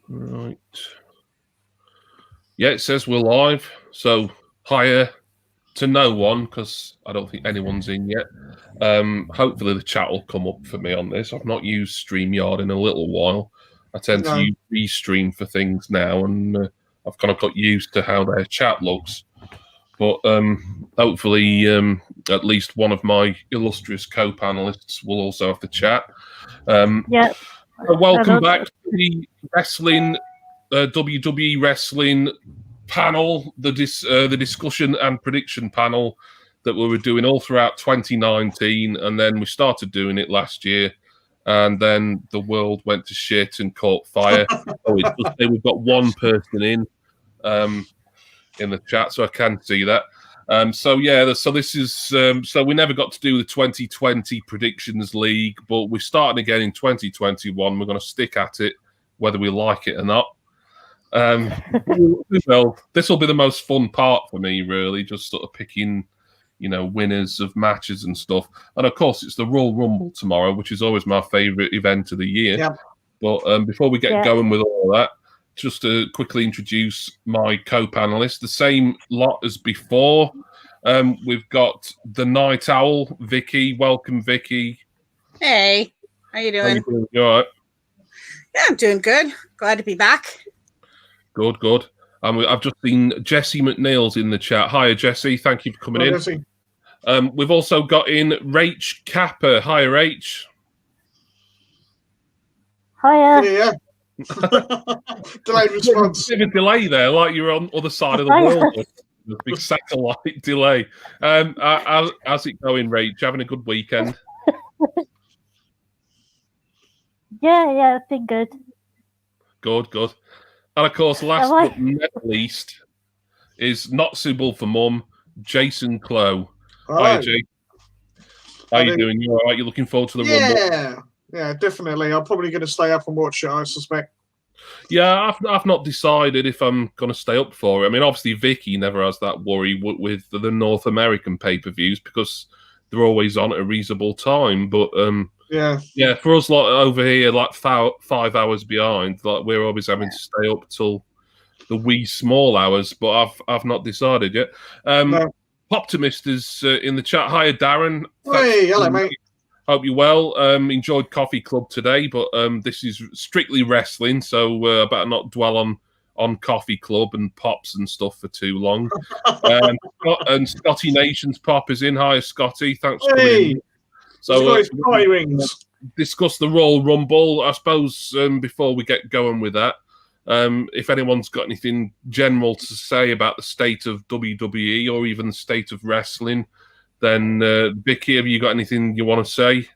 Right. Yeah, it says we're live. So higher to no one because I don't think anyone's in yet. Hopefully the chat will come up for me on this. I've not used StreamYard in a little while. I tend to use Restream for things now, and I've kind of got used to how their chat looks. But hopefully, at least one of my illustrious co-panelists will also have the chat. Yeah. Welcome back to the wrestling, WWE wrestling panel, the discussion and prediction panel that we were doing all throughout 2019, and then we started doing it last year, and then the world went to shit and caught fire. We've got one person in the chat, so I can see that. So this is so we never got to do the 2020 predictions league, but we're starting again in 2021. We're going to stick at it, whether we like it or not. Well, this will be the most fun part for me, really, just sort of picking, winners of matches and stuff. And of course, it's the Royal Rumble tomorrow, which is always my favourite event of the year. Yeah. But before we get going with all of that, just to quickly introduce my co-panelists, the same lot as before. We've got the Night Owl, Vicky. Welcome, Vicky. Hey, how you doing? You all right? Yeah, I'm doing good. Glad to be back. Good. I've just seen Jesse McNeil's in the chat. Hiya, Jesse. Thank you for coming in. Jesse. We've also got in Rach Kappa. Hiya, Rach. Hiya. Yeah. Delayed response. Bit of a delay there, like you're on the other side of the world. There's a big satellite delay. How's it going, Rach? Having a good weekend? Yeah, it's been good. Good. And of course, last but not least, is not suitable for mum, Jason Clow. Hi, Jake. How you doing? You all right? You looking forward to the Rumble? Yeah, definitely. I'm probably going to stay up and watch it, I suspect. Yeah, I've not decided if I'm going to stay up for it. I mean, obviously, Vicky never has that worry with the North American pay-per-views because they're always on at a reasonable time. But yeah, for us like over here, like 5 hours behind, like we're always having to stay up till the wee small hours. But I've not decided yet. Poptimist is in the chat. Hiya, Darren. Hey, hello, mate. Hope you're well. Enjoyed Coffee Club today, but this is strictly wrestling, so I better not dwell on Coffee Club and Pops and stuff for too long. And Scotty Nations Pop is in. Hi, Scotty. Thanks for coming in. So discuss the Royal Rumble. I suppose before we get going with that, if anyone's got anything general to say about the state of WWE or even the state of wrestling, then Vicky, have you got anything you want to say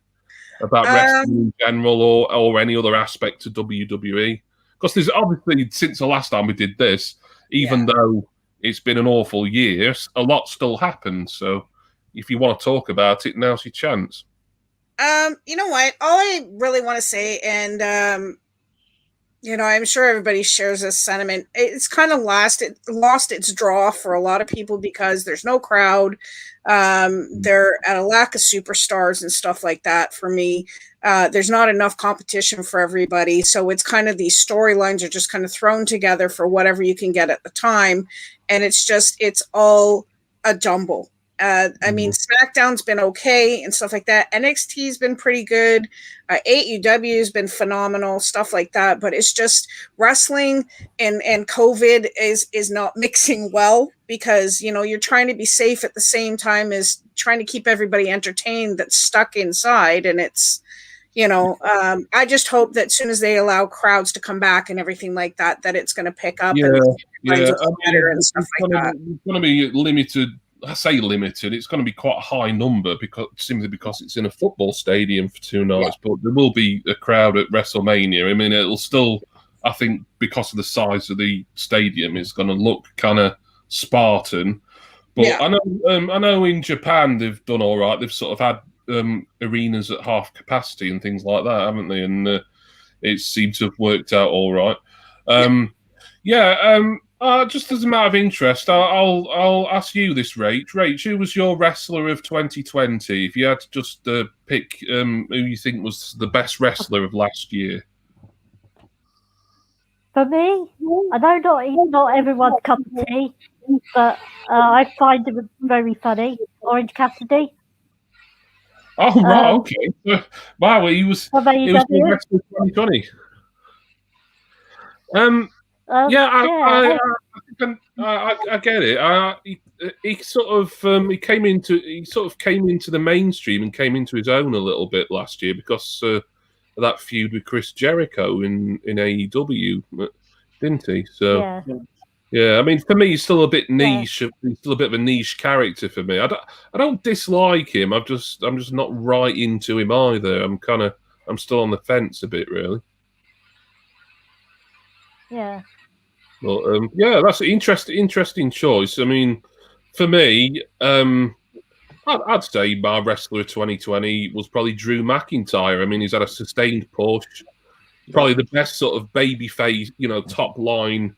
about wrestling in general or any other aspect of WWE? Because there's obviously, since the last time we did this, even though it's been an awful year, a lot still happened. So if you want to talk about it, now's your chance. You know what? All I really want to say, and I'm sure everybody shares this sentiment. It's kind of lost its draw for a lot of people because there's no crowd. They're at a lack of superstars and stuff like that. For me, there's not enough competition for everybody. So it's kind of these storylines are just kind of thrown together for whatever you can get at the time. And it's all a jumble. I mean, SmackDown's been okay and stuff like that. NXT's been pretty good. AEW has been phenomenal, stuff like that. But it's just wrestling and COVID is not mixing well because, you're trying to be safe at the same time as trying to keep everybody entertained that's stuck inside. And it's, I just hope that as soon as they allow crowds to come back and everything like that, that it's going to pick up. Yeah. Better and stuff like that. It's going to be limited. I say limited, it's going to be quite a high number simply because it's in a football stadium for 2 nights, but there will be a crowd at WrestleMania. I mean, it'll still, I think, because of the size of the stadium, it's going to look kind of Spartan. But I know in Japan they've done all right. They've sort of had arenas at half capacity and things like that, haven't they? And it seems to have worked out all right. Just as a matter of interest, I'll ask you this, Rach. Rach, who was your wrestler of 2020? If you had to just pick who you think was the best wrestler of last year. For me, I know not everyone's cup of tea, but I find him very funny. Orange Cassidy. Oh right, okay. Wow, he was From the AEW. wrestler 2020. Yeah. I get it. He sort of came into the mainstream and came into his own a little bit last year because of that feud with Chris Jericho in AEW, didn't he? So Yeah. yeah, I mean, for me, he's still a bit niche. He's still a bit of a niche character for me. I don't dislike him. I'm just not right into him either. I'm still on the fence a bit, really. Yeah. But yeah, that's an interesting choice. I mean, for me, I'd say my wrestler of 2020 was probably Drew McIntyre. I mean, he's had a sustained push, probably the best sort of babyface, top line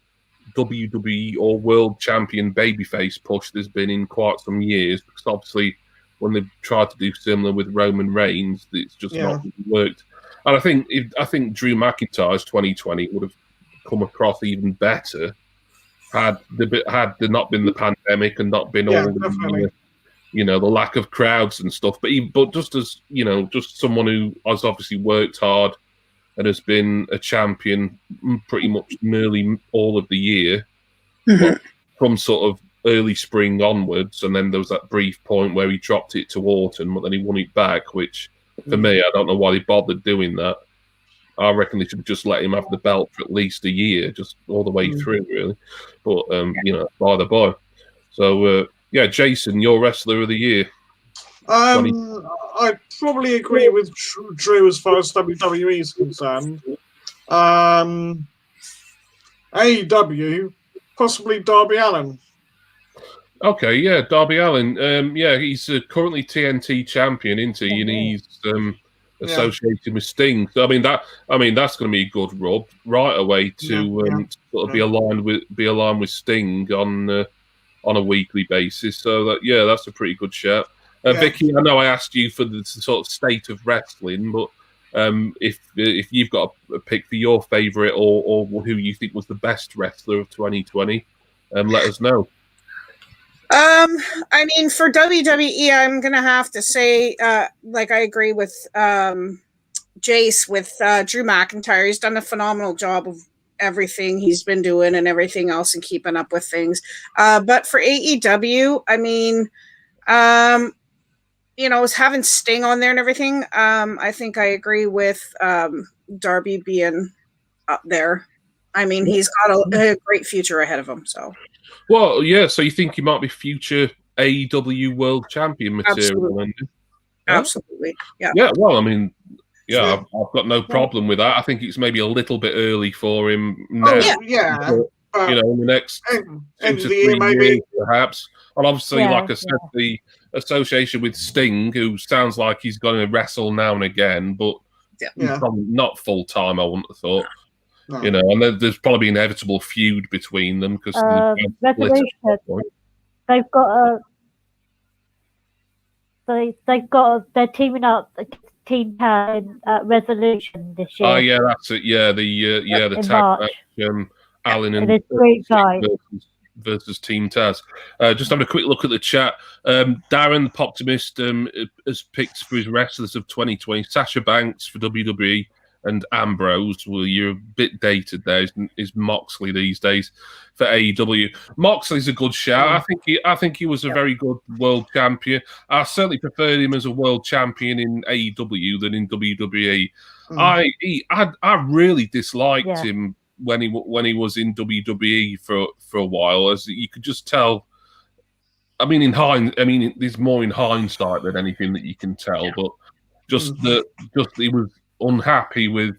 WWE or world champion babyface push there's been in quite some years. Because obviously, when they've tried to do similar with Roman Reigns, it's just not worked. And I think Drew McIntyre's 2020 would have come across even better had there not been the pandemic and not been all the the lack of crowds and stuff. But just as just someone who has obviously worked hard and has been a champion pretty much nearly all of the year, from sort of early spring onwards, and then there was that brief point where he dropped it to autumn, but then he won it back, which for me, I don't know why they bothered doing that. I reckon they should just let him have the belt for at least a year, just all the way through, really. But by the by. So yeah, Jason, your wrestler of the year. I probably agree with Drew as far as WWE is concerned. AEW, possibly Darby Allin. Okay, yeah, Darby Allin. Yeah, he's currently TNT champion, isn't he? And he's associated with Sting. So I mean that's going to be a good rub right away to sort of be aligned with Sting on a weekly basis. So that's a pretty good shout. Vicky, I know I asked you for the sort of state of wrestling, but if you've got a pick for your favourite or who you think was the best wrestler of 2020, let us know. I mean, for WWE, I'm gonna have to say, like, I agree with Jace with Drew McIntyre. He's done a phenomenal job of everything he's been doing and everything else and keeping up with things. But for AEW, I mean, having Sting on there and everything, I think I agree with Darby being up there. I mean, he's got a great future ahead of him. So, well, yeah. So you think he might be future AEW World Champion material? Absolutely. Yeah. Yeah. Well, I mean, yeah, I've got no problem with that. I think it's maybe a little bit early for him now. But, in the next 2 to 3 years, perhaps. And obviously, like I said, the association with Sting, who sounds like he's going to wrestle now and again, but probably not full time. I wouldn't have thought. No. And then there's probably an inevitable feud between them because Resolution. They've got they're teaming up Team Taz in Resolution this year. Oh yeah, that's it. Yeah, the tag match, Alan and great guy versus Team Taz. Just having a quick look at the chat. Darren the Poptimist has picked for his wrestlers of 2020 Sasha Banks for WWE and Ambrose. Well, you're a bit dated there. Is Moxley these days for AEW? Moxley's a good shout. I think he was a very good world champion. I certainly preferred him as a world champion in AEW than in WWE. I really disliked him when he was in WWE for a while, as you could just tell. I mean, there's more in hindsight than anything that you can tell, but just he was unhappy with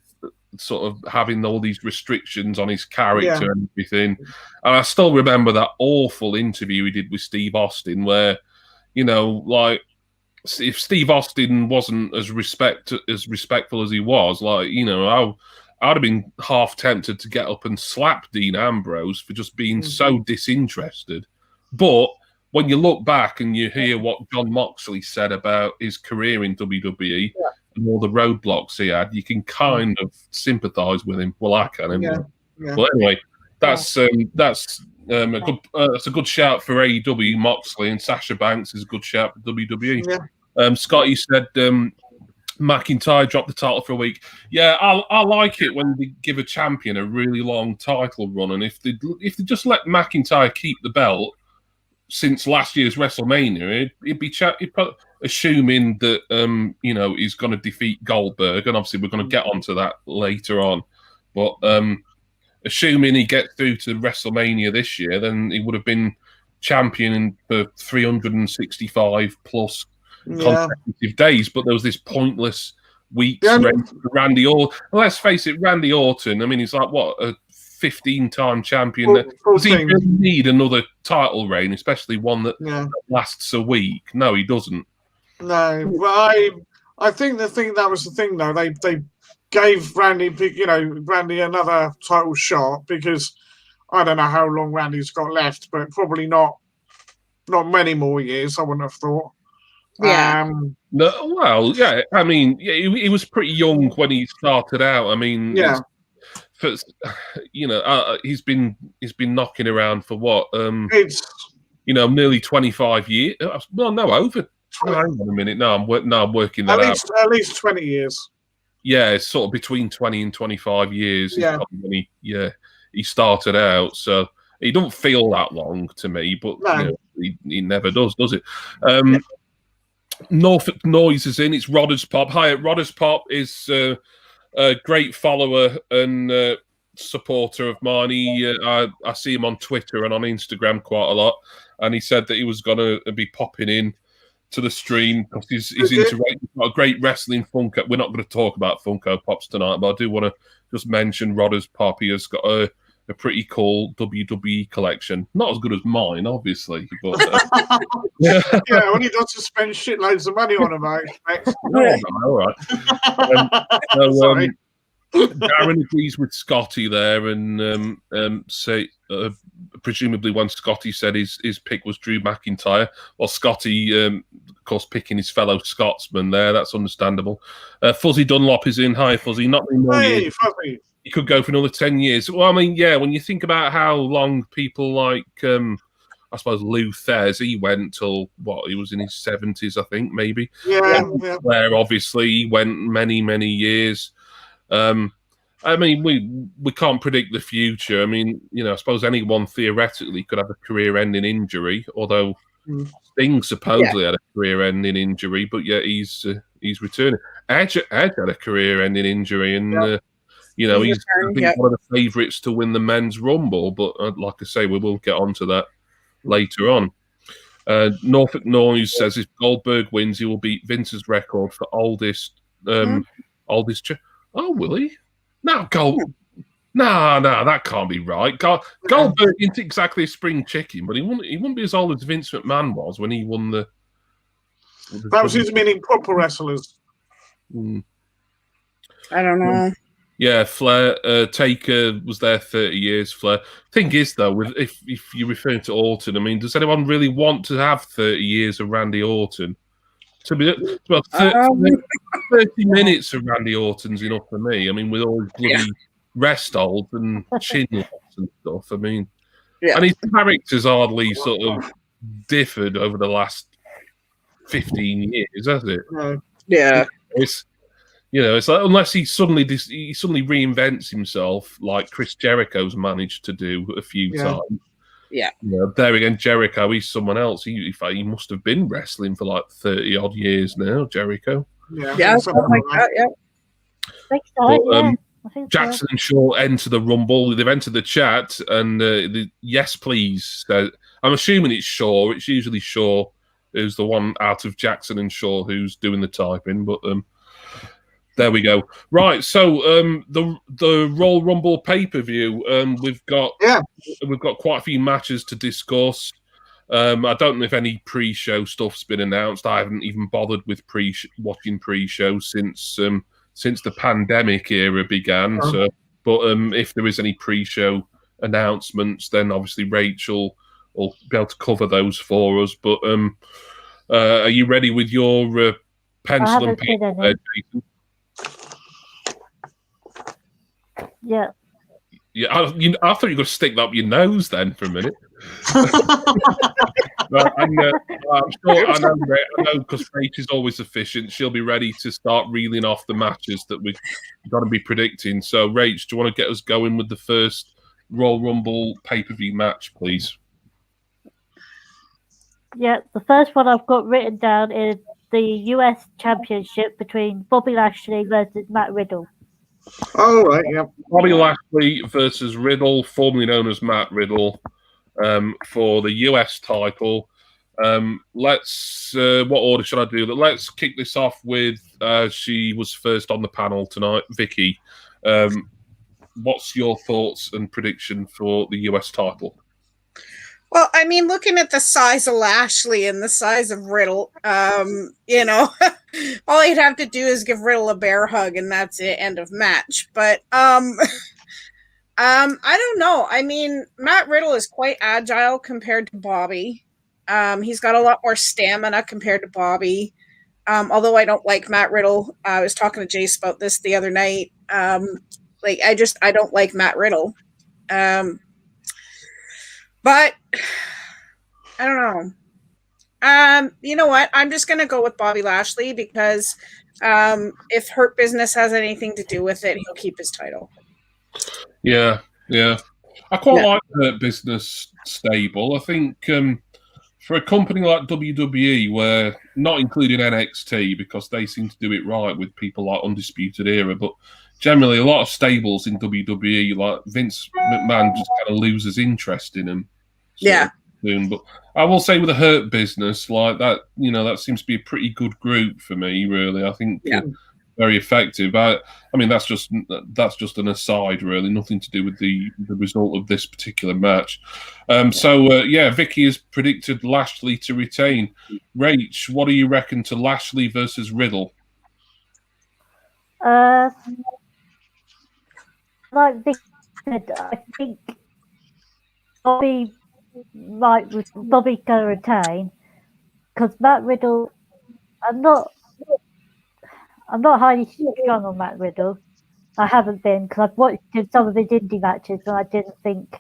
sort of having all these restrictions on his character and everything. And I still remember that awful interview he did with Steve Austin, where like if Steve Austin wasn't as respectful as he was, I'd have been half tempted to get up and slap Dean Ambrose for just being so disinterested. But when you look back and you hear what John Moxley said about his career in WWE and all the roadblocks he had, you can kind of sympathise with him. Well, I can anyway. Yeah. But anyway, that's a good shout for AEW. Moxley and Sasha Banks is a good shout for WWE. Yeah. Scotty said McIntyre dropped the title for a week. Yeah, I like it when they give a champion a really long title run, and if they just let McIntyre keep the belt since last year's WrestleMania, he'd be assuming that he's going to defeat Goldberg, and obviously we're going to get onto that later on. But assuming he gets through to WrestleMania this year, then he would have been champion for 365 plus consecutive days. But there was this pointless weeks for Randy Orton. Well, let's face it, Randy Orton. I mean, he's like what, a 15-time champion. Does he really need another title reign, especially one that lasts a week? No, he doesn't. No, but I think that was the thing though. They gave Randy another title shot because I don't know how long Randy's got left, but probably not many more years. I wouldn't have thought. Yeah. No, well, yeah. I mean, he was pretty young when he started out. I mean, he's been knocking around for what? Nearly 25 years. Well, no, over. Hang on a minute. No, I'm working that out. At least 20 years. Yeah, it's sort of between 20 and 25 years. Yeah. When he started out, so he don't feel that long to me, but he never does it? Norfolk Noise is in. It's Rodders Pop. Hi, Rodders Pop is a great follower and supporter of mine. I see him on Twitter and on Instagram quite a lot, and he said that he was going to be popping in to the stream because he's into got a great wrestling Funko. We're not going to talk about Funko Pops tonight, but I do want to just mention Rodders Pop. He has got a pretty cool WWE collection. Not as good as mine, obviously, but when he doesn't spend shitloads of money on them, all right. Sorry. Darren agrees with Scotty there, and presumably when Scotty said his pick was Drew McIntyre, well, Scotty, of course, picking his fellow Scotsman there. That's understandable. Fuzzy Dunlop is in. Hi, Fuzzy. Not many more years. Fuzzy. He could go for another 10 years. Well, I mean, yeah, when you think about how long people like, I suppose, Lou Thez, he went till, he was in his 70s, I think, maybe. Yeah. Where obviously he went many, many years. I mean, we can't predict the future. I mean, I suppose anyone theoretically could have a career-ending injury, although Sting supposedly had a career-ending injury, but yet he's returning. Edge had a career-ending injury, and he's one of the favourites to win the men's Rumble. But like I say, we will get onto that later on. Norfolk Noise says if Goldberg wins, he will beat Vince's record for oldest. Oh, will he? No, that can't be right. Goldberg isn't exactly a spring chicken, but he wouldn't be as old as Vince McMahon was when he won the. That was his meaning proper wrestlers. I don't know. Yeah, Flair, Taker was there 30 years. Flair. Thing is, though, if you're referring to Orton, I mean, does anyone really want to have 30 years of Randy Orton? 30 minutes of Randy Orton's enough for me. I mean, with all his bloody rest holds and chin locks and stuff. I mean, and his character's hardly sort of differed over the last 15 years, has it? Yeah. It's like unless he suddenly reinvents himself, like Chris Jericho's managed to do a few times. Yeah. There again, Jericho, he's someone else. He must have been wrestling for like 30 odd years now, Jericho. Yeah, something like that, Jackson and Shaw enter the Rumble. They've entered the chat, and yes, please. I'm assuming it's Shaw. It's usually Shaw who's the one out of Jackson and Shaw who's doing the typing, but there we go. Right, so the Royal Rumble pay-per-view, we've got quite a few matches to discuss. I don't know if any pre-show stuff's been announced. I haven't even bothered with watching pre-show since the pandemic era began. So, but if there is any pre-show announcements, then obviously Rachel will be able to cover those for us. But are you ready with your pencil and paper there, Jason? Yeah. Yeah, I thought you were going to stick that up your nose then for a minute. Well, I'm sure I know because Rach is always efficient. She'll be ready to start reeling off the matches that we're going to be predicting. So, Rach, do you want to get us going with the first Royal Rumble pay-per-view match, please? Yeah, the first one I've got written down is the US Championship between Bobby Lashley versus Matt Riddle. Oh, right, yeah. Bobby Lashley versus Riddle, formerly known as Matt Riddle, for the US title. Let's. What order should I do? Let's kick this off with. She was first on the panel tonight, Vicky. What's your thoughts and prediction for the US title? Well, I mean, looking at the size of Lashley and the size of Riddle, you know, all he'd have to do is give Riddle a bear hug, and that's it. End of match. But I don't know. I mean, Matt Riddle is quite agile compared to Bobby. He's got a lot more stamina compared to Bobby. Although I don't like Matt Riddle. I was talking to Jace about this the other night. I don't like Matt Riddle. But I don't know. You know what? I'm just going to go with Bobby Lashley because if Hurt Business has anything to do with it, he'll keep his title. Yeah. I quite like Hurt Business stable. I think for a company like WWE, where not including NXT because they seem to do it right with people like Undisputed Era, but generally a lot of stables in WWE, like Vince McMahon just kind of loses interest in them. Soon. But I will say with the Hurt Business, like that, you know, that seems to be a pretty good group for me, really. I think very effective. I mean, that's just an aside, really, nothing to do with the result of this particular match. Vicky has predicted Lashley to retain. Rach, what do you reckon to Lashley versus Riddle? Like Vic said, I think Bobby's going to retain because Matt Riddle. I'm not highly strong on Matt Riddle. I haven't been because I've watched some of his indie matches and I didn't think.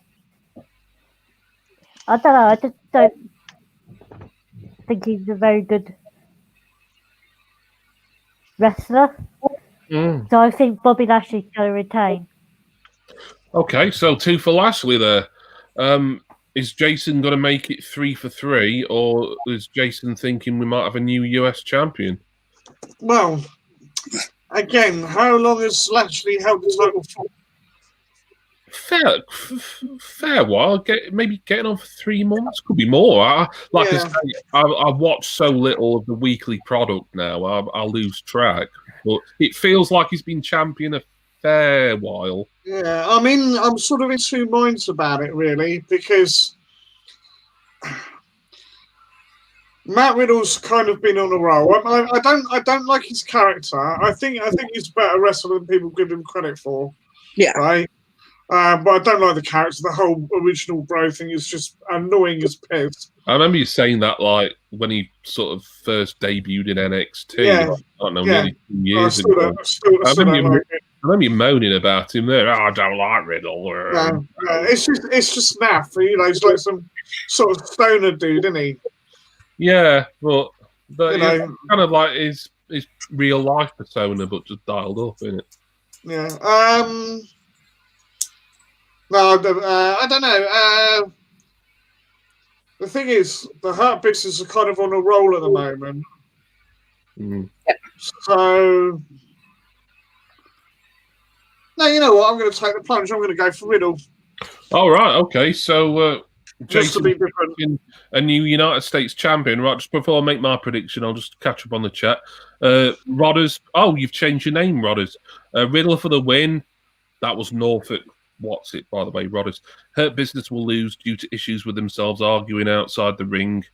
I don't know. I just don't think he's a very good wrestler. So I think Bobby Lashley's going to retain. Okay, so 2 for Lashley there. Is Jason going to make it 3 for 3, or is Jason thinking we might have a new US champion? Well, again, how long has Lashley held the title for? Fair while. Maybe getting on for 3 months. Could be more. I watch so little of the weekly product now. I lose track. But it feels like he's been champion a fair while. Yeah, I mean, I'm sort of in 2 minds about it, really, because Matt Riddle's kind of been on a roll. I don't like his character. I think he's a better wrestler than people give him credit for. Yeah. Right. But I don't like the character. The whole original bro thing is just annoying as piss. I remember you saying that, like, when he sort of first debuted in NXT. Yeah. I don't know, nearly 2 years I ago. still don't like it. I remember you moaning about him there. Oh, I don't like Riddle. No, it's just naff. You know, he's like some sort of stoner dude, isn't he? Yeah, but it's kind of like his real life persona, but just dialed up, isn't it? Yeah. No, I don't know. The thing is, the Hurt Business are kind of on a roll at the moment. So, no, you know what? I'm going to take the plunge. I'm going to go for Riddle. All right. Okay. So, Just to Jason, be different. a new United States champion. Right. Just before I make my prediction, I'll just catch up on the chat. Rodders. Oh, you've changed your name, Rodders. Riddle for the win. That was Norfolk. What's it, by the way, Rodders? Hurt Business will lose due to issues with themselves arguing outside the ring.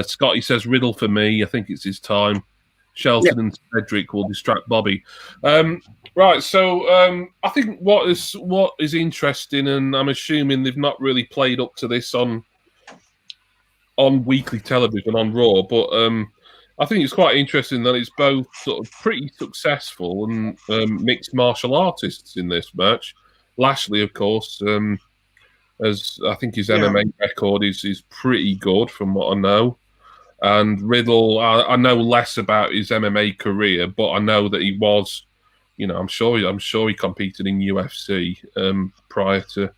Scotty says Riddle for me. I think it's his time. Shelton and Cedric will distract Bobby. Right, so I think what is interesting, and I'm assuming they've not really played up to this on weekly television on Raw, but I think it's quite interesting that it's both sort of pretty successful and mixed martial artists in this match. Lashley, of course, as I think his MMA record is pretty good from what I know. And Riddle, I know less about his MMA career, but I know that he was, I'm sure he competed in UFC prior to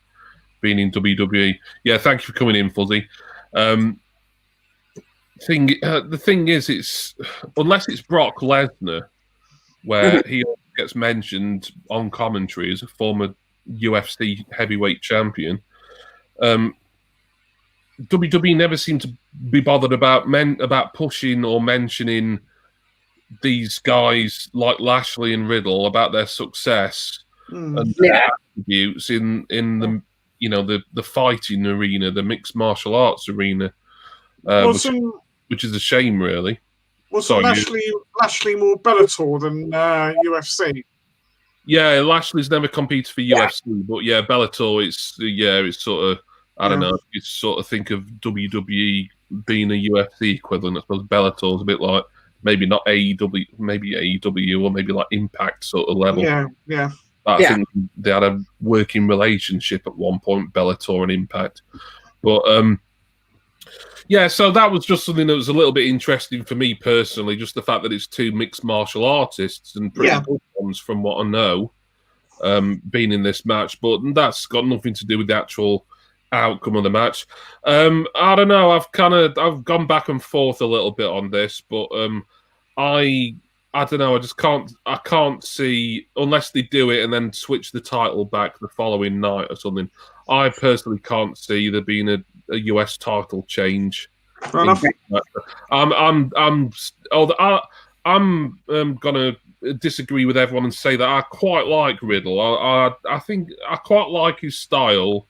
being in WWE. Yeah, thank you for coming in, Fuzzy. The thing is, it's unless it's Brock Lesnar, where he gets mentioned on commentary as a former UFC heavyweight champion. WWE never seemed to be bothered about pushing or mentioning these guys like Lashley and Riddle about their success and their attributes in the the fighting arena, the mixed martial arts arena, which is a shame, really. Wasn't Lashley more Bellator than UFC? Yeah, Lashley's never competed for UFC, but yeah, Bellator, it's sort of, I don't know, you sort of think of WWE being a UFC equivalent. I suppose Bellator's a bit like maybe not AEW, maybe AEW or maybe like Impact sort of level. Yeah. But I think they had a working relationship at one point, Bellator and Impact. But so that was just something that was a little bit interesting for me personally, just the fact that it's two mixed martial artists and pretty good ones from what I know, being in this match. But that's got nothing to do with the actual outcome of the match. I don't know. I've gone back and forth a little bit on this, but I don't know. I can't see, unless they do it and then switch the title back the following night or something. I personally can't see there being a US title change. I'm gonna disagree with everyone and say that I quite like Riddle. I think I quite like his style.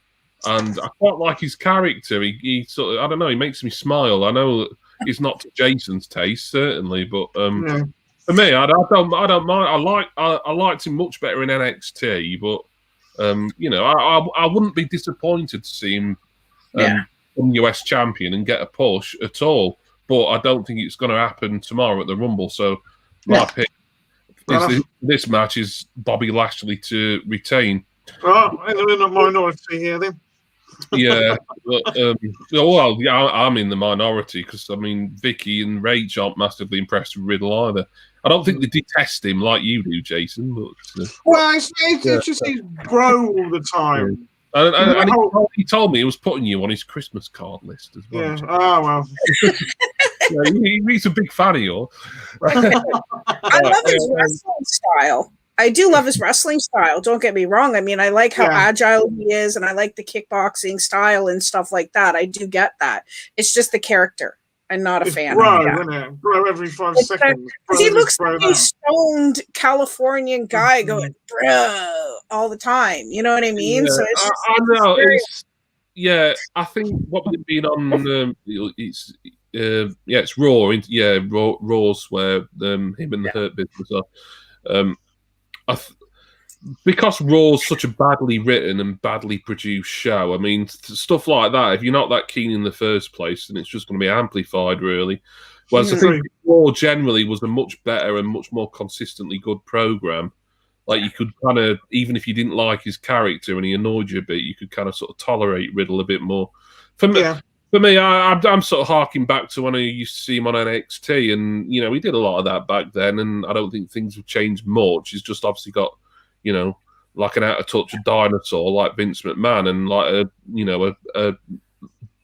And I quite like his character. He sort of, I don't know, he makes me smile. I know that he's not to Jason's taste, certainly, but for me, I don't mind. I liked him much better in NXT, but I wouldn't be disappointed to see him become US champion and get a push at all. But I don't think it's going to happen tomorrow at the Rumble. So my pick this match is Bobby Lashley to retain. Well, in a minority here then. Yeah, but, I'm in the minority because I mean Vicky and Rach aren't massively impressed with Riddle either. I don't think they detest him like you do, Jason. But it's just he's bro all the time. And he told me he was putting you on his Christmas card list as well. Yeah. Oh well. He's a big fan of yours. I love his wrestling style. I do love his wrestling style. Don't get me wrong. I mean, I like how agile he is, and I like the kickboxing style and stuff like that. I do get that. It's just the character. I'm not a fan. Isn't it? Grow every 5 seconds. He looks like a stoned Californian guy going, bro, all the time. You know what I mean? Yeah, so it's just, I know. I think what would it been on? It's Raw. Raw's where him and the Hurt Business are. Because Raw's such a badly written and badly produced show, I mean, stuff like that, if you're not that keen in the first place, then it's just going to be amplified, really. Whereas I think Raw generally was a much better and much more consistently good program. Like, you could kind of, even if you didn't like his character and he annoyed you a bit, you could kind of sort of tolerate Riddle a bit more. For me, I'm sort of harking back to when I used to see him on NXT, and he did a lot of that back then, and I don't think things have changed much. He's just obviously got, like an out of touch dinosaur like Vince McMahon, and like a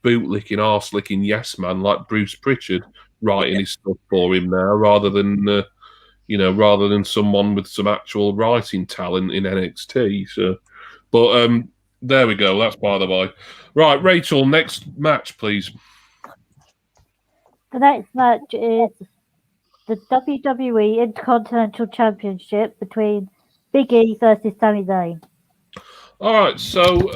boot licking, arse licking yes man like Bruce Pritchard writing his stuff for him now, rather than someone with some actual writing talent in NXT. So, but there we go. That's by the way. Right, Rachel, next match, please. The next match is the WWE Intercontinental Championship between Big E versus Sami Zayn. All right, so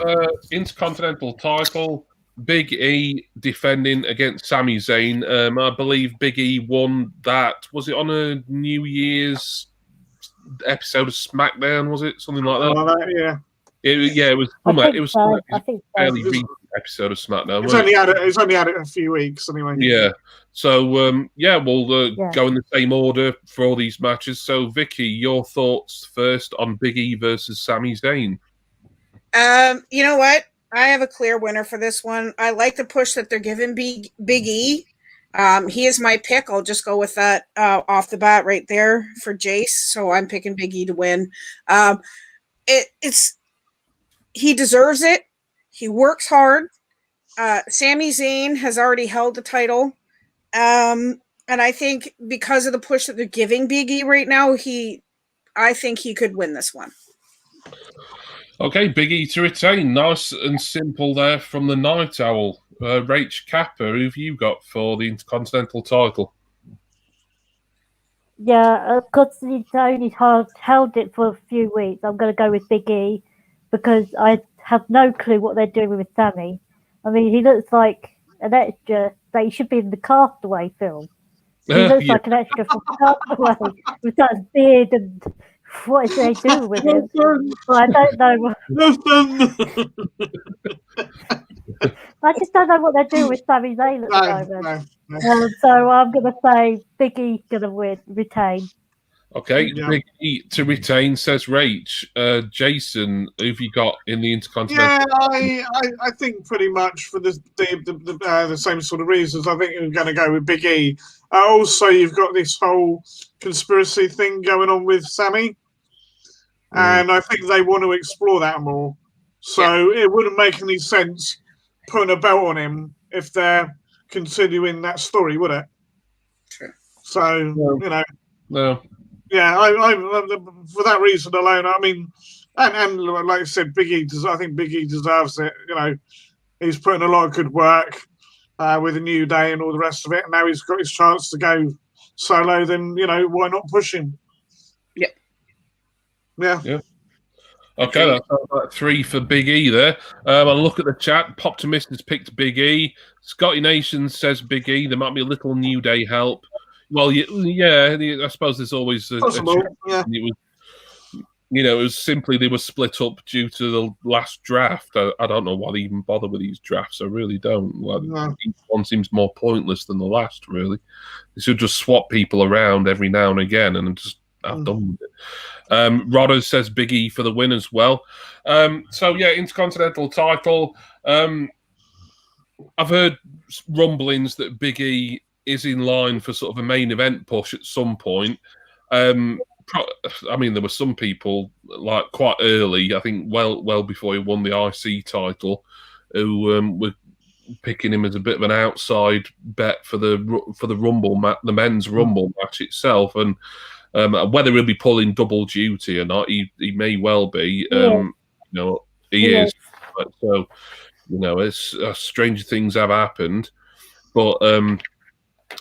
Intercontinental title, Big E defending against Sami Zayn. I believe Big E won that. Was it on a New Year's episode of SmackDown? Was it something like that? Yeah. It was. I think fairly recent episode of SmackDown. It's only had it a few weeks anyway. Yeah. So we'll go in the same order for all these matches. So Vicky, your thoughts first on Big E versus Sami Zayn? You know what? I have a clear winner for this one. I like the push that they're giving Big E. He is my pick. I'll just go with that off the bat right there for Jace. So I'm picking Big E to win. It's he deserves it. He works hard. Sami Zayn has already held the title. And I think because of the push that they're giving Big E right now, I think he could win this one. Okay, Big E to retain. Nice and simple there from the Night Owl. Rach Kappa, who have you got for the Intercontinental title? Yeah, because he's only held it for a few weeks, I'm going to go with Big E because I have no clue what they're doing with Sammy. I mean, he looks like an extra that he should be in the Castaway film. He looks like an extra from Castaway with that beard and what is they do with him? Well, I don't know. I just don't know what they're doing with Sami Zayn at the moment. No. So I'm going to say Big E's going to retain. Okay, yeah. Big E to retain, says Rach. Jason, who have you got in the Intercontinental? Yeah, I think pretty much for the same sort of reasons. I think we're going to go with Big E. Also, you've got this whole conspiracy thing going on with Sammy. And I think they want to explore that more. So it wouldn't make any sense putting a belt on him if they're continuing that story, would it? True. So, you know. No. Yeah, I for that reason alone, I mean, and like I said, I think Big E deserves it. You know, he's putting a lot of good work with a New Day and all the rest of it. And now he's got his chance to go solo. Then, you know, why not push him? Yeah. Okay, that's like 3 for Big E there. I'll look at the chat. Poptimist has picked Big E. Scotty Nation says Big E. There might be a little New Day help. Well, yeah, I suppose there's always a possible. Yeah. It was simply they were split up due to the last draft. I don't know why they even bother with these drafts. I really don't. Each one seems more pointless than the last, really. They should just swap people around every now and again and just have done with it. Rodder says Big E for the win as well. So, yeah, Intercontinental title. I've heard rumblings that Big E is in line for sort of a main event push at some point. I mean, there were some people like quite early, I think well before he won the IC title, who were picking him as a bit of an outside bet for the Rumble the men's Rumble match itself, and whether he'll be pulling double duty or not, he may well be. He is. So, it's stranger things have happened, but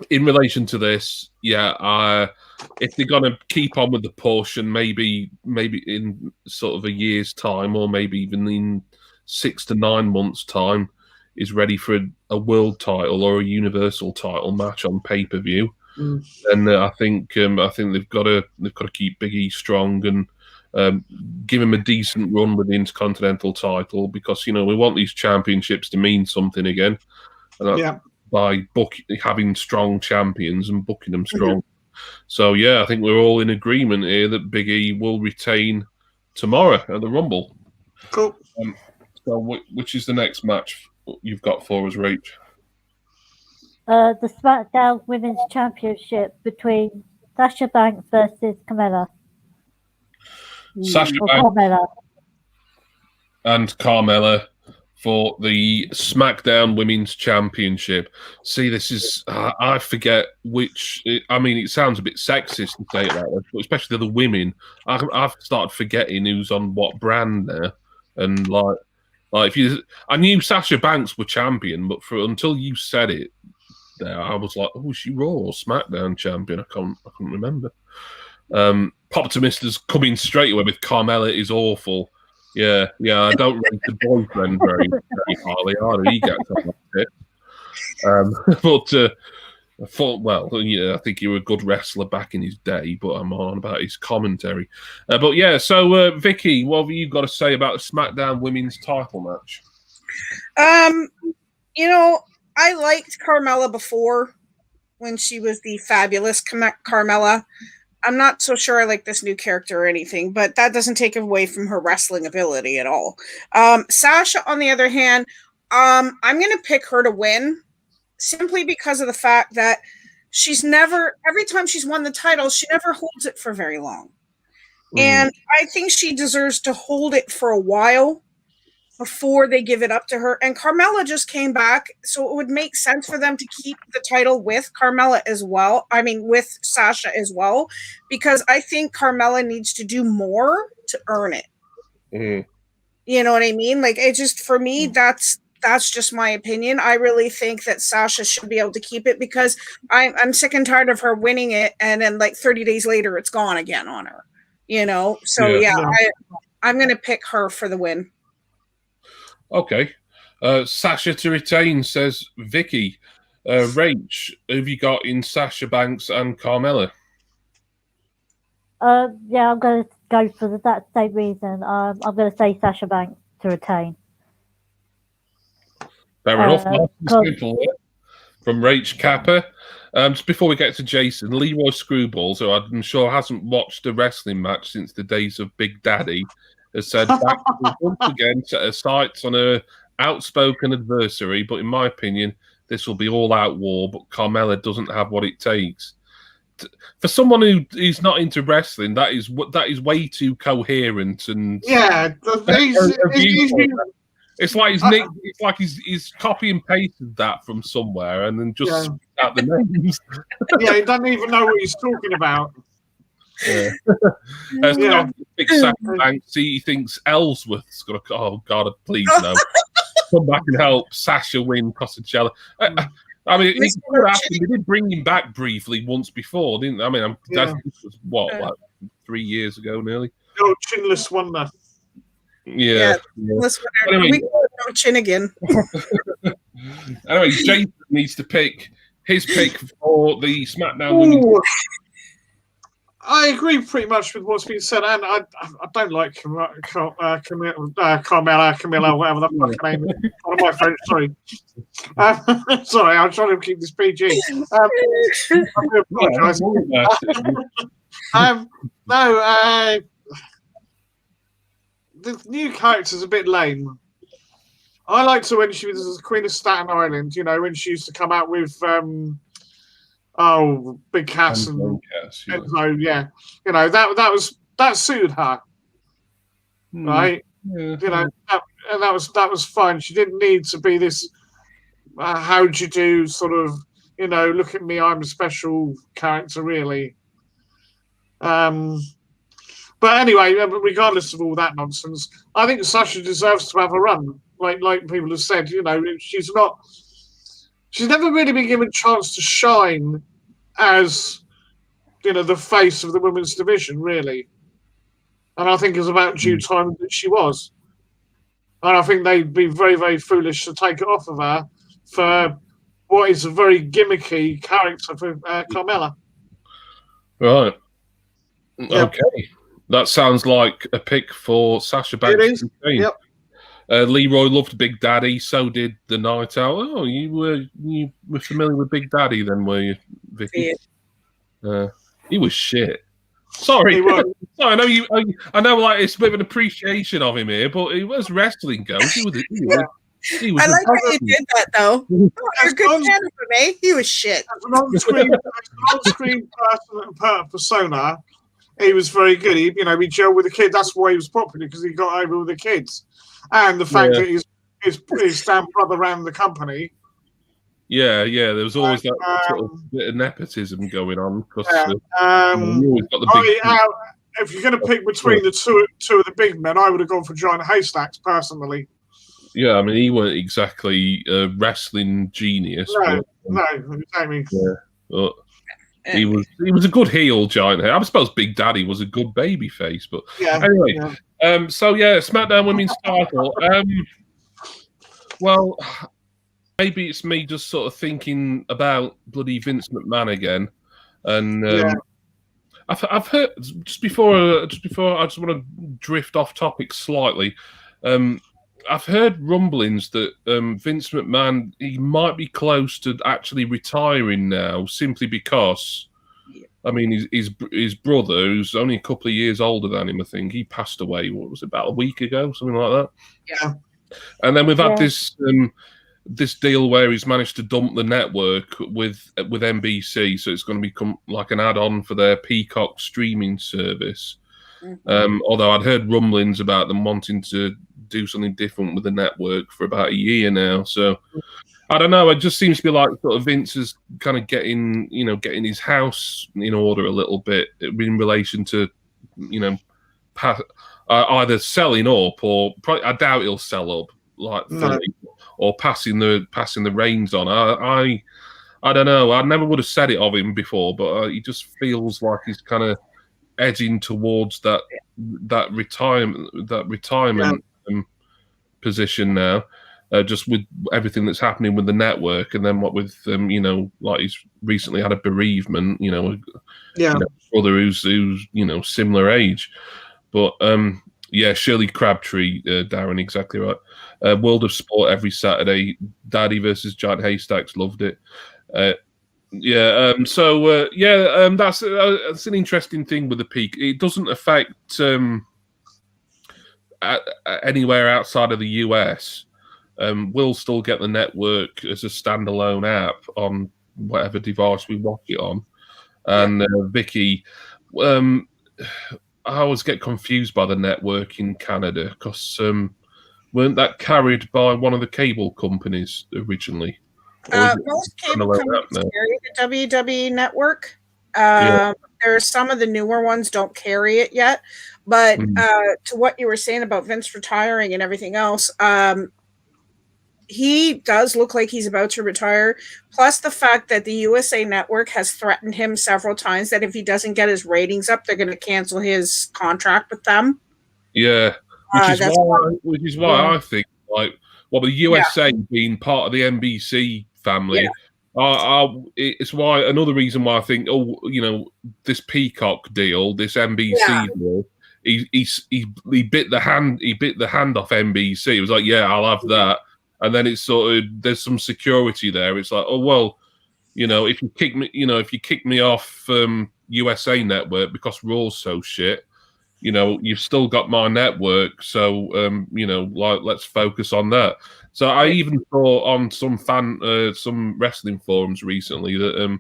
in relation to this, if they're going to keep on with the push and maybe in sort of a year's time or maybe even in 6 to 9 months' time is ready for a world title or a universal title match on pay-per-view, and I think they've got to keep Big E strong and give him a decent run with the Intercontinental title, because we want these championships to mean something again. And by having strong champions and booking them strong. So, I think we're all in agreement here that Big E will retain tomorrow at the Rumble. Cool. So, which is the next match you've got for us, Rach? The SmackDown Women's Championship between Sasha Banks versus Carmella. Sasha Banks and Carmella for the SmackDown Women's Championship. See, this is, I forget which, I mean, it sounds a bit sexist to say it that way, but especially the women. I've started forgetting who's on what brand now. And I knew Sasha Banks were champion, but until you said it there, I was like, oh, is she Raw or SmackDown champion? I couldn't remember. Poptimist is coming straight away with Carmella is awful. Yeah, I don't rate the boyfriend very highly either. He gets on it. But I thought, I think he was a good wrestler back in his day, but I'm on about his commentary. So Vicky, what have you got to say about the SmackDown Women's title match? I liked Carmella before when she was the fabulous Carmella. I'm not so sure I like this new character or anything, but that doesn't take away from her wrestling ability at all. Sasha, on the other hand, I'm going to pick her to win simply because of the fact that she's never, every time she's won the title, she never holds it for very long. And I think she deserves to hold it for a while before they give it up to her. And Carmella just came back, so it would make sense for them to keep the title with Carmella as well. I mean, with Sasha as well, because I think Carmella needs to do more to earn it. You know what I mean? Like, it just, for me, that's just my opinion. I really think that Sasha should be able to keep it because I'm sick and tired of her winning it and then like 30 days later it's gone again on her. You know? So I'm going to pick her for the win. Okay. Sasha to retain, says Vicky. Rach, who have you got in Sasha Banks and Carmella? Yeah, I'm going to go for that same reason. I'm going to say Sasha Banks to retain. Fair enough. Simple, from Rach Kappa. Just before we get to Jason, Leroy Screwballs, who I'm sure hasn't watched a wrestling match since the days of Big Daddy, has said Banks will once again set her sights on her outspoken adversary, but in my opinion, this will be all-out war, but Carmella doesn't have what it takes. For someone who's not into wrestling, that is way too coherent and it's like he's copy and pasted that from somewhere and then just out the names. He doesn't even know what he's talking about. Big Banks, he thinks Ellsworth's got to. Oh God, please no! Come back and help Sasha win Costello. I mean, they did bring him back briefly once before, didn't they? I mean, this was like 3 years ago, nearly. No, Chinless Wonder. Yeah. Anyway, we go Chin again. Anyway, Jason needs to pick his pick for the SmackDown Women's. I agree pretty much with what's been said, and I don't like Camilla, whatever the fuck her name is. One of my friends, sorry. Sorry, I'm trying to keep this PG. I do apologise. The new character's a bit lame. I liked her when she was Queen of Staten Island, you know, when she used to come out with Big Cass and Enzo, you know, that suited her, right? You know, that was fine. She didn't need to be this how'd you do sort of, you know, look at me, I'm a special character, really. But anyway, regardless of all that nonsense, I think Sasha deserves to have a run. Like people have said, you know, she's never really been given a chance to shine as, you know, the face of the women's division, really. And I think it's about due time that she was. And I think they'd be very, very foolish to take it off of her for what is a very gimmicky character for Carmella. Right. Yep. Okay. That sounds like a pick for Sasha Banks. It is. Yep. Leroy loved Big Daddy, so did the Night Owl. Oh, you were familiar with Big Daddy then, were you, Vicky? Yeah. He was shit. Sorry. Sorry, I know like it's a bit of an appreciation of him here, but as wrestling goes, he was I like how you did that though. You're a good fan for me. He was shit. As an on-screen persona, he was very good. He gelled with the kids. That's why he was popular, because he got over with the kids. And the fact that his damn brother ran the company. Yeah. There was always that sort of bit of nepotism going on. Because, if you're going to pick between the two of the big men, I would have gone for Giant Haystacks, personally. Yeah, I mean, he weren't exactly a wrestling genius. No, exactly. Yeah, but he was a good heel, Giant Haystacks. I suppose Big Daddy was a good baby face, but anyway. SmackDown Women's title. Well, maybe it's me just sort of thinking about bloody Vince McMahon again, and I've heard just before I just want to drift off topic slightly. I've heard rumblings that Vince McMahon, he might be close to actually retiring now, simply because I mean, his brother, who's only a couple of years older than him, I think, he passed away. What was it, about a week ago, something like that? Yeah. And then we've had this deal where he's managed to dump the network with NBC, so it's going to become like an add-on for their Peacock streaming service. Although I'd heard rumblings about them wanting to do something different with the network for about a year now. So I don't know. It just seems to be like sort of Vince is kind of getting his house in order a little bit in relation to, either selling up or I doubt he'll sell up like fully, or passing the reins on. I don't know. I never would have said it of him before, but he just feels like he's kind of edging towards that retirement position now. Just with everything that's happening with the network, and then what with like he's recently had a bereavement, brother who's similar age, but Shirley Crabtree, Darren, exactly right. World of Sport every Saturday. Daddy versus Giant Haystacks, loved it. That's an interesting thing with the peak. It doesn't affect anywhere outside of the US. We'll still get the network as a standalone app on whatever device we watch it on. And Vicky, I always get confused by the network in Canada because weren't that carried by one of the cable companies originally? Most cable companies carry the WWE network. There's some of the newer ones don't carry it yet. But to what you were saying about Vince retiring and everything else, he does look like he's about to retire. Plus the fact that the USA Network has threatened him several times that if he doesn't get his ratings up, they're going to cancel his contract with them. Yeah, which is why I think the USA being part of the NBC family. It's why another reason why I think this Peacock deal, this NBC deal, he bit the hand off NBC. It was like, I'll have that. And then it's sort of there's some security there. It's like, oh well, if you kick me off USA Network because Raw's so shit, you've still got my network. So let's focus on that. So I even saw on some wrestling forums recently that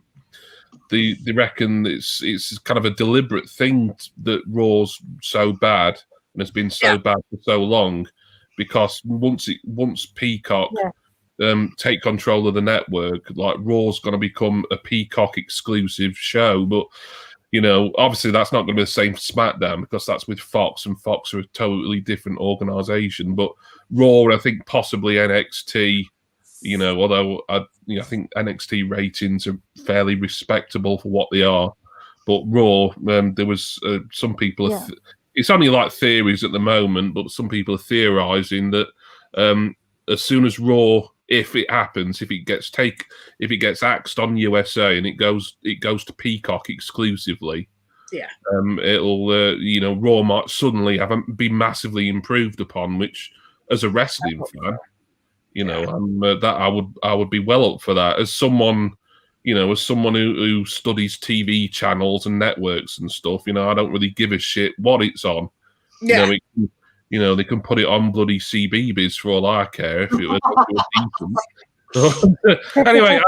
they reckon it's kind of a deliberate thing that Raw's so bad and has been so bad for so long. Because once Peacock take control of the network, like Raw's going to become a Peacock exclusive show. But obviously that's not going to be the same SmackDown because that's with Fox, and Fox are a totally different organization. But Raw, I think possibly NXT. Although I think NXT ratings are fairly respectable for what they are, but Raw, there was some people. It's only like theories at the moment, but some people are theorizing that as soon as Raw, if it happens, if it gets axed on USA and it goes to Peacock exclusively, it'll Raw might suddenly be massively improved upon. Which, as a wrestling fan, that I would be well up for that. As someone who studies TV channels and networks and stuff, I don't really give a shit what it's on. Yeah. They can put it on bloody CBeebies for all I care if it was decent. Anyway,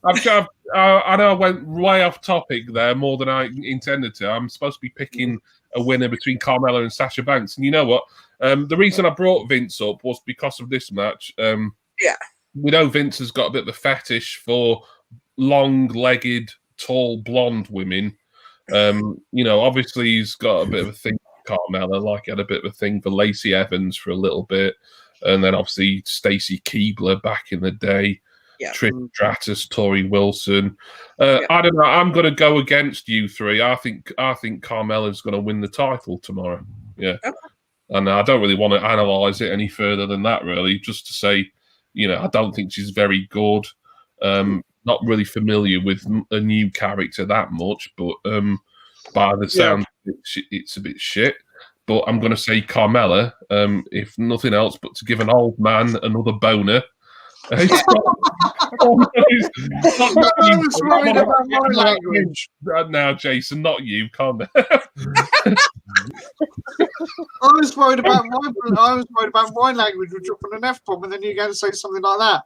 I know I went way off topic there more than I intended to. I'm supposed to be picking a winner between Carmella and Sasha Banks. And you know what? The reason I brought Vince up was because of this match. We know Vince has got a bit of a fetish for long-legged, tall, blonde women. Obviously he's got a bit of a thing for Carmella, like he had a bit of a thing for Lacey Evans for a little bit, and then obviously Stacy Keibler back in the day, Trish Stratus, Tori Wilson. I don't know. I'm going to go against you three. I think Carmella's going to win the title tomorrow. Yeah, and I don't really want to analyze it any further than that. Really, just to say, I don't think she's very good. Not really familiar with a new character that much, but by the sound, it's a bit shit. But I'm going to say Carmella, if nothing else, but to give an old man another boner. It's not I you. was worried about my language. Now, Jason, not you, calm down. I was worried about my language with dropping an F bomb, and then you go and say something like that.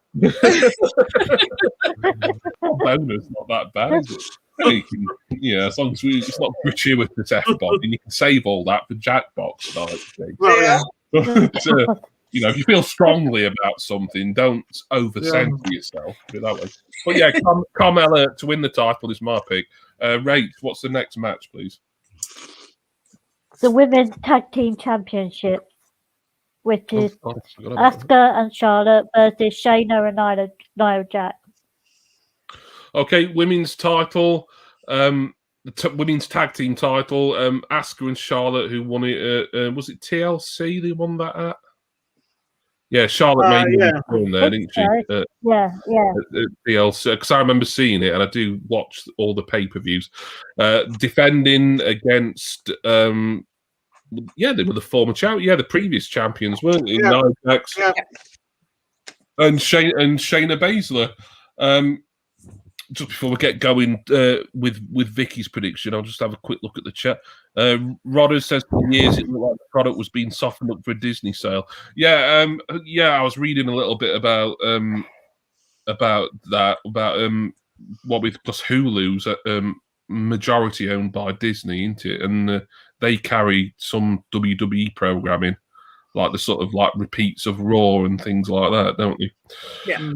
Bonus, not that bad, is it? You can, yeah, as long as it's not gratuitous F bomb, and you can save all that for Jackbox night. Well, yeah. But, if you feel strongly about something, don't overcensor yourself. Put it that way. But yeah, Carmella to win the title is my pick. Rach, what's the next match, please? The Women's Tag Team Championship, which is Asuka and Charlotte versus Shayna and Nia Jax. Okay, women's title. Women's tag team title. Asuka and Charlotte, who won it. Was it TLC? They won that at. Yeah, Charlotte made it there, didn't she? Yeah. TLC, because I remember seeing it, and I do watch all the pay-per-views. Defending against, they were the former champions. Yeah, the previous champions, weren't they? Yeah. Nia Jax and Shayna Baszler. Just before we get going with Vicky's prediction, I'll just have a quick look at the chat. Rodder says for years it looked like the product was being softened up for a Disney sale. Yeah, I was reading a little bit about that, what with plus Hulu's majority owned by Disney, isn't it? And they carry some WWE programming, like the sort of like repeats of Raw and things like that, don't they? Yeah.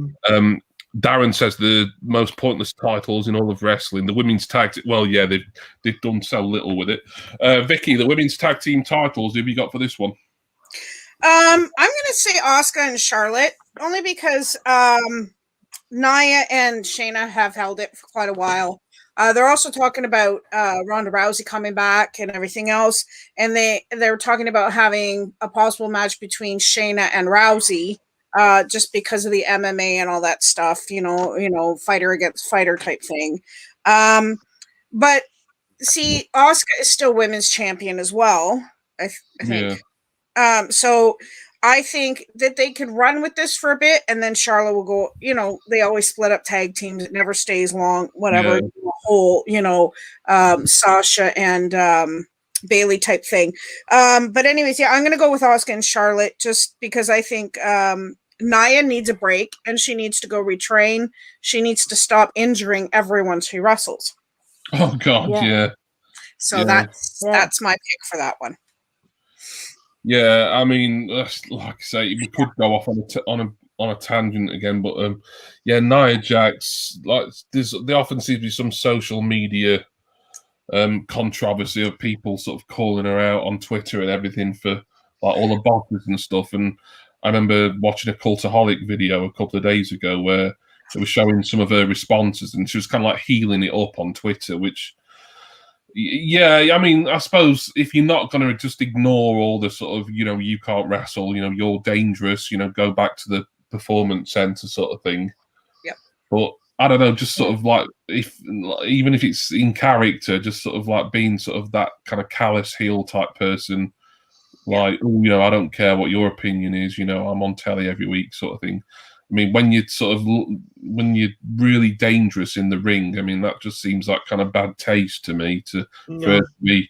Darren says the most pointless titles in all of wrestling. The women's tag. Well, yeah, they've done so little with it. Vicky, the women's tag team titles. Who have you got for this one? I'm going to say Asuka and Charlotte, only because Nia and Shayna have held it for quite a while. They're also talking about Ronda Rousey coming back and everything else, and they're talking about having a possible match between Shayna and Rousey. Just because of the MMA and all that stuff, fighter against fighter type thing. But see, Asuka is still women's champion as well, I think. Yeah. So I think that they could run with this for a bit, and then Charlotte will go, they always split up tag teams. It never stays long, whatever, the whole, Sasha and Bailey type thing. But anyways, yeah, I'm going to go with Asuka and Charlotte just because I think Nia needs a break, and she needs to go retrain. She needs to stop injuring everyone she wrestles. Oh God, yeah. So that's my pick for that one. Yeah, I mean, like I say, we could go off on a tangent again, but Nia Jax, like there often seems to be some social media controversy of people sort of calling her out on Twitter and everything for like all the bosses and stuff. And I remember watching a Cultaholic video a couple of days ago where it was showing some of her responses, and she was kind of like healing it up on Twitter, which, yeah, I mean, I suppose if you're not going to just ignore all the sort of, you can't wrestle, you're dangerous, go back to the performance center sort of thing. Yeah. But I don't know, just sort of like, even if it's in character, just sort of like being sort of that kind of callous heel type person. Like, I don't care what your opinion is, I'm on telly every week sort of thing. I mean, when you're really dangerous in the ring, I mean, that just seems like kind of bad taste to me to first be,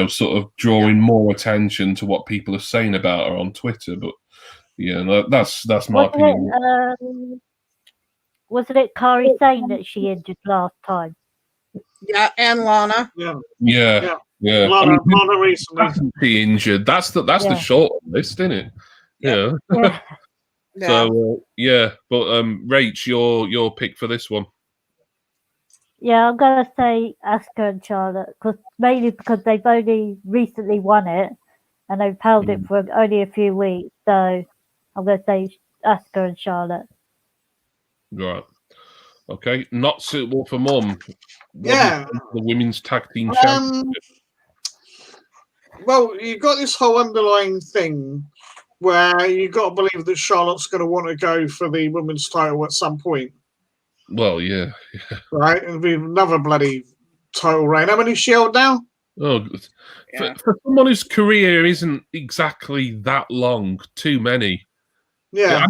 sort of drawing more attention to what people are saying about her on Twitter. But yeah, that's my opinion. Wasn't it Kari Sane that she injured last time? Yeah, and Lana. Yeah. Lana recently. She injured. That's the short list, isn't it? Yeah. So but Rach, your pick for this one. Yeah, I'm gonna say Asuka and Charlotte, mainly because they've only recently won it, and they've held it for only a few weeks. So I'm gonna say Asuka and Charlotte. Right. Okay. Not suitable for Mum. Yeah. The women's tag team championship. Well, you've got this whole underlying thing where you've got to believe that Charlotte's going to want to go for the women's title at some point. Well, yeah. Right? It'll be another bloody title reign. How many she held now? Oh, for someone whose career isn't exactly that long, too many. Yeah,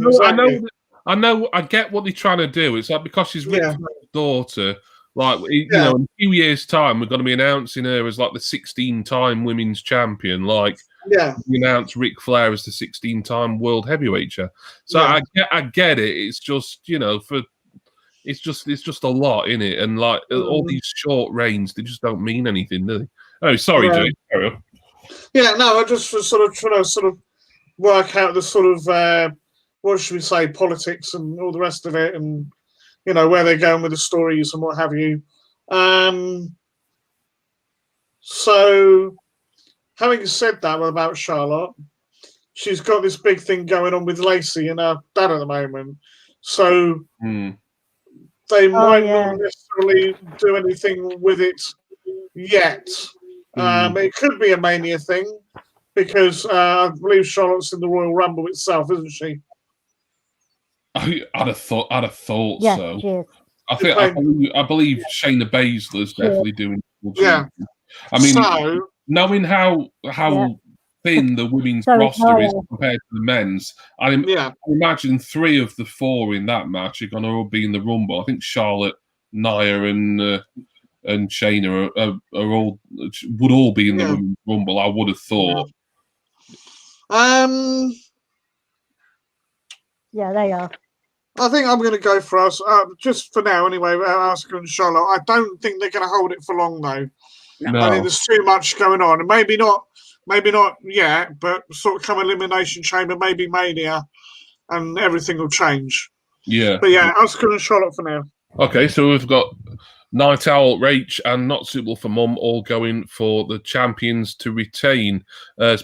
I I know, I get what they're trying to do. It's like because she's Ric Flair's daughter, like you know, in a few years' time, we're going to be announcing her as like the 16-time women's champion. Like, we announced Ric Flair as the 16-time world heavyweight champ. So I get it. It's just, you know, it's just a lot in it, and like all these short reigns, they just don't mean anything, do they? Oh, sorry, Jay. Carry on. Yeah, no, I just was sort of trying to sort of work out the sort of what should we say, politics and all the rest of it, and you know where they're going with the stories and what have you. So, having said that about Charlotte, she's got this big thing going on with Lacey and her dad at the moment. So they might not necessarily do anything with it yet. It could be a Mania thing because I believe Charlotte's in the Royal Rumble itself, isn't she? I'd have thought yes, so. Yes. I believe Shayna Baszler's definitely doing. I mean, knowing how thin the women's roster is compared to the men's, I imagine 3 of the 4 in that match are going to all be in the Rumble. I think Charlotte, Nia, and Shayna would all be in the women's Rumble. I would have thought. Yeah, they are. I think I'm going to go for us, just for now anyway, Asuka and Charlotte. I don't think they're going to hold it for long, though. No. I think there's too much going on. And maybe not yet, but sort of come Elimination Chamber, maybe Mania, and everything will change. Yeah. But yeah, Asuka and Charlotte for now. Okay, so we've got Night Owl, Rach, and Not Suitable for Mum all going for the champions to retain.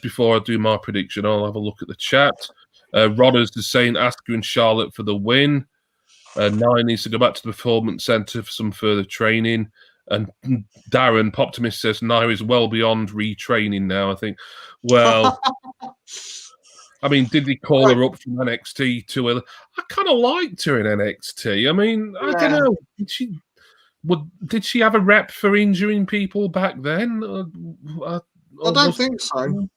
Before I do my prediction, I'll have a look at the chat. Rodders is saying Asuka and Charlotte for the win. Nia needs to go back to the Performance Centre for some further training. And Darren Poptimist says Nia is well beyond retraining now, I think. Well, I mean, did they call her up from NXT to her? I kind of liked her in NXT. I mean, I don't know. Did she have a rep for injuring people back then? I don't think so.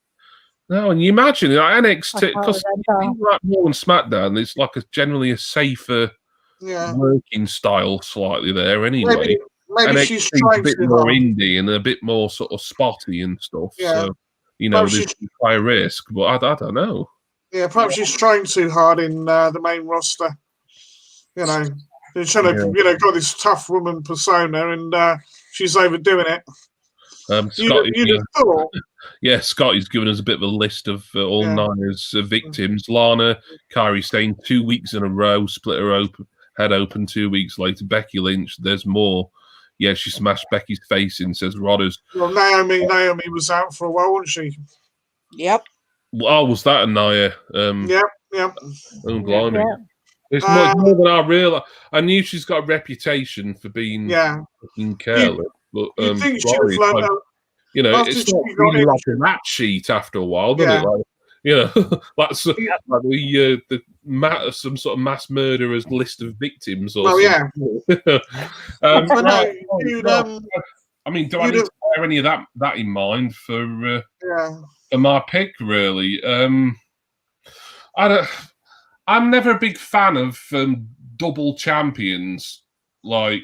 No, and you imagine NXT, because like Raw and SmackDown, it's like generally a safer working style slightly there anyway. Maybe she's trying a bit more indie and a bit more sort of spotty and stuff. Yeah. So, you know, there's high risk, but I don't know. Yeah, perhaps she's trying too hard in the main roster. You know, she's trying to, got this tough woman persona, and she's overdoing it. You'd have thought. Yeah, Scotty's given us a bit of a list of all Nia's victims. Lana, Kairi Sane, 2 weeks in a row, split her head open 2 weeks later. Becky Lynch, there's more. Yeah, she smashed Becky's face in, says Rodders. Well, Naomi was out for a while, wasn't she? Yep. Oh, was that a Nia? Yep. Oh, blimey. Yeah. It's more than I realised. I knew she's got a reputation for being careless. But you think she was like, you know, it's not really like a match sheet after a while, does it? Like, you know, that's like the some sort of mass murderer's list of victims. Or something. I mean, do I need to bear any of that in mind for my pick? Really, I'm never a big fan of double champions, like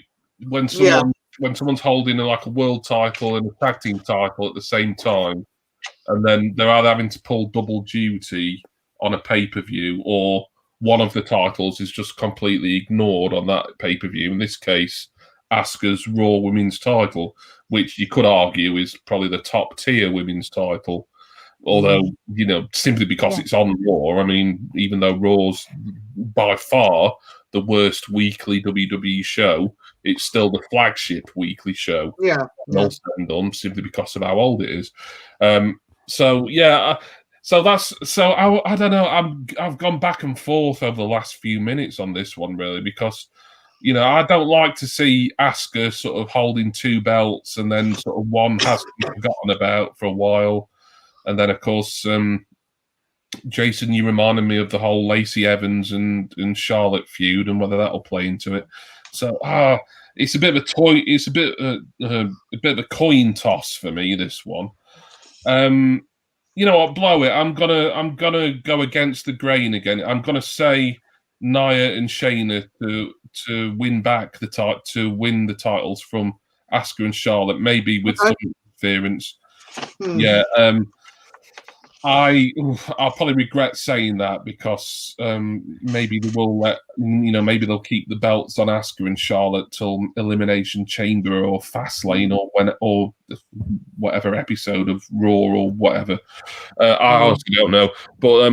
when someone's holding like a world title and a tag team title at the same time, and then they're either having to pull double duty on a pay-per-view, or one of the titles is just completely ignored on that pay-per-view. In this case, Asuka's Raw Women's title, which you could argue is probably the top tier women's title. Although, you know, simply because it's on Raw. I mean, even though Raw's by far the worst weekly WWE show, it's still the flagship weekly show. Yeah. All said and done, simply because of how old it is. So I don't know. I've gone back and forth over the last few minutes on this one, really, because, you know, I don't like to see Asuka sort of holding 2 belts and then sort of one has to be forgotten about for a while. And then, of course, Jason, you reminded me of the whole Lacey Evans and Charlotte feud and whether that'll play into it. So, it's a bit of a toy. It's a bit of a coin toss for me, this one. You know what? Blow it. I'm gonna go against the grain again. I'm gonna say Nia and Shayna to win back to win the titles from Asuka and Charlotte, maybe with some interference. Yeah, I'll probably regret saying that because maybe they will maybe they'll keep the belts on Asuka and Charlotte till Elimination Chamber or Fastlane or whatever episode of Raw or whatever. I honestly don't know, but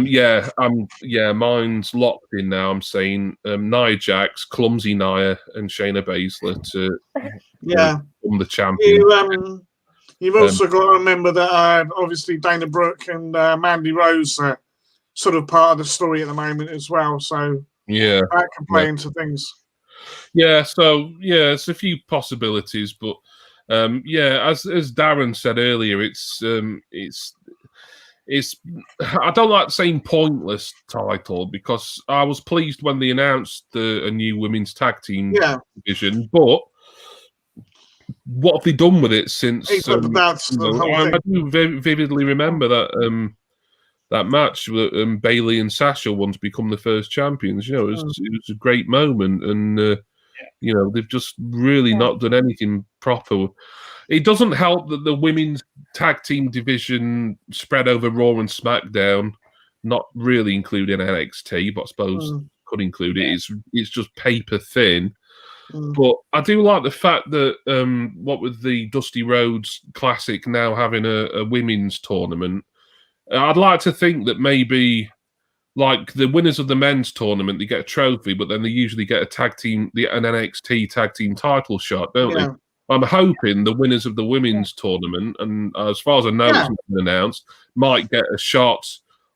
mine's locked in now. I'm saying Nia Jax, Clumsy Nia, and Shayna Baszler to become the champion. You've also got to remember that obviously Dana Brooke and Mandy Rose are sort of part of the story at the moment as well. So that can play into things. Yeah, so it's a few possibilities, but as Darren said earlier, it's I don't like saying pointless title because I was pleased when they announced a new women's tag team division, but what have they done with it since? I do vividly remember that that match that Bayley and Sasha won to become the first champions. It was a great moment, and they've just really not done anything proper. It doesn't help that the women's tag team division spread over Raw and SmackDown, not really including NXT, but I suppose could include it. It's just paper thin. But I do like the fact that what with the Dusty Rhodes Classic now having a women's tournament, I'd like to think that maybe like the winners of the men's tournament, they get a trophy, but then they usually get an NXT tag team title shot, don't they? I'm hoping the winners of the women's tournament, and as far as I know, it's not been announced, might get a shot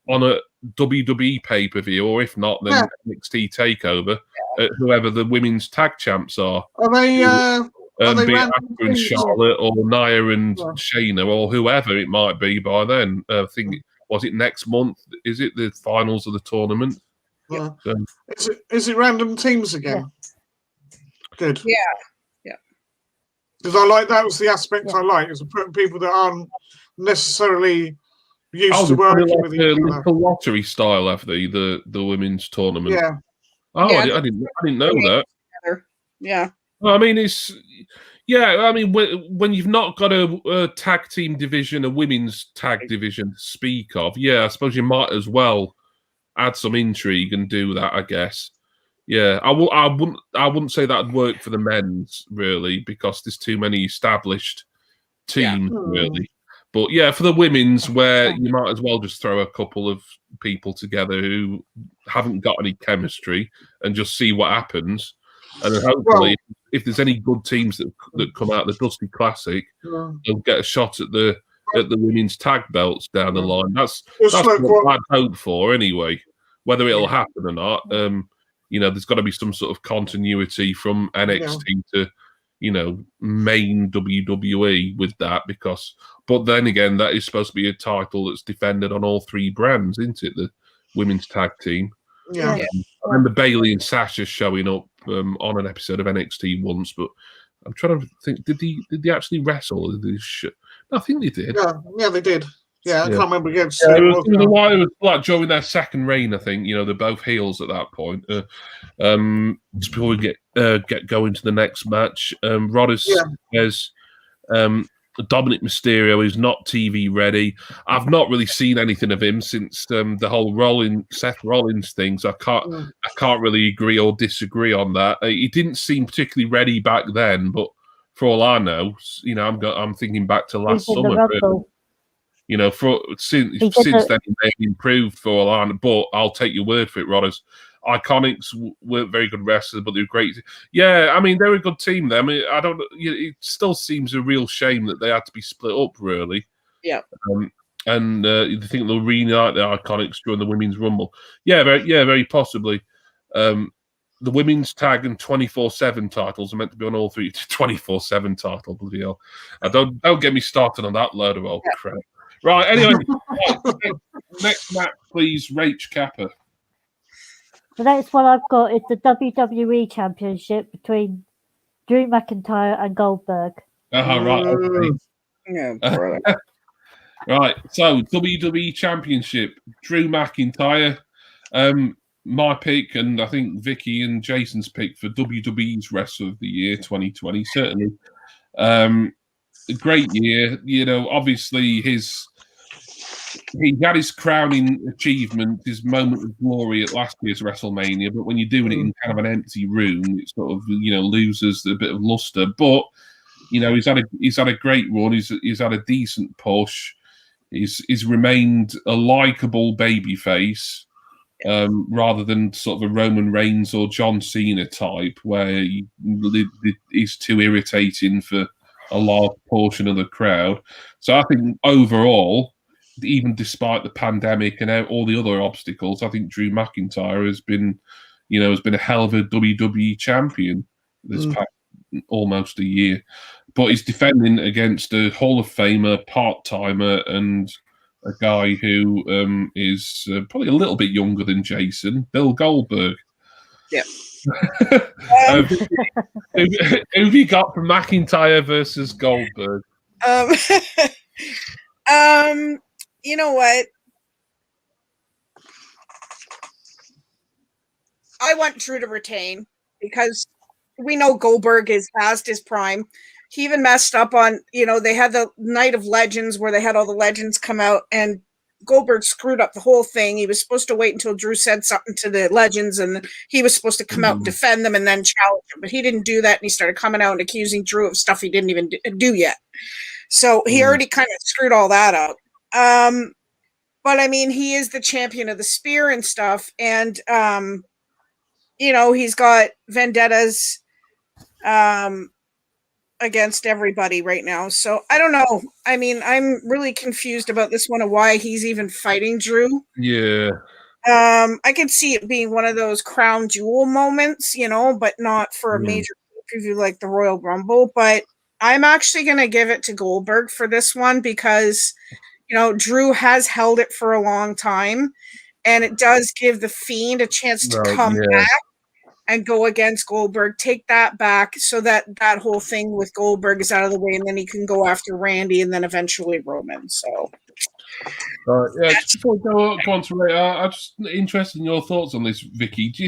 on a WWE pay-per-view, or if not, then NXT TakeOver, whoever the women's tag champs are. Are they be it Asuka and Charlotte, or Nia and Shayna, or whoever it might be by then. I think, was it next month? Is it the finals of the tournament? Is it random teams again? Good. Yeah. Because that was the aspect I like, is putting people that aren't necessarily used to working with each other. Little lottery style, have they, the women's tournament? Yeah. Oh, I didn't know that. Yeah. Well, I mean, when you've not got a tag team division, a women's tag division to speak of, I suppose you might as well add some intrigue and do that, I guess. Yeah, I wouldn't say that'd work for the men's really, because there's too many established teams really. But for the women's, where you might as well just throw a couple of people together who haven't got any chemistry and just see what happens. And then hopefully, if there's any good teams that come out of the Dusty Classic, they'll get a shot at the women's tag belts down the line. That's what I'd hope for anyway. Whether it'll happen or not, there's got to be some sort of continuity from NXT to, main WWE with that, but then again, that is supposed to be a title that's defended on all three brands, isn't it? The women's tag team. Yeah. I remember Bayley and Sasha showing up on an episode of NXT once, but I'm trying to think, did they actually wrestle? I think they did. Yeah, they did. Yeah, I can't remember again. It was like during their second reign, I think. They're both heels at that point. Before we get going to the next match, Rodders says Dominic Mysterio is not TV ready. I've not really seen anything of him since the whole Seth Rollins thing, so I can't really agree or disagree on that. He didn't seem particularly ready back then, but for all I know, I'm thinking back to last summer. Since then they've improved for a lot. But I'll take your word for it, Rodders. Iconics weren't very good wrestlers, but they were great. Yeah, I mean, they're a good team. There, I mean, I don't. It still seems a real shame that they had to be split up, really. Yeah. And you think they'll reunite the Iconics during the Women's Rumble? Yeah, very possibly. The women's tag and 24/7 titles are meant to be on all three. 24/7 title, bloody hell! Don't get me started on that load of old crap. Right, anyway, next match, please, Rach Kappa. The next one I've got is the WWE Championship between Drew McIntyre and Goldberg. Right. Okay. Yeah, right, so WWE Championship, Drew McIntyre. my pick, and I think Vicky and Jason's pick for WWE's Wrestler of the Year 2020. Certainly, a great year. You know, obviously he had his crowning achievement, his moment of glory at last year's WrestleMania. But when you're doing it in kind of an empty room, it sort of loses a bit of luster. But he's had a great run. He's had a decent push. He's remained a likable babyface. Rather than sort of a Roman Reigns or John Cena type, where he's too irritating for a large portion of the crowd. So I think overall, even despite the pandemic and all the other obstacles, I think Drew McIntyre has been a hell of a WWE champion this past almost a year. But he's defending against a Hall of Famer, part-timer, and a guy who is probably a little bit younger than Jason, Bill Goldberg. Yeah. Who have you got for McIntyre versus Goldberg? You know what? I want Drew to retain because we know Goldberg is past his prime. He even messed up on, they had the Night of Legends where they had all the legends come out, and Goldberg screwed up the whole thing. He was supposed to wait until Drew said something to the legends, and he was supposed to come out and defend them and then challenge him. But he didn't do that, and he started coming out and accusing Drew of stuff he didn't even do yet. So he already kind of screwed all that up. But, I mean, he is the champion of the spear and stuff, and, he's got vendettas against everybody right now. So I don't know. I mean, I'm really confused about this one of why he's even fighting Drew. Yeah. I can see it being one of those crown jewel moments, but not for a major preview like the Royal Rumble. But I'm actually going to give it to Goldberg for this one because, Drew has held it for a long time, and it does give the Fiend a chance to come back and go against Goldberg, take that back so that whole thing with Goldberg is out of the way, and then he can go after Randy and then eventually Roman. So, just before we go on to Ray, I'm just interested in your thoughts on this, Vicky. Do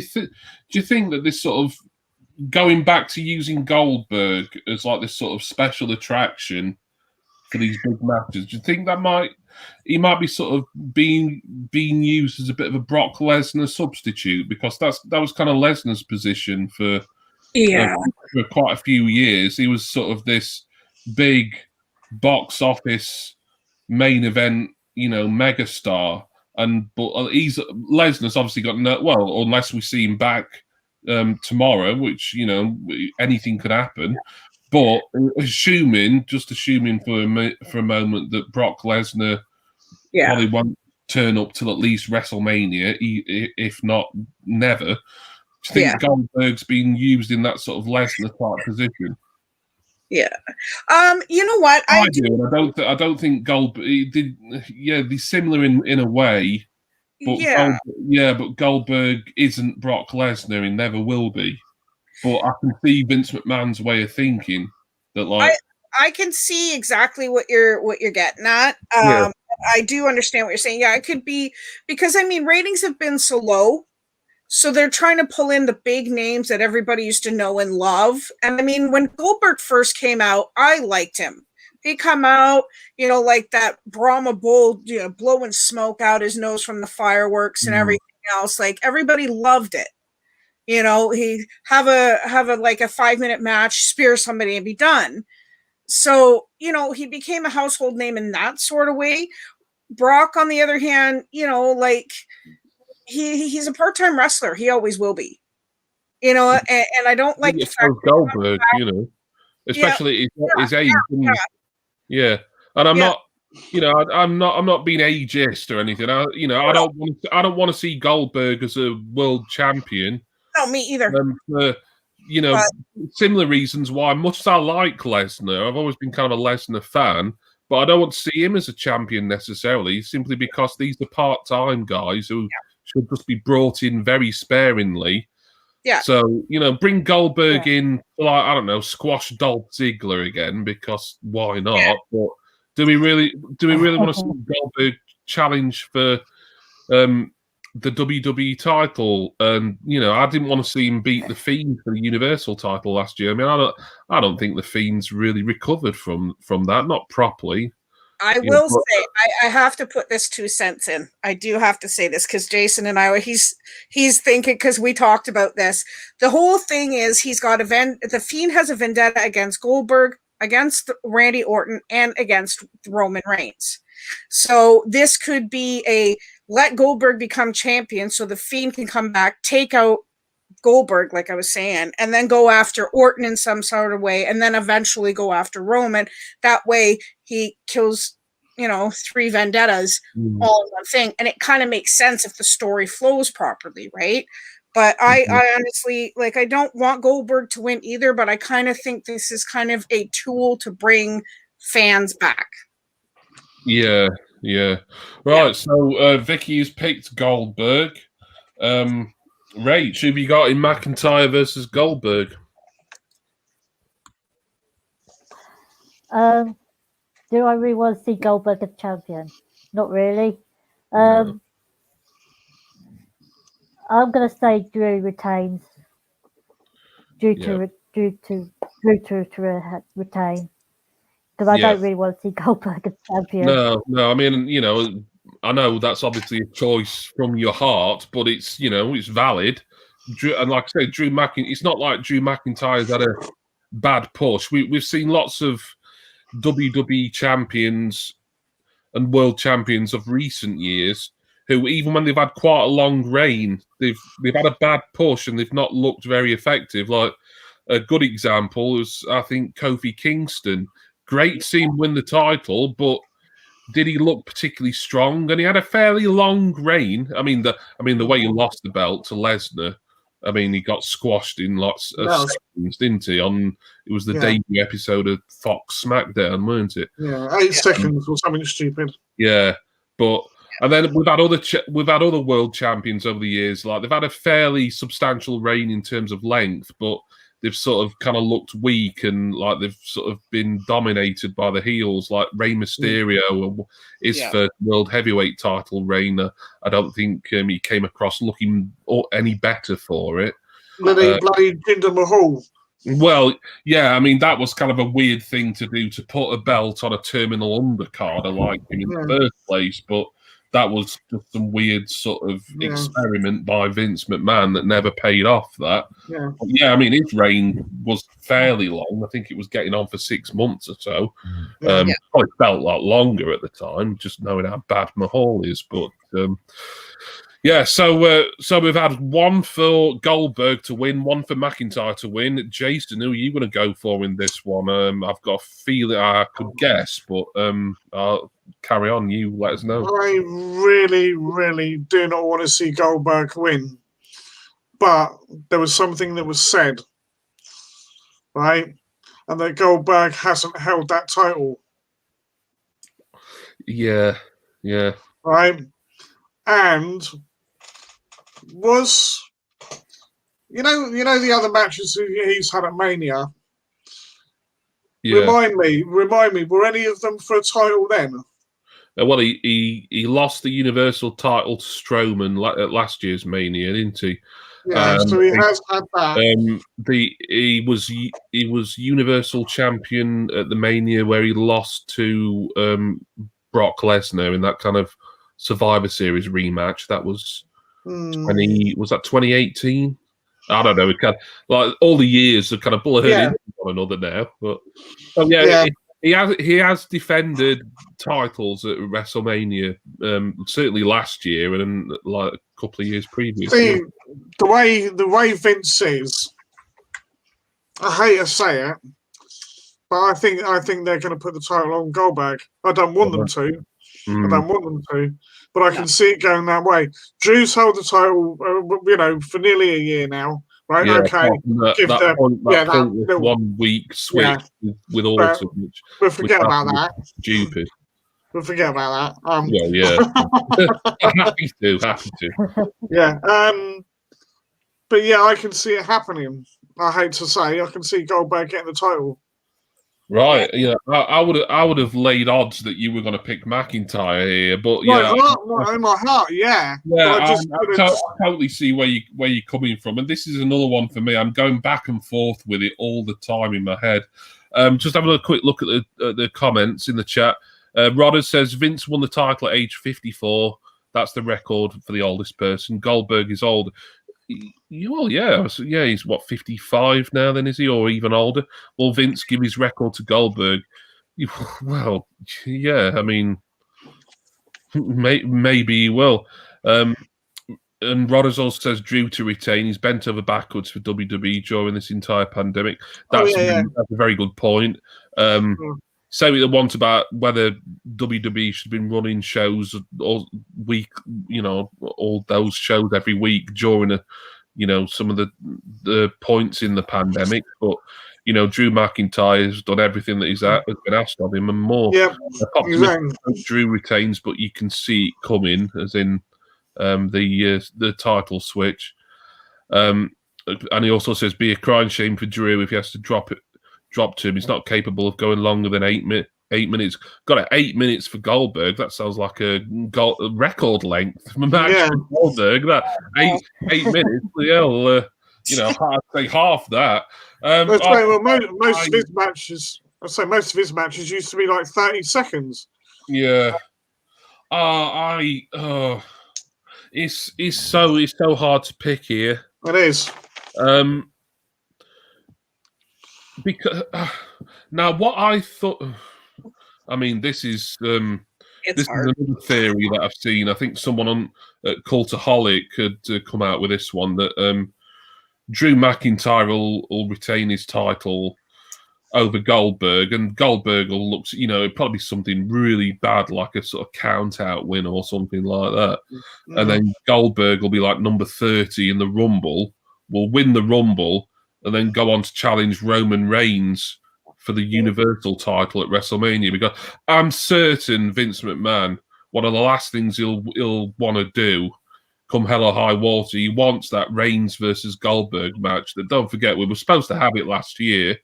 you think that this sort of going back to using Goldberg as like this sort of special attraction for these big matches, do you think that he might be sort of being used as a bit of a Brock Lesnar substitute, because that was kind of Lesnar's position for quite a few years. He was sort of this big box office main event, megastar, but Lesnar's obviously got unless we see him back tomorrow, which anything could happen. But assuming for a moment that Brock Lesnar probably won't turn up till at least WrestleMania, if not never, do you think Goldberg's been used in that sort of Lesnar type position? Yeah. You know what? I do. I don't think Goldberg did. Yeah, they're similar in a way. But but Goldberg isn't Brock Lesnar and never will be. But I can see Vince McMahon's way of thinking that, I can see exactly what you're getting at. I do understand what you're saying. Yeah, it could be because ratings have been so low, so they're trying to pull in the big names that everybody used to know and love. And when Goldberg first came out, I liked him. He come out, like that Brahma bull, blowing smoke out his nose from the fireworks and everything else. Like everybody loved it. He have a 5-minute match, spear somebody and be done. So, he became a household name in that sort of way. Brock, on the other hand, he's a part-time wrestler. He always will be. And I don't like the fact Goldberg, especially his age. Yeah. And I'm not, I'm not being ageist or anything. I don't want to see Goldberg as a world champion. No, me either. For similar reasons why, much as I like Lesnar, I've always been kind of a Lesnar fan, but I don't want to see him as a champion necessarily, simply because these are part-time guys who should just be brought in very sparingly. Yeah. So, bring Goldberg in, I don't know, squash Dolph Ziggler again, because why not? Yeah. But do we really want to see Goldberg challenge for the WWE title, and I didn't want to see him beat the Fiend for the Universal title last year. I mean, I don't think the Fiend's really recovered from that, not properly. I will say, I have to put this 2 cents in. I do have to say this because Jason and I, he's thinking, because we talked about this. The whole thing is the Fiend has a vendetta against Goldberg, against Randy Orton, and against Roman Reigns. So this could be let Goldberg become champion so the Fiend can come back, take out Goldberg, like I was saying, and then go after Orton in some sort of way, and then eventually go after Roman. That way he kills, 3 vendettas all in one thing. And it kind of makes sense if the story flows properly, right? But I honestly, I don't want Goldberg to win either, but I kind of think this is kind of a tool to bring fans back. Yeah. Right, so Vicky's picked Goldberg. Rach, who have you got in McIntyre versus Goldberg? Do I really want to see Goldberg as champion? Not really. No. I'm going to say Drew retains. Drew to retain. Because I don't really want to see Goldberg as champion. No. I mean, I know that's obviously a choice from your heart, but it's it's valid. And like I say, Drew McIntyre. It's not like Drew McIntyre's had a bad push. We've seen lots of WWE champions and world champions of recent years who, even when they've had quite a long reign, they've had a bad push and they've not looked very effective. Like a good example is, I think, Kofi Kingston. Great to see him win the title, but did he look particularly strong? And he had a fairly long reign. I mean, the way he lost the belt to Lesnar, I mean, he got squashed in lots of seconds, didn't he? It was the debut episode of Fox SmackDown, weren't it? Yeah, 8 seconds or something stupid. Yeah, and then we've had other world champions over the years. Like they've had a fairly substantial reign in terms of length, but they've sort of kind of looked weak and like they've sort of been dominated by the heels, like Rey Mysterio, his first world heavyweight title reign. I don't think he came across looking any better for it. Bloody Jinder Mahal. Well, yeah, I mean, that was kind of a weird thing to do, to put a belt on a terminal undercard. I liked him in the first place, but that was just some weird sort of experiment by Vince McMahon that never paid off. That, I mean, his reign was fairly long. I think it was getting on for 6 months or so. Probably felt like longer at the time, just knowing how bad Mahal is. But so we've had one for Goldberg to win, one for McIntyre to win. Jason, who are you going to go for in this one? I've got a feeling I could guess, but I'll carry on. You let us know. I really, really do not want to see Goldberg win, but there was something that was said, right? And that Goldberg hasn't held that title. Yeah. Right? And was you know the other matches he's had at Mania? Yeah. Remind me, were any of them for a title then? Well, he lost the Universal title to Strowman at last year's Mania, didn't he? Yeah, so he has had that. He was Universal Champion at the Mania where he lost to Brock Lesnar in that kind of Survivor Series rematch. That was 2018? I don't know. It kind of, like all the years have kind of blurred into one another now. But he has defended titles at WrestleMania. Certainly last year and like a couple of years previously. See, the way Vince is, I hate to say it, but I think they're going to put the title on Goldberg. I don't want them to. I don't want them to, but I can see it going that way. Drew's held the title, for nearly a year now, right? Yeah, okay, give that little 1 week switch with Orton, but forget about that. Stupid. But forget about that. Happy to. Yeah. But yeah, I can see it happening. I hate to say, I can see Goldberg getting the title. Right, yeah, I would have laid odds that you were going to pick McIntyre here, but My yeah, heart, in my heart, yeah. yeah, But I totally see where you're coming from, and this is another one for me. I'm going back and forth with it all the time in my head. Just having a quick look at the comments in the chat. Rodder says Vince won the title at age 54. That's the record for the oldest person. Goldberg is old. Well, yeah, he's what 55 now, then is he, or even older? Will Vince give his record to Goldberg? Well, yeah, I mean, maybe he will. And Rodders also says Drew to retain. He's bent over backwards for WWE during this entire pandemic. That's a very good point. Say what they want about whether WWE should have been running shows all week, all those shows every week during some of the points in the pandemic. But, Drew McIntyre has done everything that has been asked of him and more. Yeah, exactly. Drew retains, but you can see it coming, as in the title switch. And he also says, be a crying shame for Drew if he has to drop to him. He's not capable of going longer than 8 minutes. Got 8 minutes for Goldberg. That sounds like a record length match for Goldberg. That 8 minutes. Hell, I'd say half that. Most of his matches. I say most of his matches used to be like 30 seconds. Yeah. It's so hard to pick here. It is. Because now what I thought, I mean, this is another theory that I've seen. I think someone on Cultaholic had come out with this one that Drew McIntyre will retain his title over Goldberg, and Goldberg will look, it'd probably be something really bad, like a sort of count-out win or something like that. Mm-hmm. And then Goldberg will be like number 30 in the Rumble, will win the Rumble, and then go on to challenge Roman Reigns for the Universal title at WrestleMania. Because I'm certain Vince McMahon, one of the last things he'll want to do, come hell or high water, he wants that Reigns versus Goldberg match. That, don't forget, we were supposed to have it last year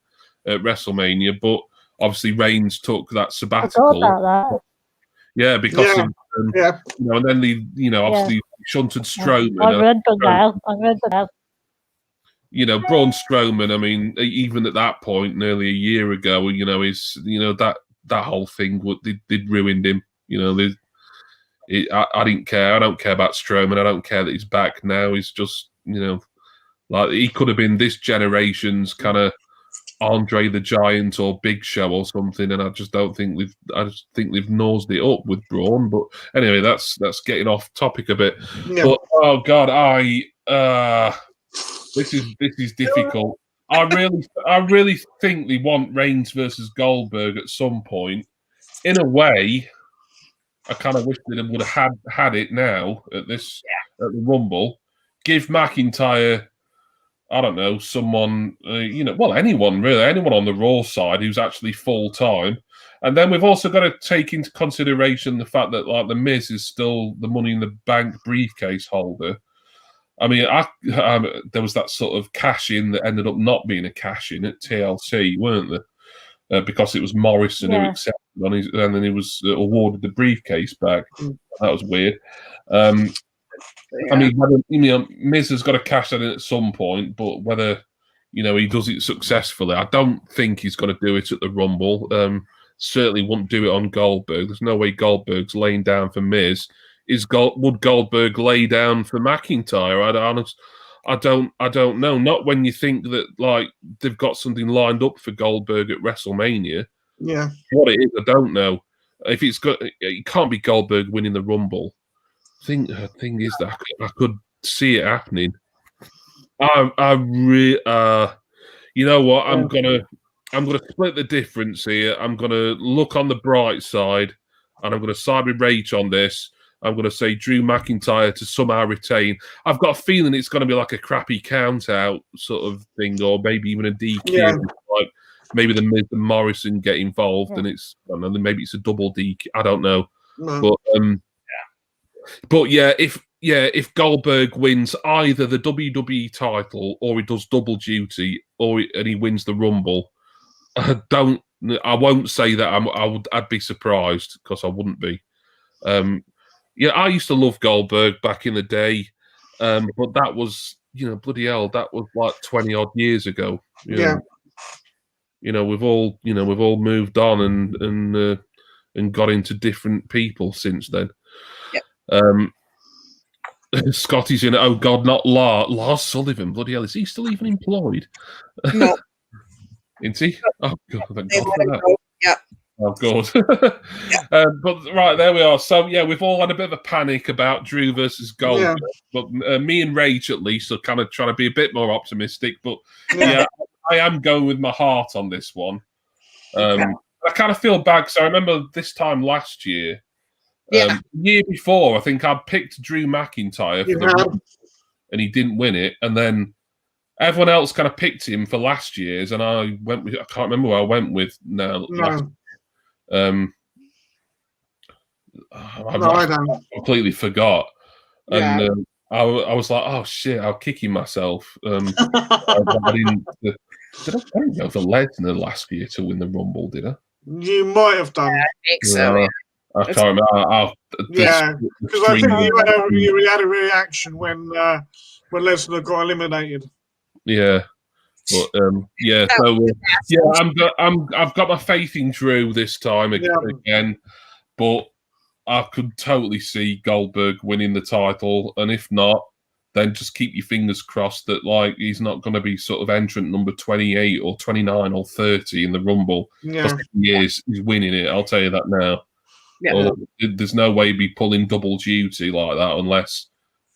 at WrestleMania, but obviously Reigns took that sabbatical. About that. Yeah, because of, and then obviously shunted Strowman. I remember now. Braun Strowman. I mean, even at that point, nearly a year ago, that whole thing did ruined him. I didn't care. I don't care about Strowman. I don't care that he's back now. He's just, like he could have been this generation's kind of Andre the Giant or Big Show or something, and I just think they've nosed it up with Braun. But anyway, that's getting off topic a bit. Yeah. But oh god, this is difficult. I really think they want Reigns versus Goldberg at some point. In a way, I kind of wish they would have had it now at the Rumble. Give McIntyre, I don't know, someone, anyone really, anyone on the Raw side who's actually full time. And then we've also got to take into consideration the fact that like the Miz is still the Money in the Bank briefcase holder. I mean, there was that sort of cash in that ended up not being a cash in at TLC, weren't there? Because it was Morrison who accepted on his, and then he was awarded the briefcase back. That was weird. I mean, Miz has got to cash that in at some point, but whether he does it successfully, I don't think he's going to do it at the Rumble. Certainly wouldn't do it on Goldberg. There's no way Goldberg's laying down for Miz. Would Goldberg lay down for McIntyre? I don't know. Not when you think that like they've got something lined up for Goldberg at WrestleMania. Yeah, what it is, I don't know. If it can't be Goldberg winning the Rumble. Thing is that I could see it happening. You know what? I'm gonna split the difference here. I'm gonna look on the bright side, and I'm gonna side with Rach on this. I'm gonna say Drew McIntyre to somehow retain. I've got a feeling it's gonna be like a crappy count out sort of thing, or maybe even a DQ. Yeah. Like maybe the Miz and Morrison get involved, and it's maybe it's a double DQ. I don't know, But if Goldberg wins either the WWE title or he does double duty and he wins the Rumble, I don't I won't say that I'd be surprised, because I wouldn't be. Yeah, I used to love Goldberg back in the day, but that was, bloody hell, that was like 20 odd years ago. Yeah. We've all moved on and got into different people since then. Yep. Scotty's in it. Oh God, not Lars Sullivan. Bloody hell, is he still even employed? No. Isn't he? Oh God, thank They God let for him that. go. Yeah. Oh God. But right, there we are. So yeah, we've all had a bit of a panic about Drew versus Goldberg, but me and Rach at least are kind of trying to be a bit more optimistic. But yeah, I am going with my heart on this one. I kind of feel bad because I remember this time last year. The year before, I think I picked Drew McIntyre for the run, and he didn't win it. And then everyone else kind of picked him for last year's, and I went with, I can't remember who I went with now. I completely forgot. And I was like, oh shit, I'm kicking myself. I didn't go for Lesnar last year to win the Rumble, did I? You might have done. I think so. I can't remember. Because I think you had a reaction when Lesnar got eliminated. Yeah, but I've got my faith in Drew this time again, but I could totally see Goldberg winning the title, and if not, then just keep your fingers crossed that he's not going to be sort of entrant number 28 or 29 or 30 in the Rumble. Yeah, he's winning it. I'll tell you that now. Yeah. There's no way he'd be pulling double duty like that unless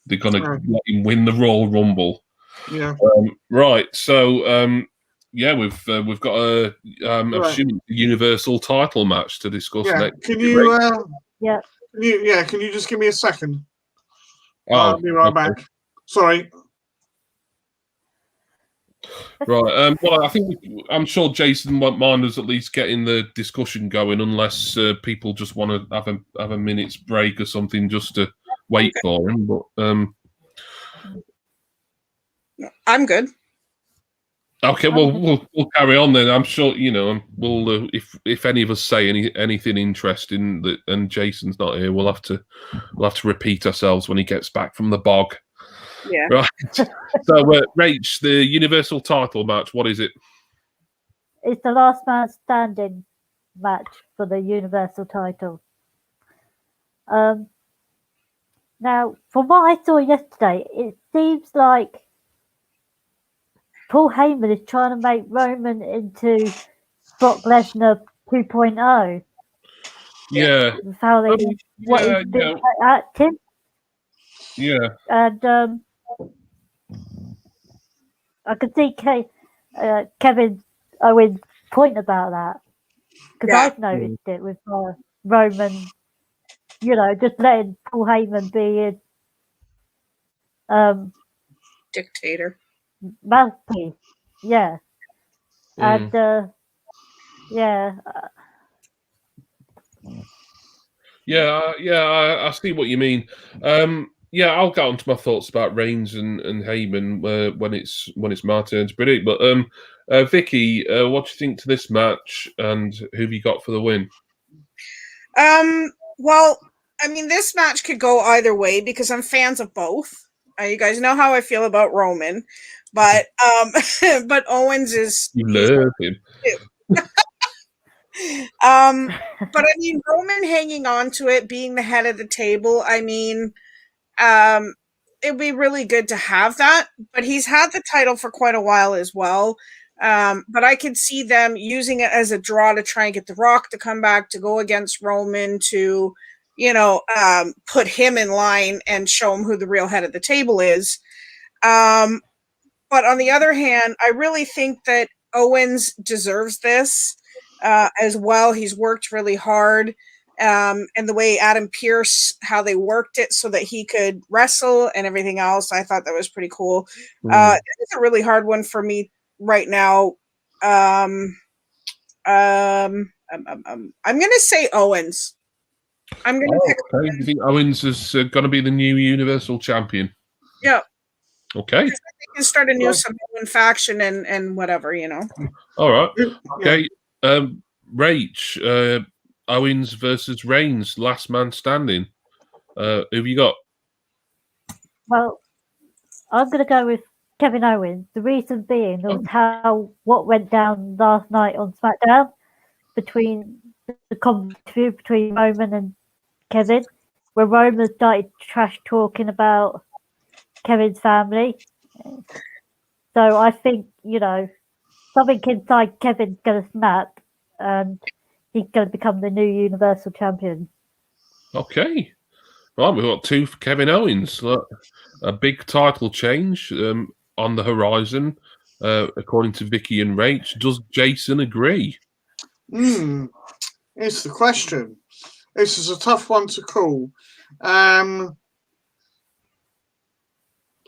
they're going to let him win the Royal Rumble. Yeah. Right. So we've got a Universal title match to discuss next. Can you? Can you just give me a second? I'll be right back. Sorry. Right. Well, I'm sure Jason won't mind us at least getting the discussion going, unless people just want to have a minute's break or something just to wait for him. But I'm good. Okay. Well, we'll carry on then. I'm sure we'll if any of us say anything interesting and Jason's not here, we'll have to repeat ourselves when he gets back from the bog. Yeah. Right. So, Rach, the Universal title match, what is it? It's the last man standing match for the Universal title. Now, from what I saw yesterday, it seems like Paul Heyman is trying to make Roman into Brock Lesnar 2.0. Yeah. How they acting. Yeah. And I could see Kevin Owens' point about that, because I've noticed it with Roman, just letting Paul Heyman be his dictator mouthpiece. Yeah. And I see what you mean. I'll get on to my thoughts about Reigns and Heyman when it's my turn to predict. But Vicky, what do you think to this match, and who have you got for the win? Well, I mean, this match could go either way because I'm fans of both. You guys know how I feel about Roman, but but Owens is you love him. But I mean, Roman hanging on to it, being the head of the table. I mean, it'd be really good to have that, but he's had the title for quite a while as well. But I could see them using it as a draw to try and get The Rock to come back to go against Roman to, put him in line and show him who the real head of the table is. But on the other hand, I really think that Owens deserves this as well. He's worked really hard. And the way Adam Pearce, how they worked it so that he could wrestle and everything else, I thought that was pretty cool. It's a really hard one for me right now. I'm going to say Owens. I'm going to pick Owens. You think Owens is going to be the new Universal Champion? Yeah. Okay. They can start a new Samoan faction and whatever, All right. Okay. Rach, Owens versus Reigns, last man standing. Who have you got? Well, I'm going to go with Kevin Owens. The reason being was what went down last night on SmackDown between the conflict between Roman and Kevin, where Roman started trash talking about Kevin's family. So I think, something inside Kevin's going to snap and he's going to become the new Universal Champion. Okay. Right, we've got 2 for Kevin Owens. Look, a big title change on the horizon, according to Vicky and Rach. Does Jason agree? It's the question. This is a tough one to call.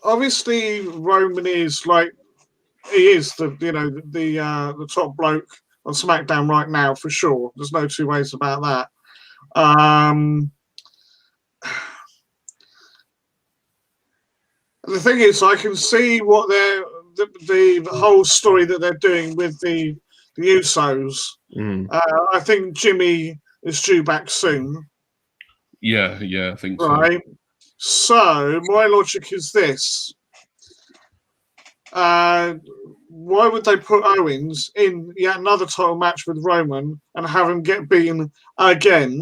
Obviously, Roman is he is the top bloke on SmackDown right now for sure. There's no two ways about that. The thing is, I can see what the whole story that they're doing with the Usos. I think Jimmy is due back soon. Yeah, I think so. Right. So my logic is this: why would they put Owens in yet another title match with Roman and have him get beaten again?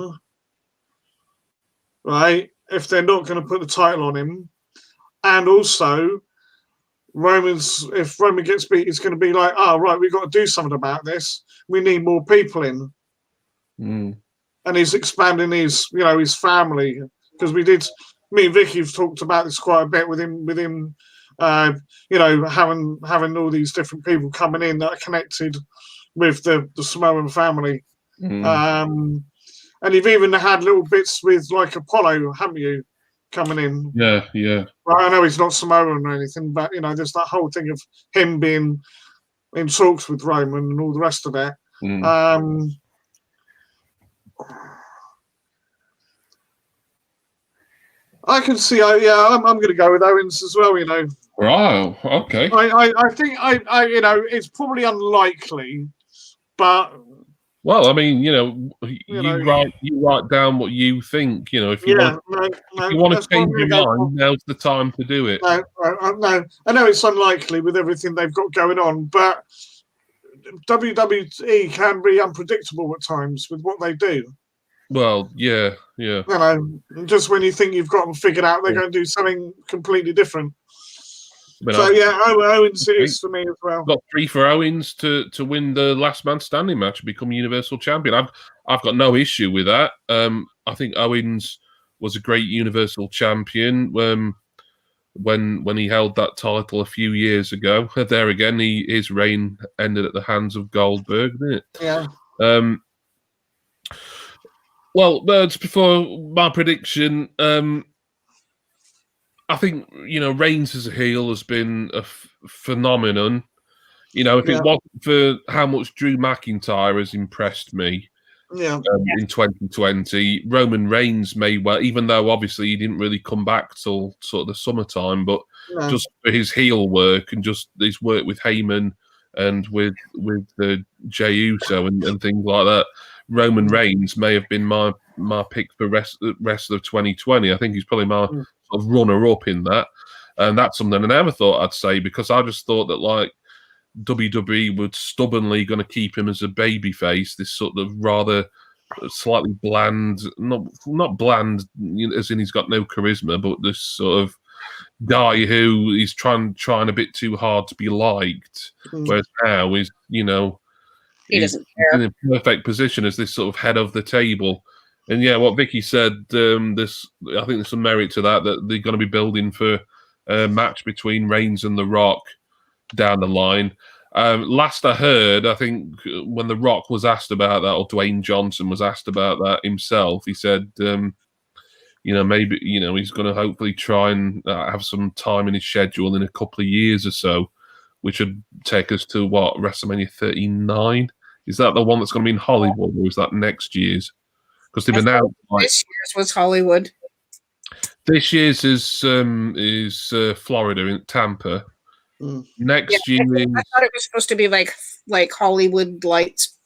Right. If they're not going to put the title on him. And also, if Roman gets beat, it's going to be like, oh, right, we've got to do something about this. We need more people in. And he's expanding his family. Because me and Vicky have talked about this quite a bit with him, having all these different people coming in that are connected with the Samoan family. And you've even had little bits with Apollo, haven't you? Coming in. Yeah. Well, I know he's not Samoan or anything, but there's that whole thing of him being in talks with Roman and all the rest of it. I can see. I'm going to go with Owens as well. Wow. Okay. I think it's probably unlikely, but. Well, I mean, you write down what you think. If you want to change your mind, now's the time to do it. No, I know it's unlikely with everything they've got going on, but WWE can be unpredictable at times with what they do. Well, yeah. Just when you think you've got them figured out, they're going to do something completely different. Owens it is for me as well. Got 3 for Owens to win the last man standing match and become Universal Champion. I've got no issue with that. I think Owens was a great Universal Champion when he held that title a few years ago. There again, his reign ended at the hands of Goldberg, didn't it? Yeah. Well, just before my prediction, I think, Reigns as a heel has been a phenomenon. If it wasn't for how much Drew McIntyre has impressed me in 2020, Roman Reigns may well, even though obviously he didn't really come back till sort of the summertime, but just for his heel work and just his work with Heyman and with Jey Uso and things like that, Roman Reigns may have been my pick for rest of 2020. I think he's probably my sort of runner-up in that. And that's something I never thought I'd say, because I just thought that WWE were stubbornly going to keep him as a babyface, this sort of rather slightly bland, not bland as in he's got no charisma, but this sort of guy who is trying a bit too hard to be liked. Whereas now is, he doesn't care. In a perfect position as this sort of head of the table. And what Vicky said, I think there's some merit to that they're going to be building for a match between Reigns and The Rock down the line. Last I heard, I think when The Rock was asked about that, or Dwayne Johnson was asked about that himself, he said, maybe, he's going to hopefully try and have some time in his schedule in a couple of years or so, which would take us to WrestleMania 39? Is that the one that's going to be in Hollywood, or is that next year's? Because they've announced this year's was Hollywood. This year's is Florida in Tampa. Next year, I thought it was supposed to be like Hollywood Lights.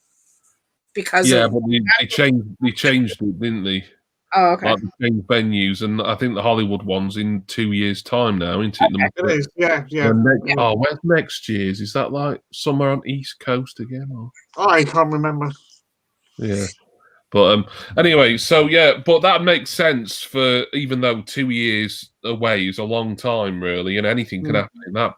because Yeah, of. but they changed it, didn't they? Oh, okay. Like they changed venues, and I think the Hollywood one's in 2 years' time now, isn't it? It is, yeah. Oh, where's next year's? Is that like somewhere on East Coast again? Or? I can't remember. Yeah. But anyway, so yeah, but that makes sense for even though 2 years away is a long time, really, and anything can happen in that,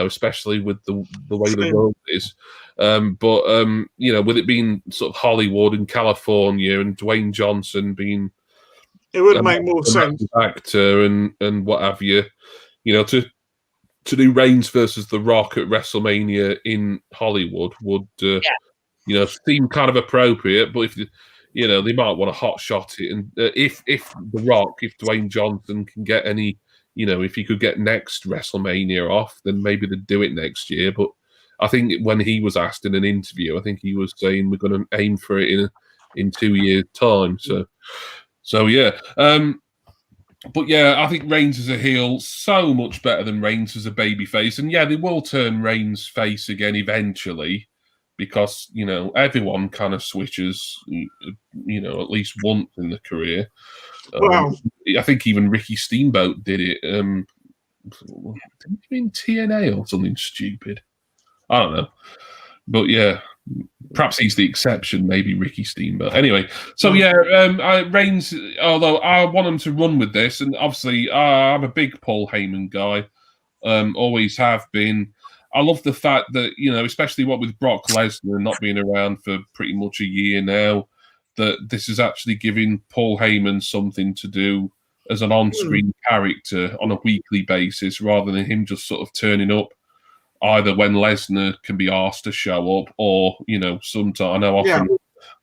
especially with the way the world is. But with it being sort of Hollywood and California and Dwayne Johnson being it would make more sense, actor and what have you, to do Reigns versus The Rock at WrestleMania in Hollywood would seem kind of appropriate, but if they might want to hot shot it, and if Dwayne Johnson can get any, if he could get next WrestleMania off, then maybe they'd do it next year. But I think when he was asked in an interview, I think he was saying we're going to aim for it in 2 years' time. So yeah. But yeah, I think Reigns as a heel so much better than Reigns as a babyface, and yeah, they will turn Reigns face again eventually. Because, everyone kind of switches, at least once in the career. Wow. I think even Ricky Steamboat did it. Did he mean TNA or something stupid? I don't know. But yeah, perhaps he's the exception, maybe Ricky Steamboat. Anyway, so yeah, Reigns, although I want him to run with this, and obviously I'm a big Paul Heyman guy, always have been. I love the fact that, especially what with Brock Lesnar not being around for pretty much a year now, that this is actually giving Paul Heyman something to do as an on-screen character on a weekly basis, rather than him just sort of turning up either when Lesnar can be asked to show up or, sometimes I know often,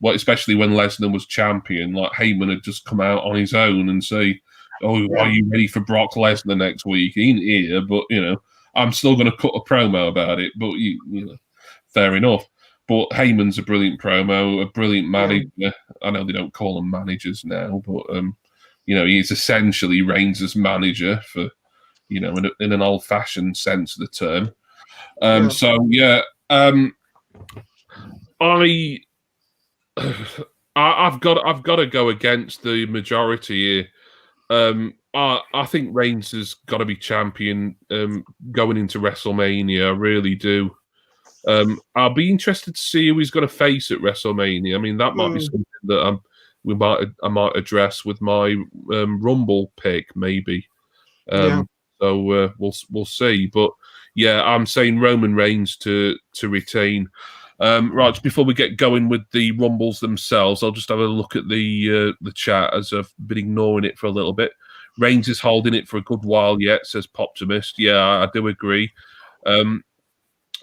especially when Lesnar was champion, like Heyman had just come out on his own and say, are you ready for Brock Lesnar next week? He ain't here, but, I'm still going to cut a promo about it, but fair enough. But Heyman's a brilliant promo, a brilliant manager. Yeah. I know they don't call them managers now, but he's essentially Reigns' manager for, in an old-fashioned sense of the term. So yeah, I've got to go against the majority here. I think Reigns has got to be champion going into WrestleMania. I really do. I'll be interested to see who he's going to face at WrestleMania. I mean, that might be something that I might address with my Rumble pick, maybe. So we'll see. But yeah, I'm saying Roman Reigns to retain. Right, just before we get going with the Rumbles themselves, I'll just have a look at the chat as I've been ignoring it for a little bit. Reigns is holding it for a good while yet, says Poptimist. Yeah, I do agree.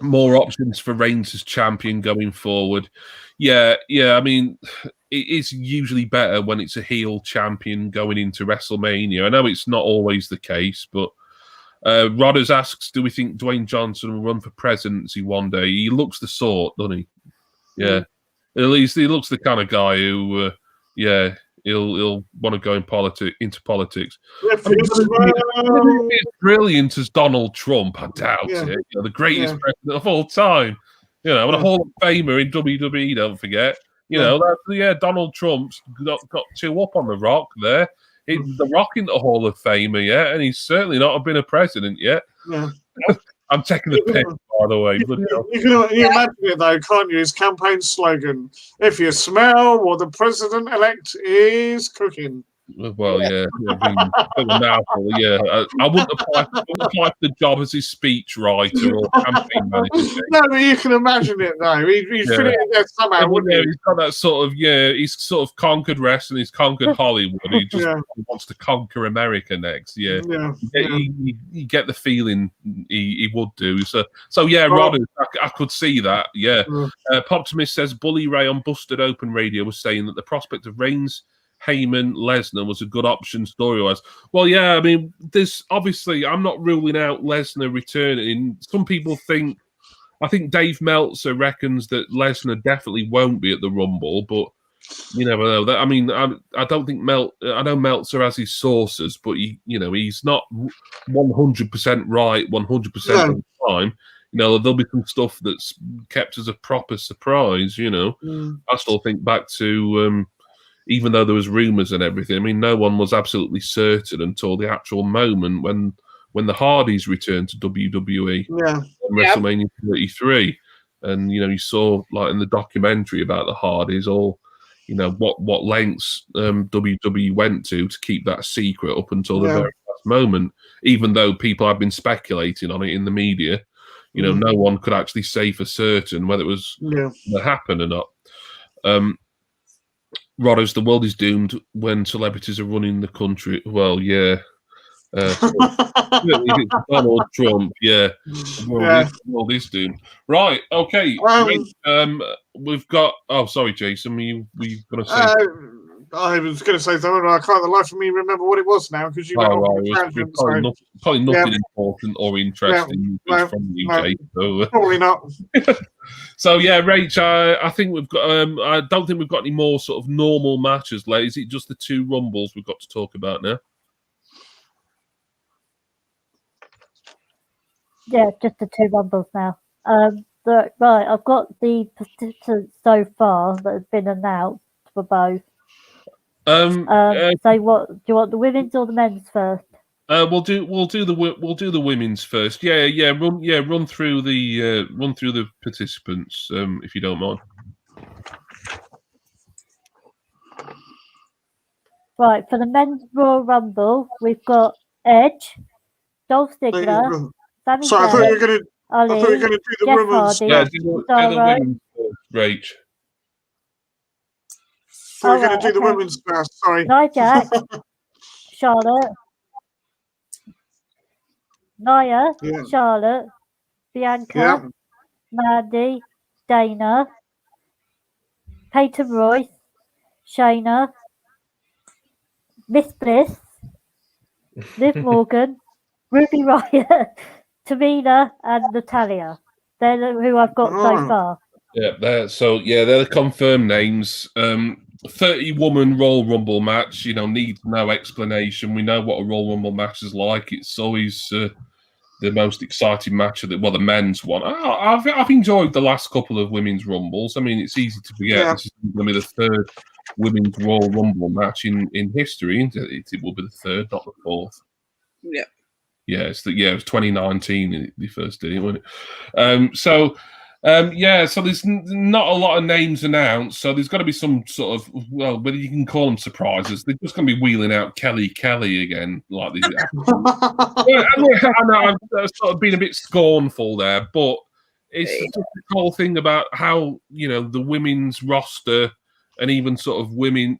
More options for Reigns as champion going forward. Yeah. I mean, it is usually better when it's a heel champion going into WrestleMania. I know it's not always the case, but Rodders asks, do we think Dwayne Johnson will run for presidency one day? He looks the sort, doesn't he? Yeah. At least he looks the kind of guy who, he'll want to go into politics. I mean, he's brilliant as Donald Trump. I doubt it. The greatest president of all time. And a Hall of Famer in WWE. Don't forget. Donald Trump's got 2 up on The Rock there. The Rock into the Hall of Famer yet, and he's certainly not been a president yet. Yeah. I'm taking the piss, by the way. You can imagine it, though, can't you? His campaign slogan, if you smell what the president-elect is cooking. Well, yeah. Mouthful, yeah. I wouldn't apply for the job as his speechwriter or campaign manager. No, but you can imagine it, though. He'd fit it in there somehow, wouldn't he? He's got that sort of, he's sort of conquered wrestling, he's conquered Hollywood. He just wants to conquer America next. Yeah. You get the feeling he would do. So yeah, Rod, I could see that. Yeah. Poptimist says Bully Ray on Busted Open Radio was saying that the prospect of Reigns, Heyman, Lesnar was a good option story-wise. Well, yeah, I mean, there's obviously, I'm not ruling out Lesnar returning. Some people think, I think Dave Meltzer reckons that Lesnar definitely won't be at the Rumble, but you never know. I mean, I don't think I know Meltzer has his sources, but he's not 100% right 100% of the time. there'll be some stuff that's kept as a proper surprise. I still think back to even though there was rumors and everything. I mean, no one was absolutely certain until the actual moment when the Hardys returned to WWE. Yeah. WrestleMania 33, and you saw like in the documentary about the Hardys, or what lengths WWE went to keep that secret up until the very last moment, even though people had been speculating on it in the media. No one could actually say for certain whether it was going to happen or not. Rodos, the world is doomed when celebrities are running the country. Well, yeah. Donald Trump, yeah. The world is doomed. Right, okay. We've got. Oh, sorry, Jason. Were you going to say? I was going to say something. I can't, the life of me, remember what it was now because you went on the tangent. Probably nothing important or interesting from you, Jason. So, probably not. So yeah, Rach, I think we've got. I don't think we've got any more sort of normal matches left. Is it just the 2 Rumbles we've got to talk about now? Yeah, just the 2 Rumbles now. Right, I've got the participants so far that have been announced for both. So what do you want, the women's or the men's first? We'll do the women's first. Run through the participants, if you don't mind. Right, for the men's Royal Rumble, we've got Edge, Dolph Ziggler, Sami Sorry, I thought you were Zayn, going to. Ali, I thought you were going to do the Jeff women's. Hardy, Yeah, do the women's first, Rach. I thought you were going to do the women's first. Sorry. Nia Jax, Charlotte, Nia, Charlotte, Bianca, Mandy, Dana, Peyton Royce, Shayna, Miss Bliss, Liv Morgan, Ruby Riott, Tamina, and Natalia. They're who I've got so far. Yeah, they're the confirmed names. 30-woman Royal Rumble match, needs no explanation. We know what a Royal Rumble match is like. It's always the most exciting match of the men's one. I've enjoyed the last couple of women's Rumbles. I mean, it's easy to forget this is going to be the 3rd women's Royal Rumble match in history. It will be the 3rd, not the 4th. Yeah. Yeah, it was 2019 they first did it, wasn't it? So there's not a lot of names announced, so there's got to be some sort of, well, whether you can call them surprises. They're just going to be wheeling out Kelly again, like these. I know I've sort of been a bit scornful there, but it's just the whole thing about how, the women's roster and even sort of women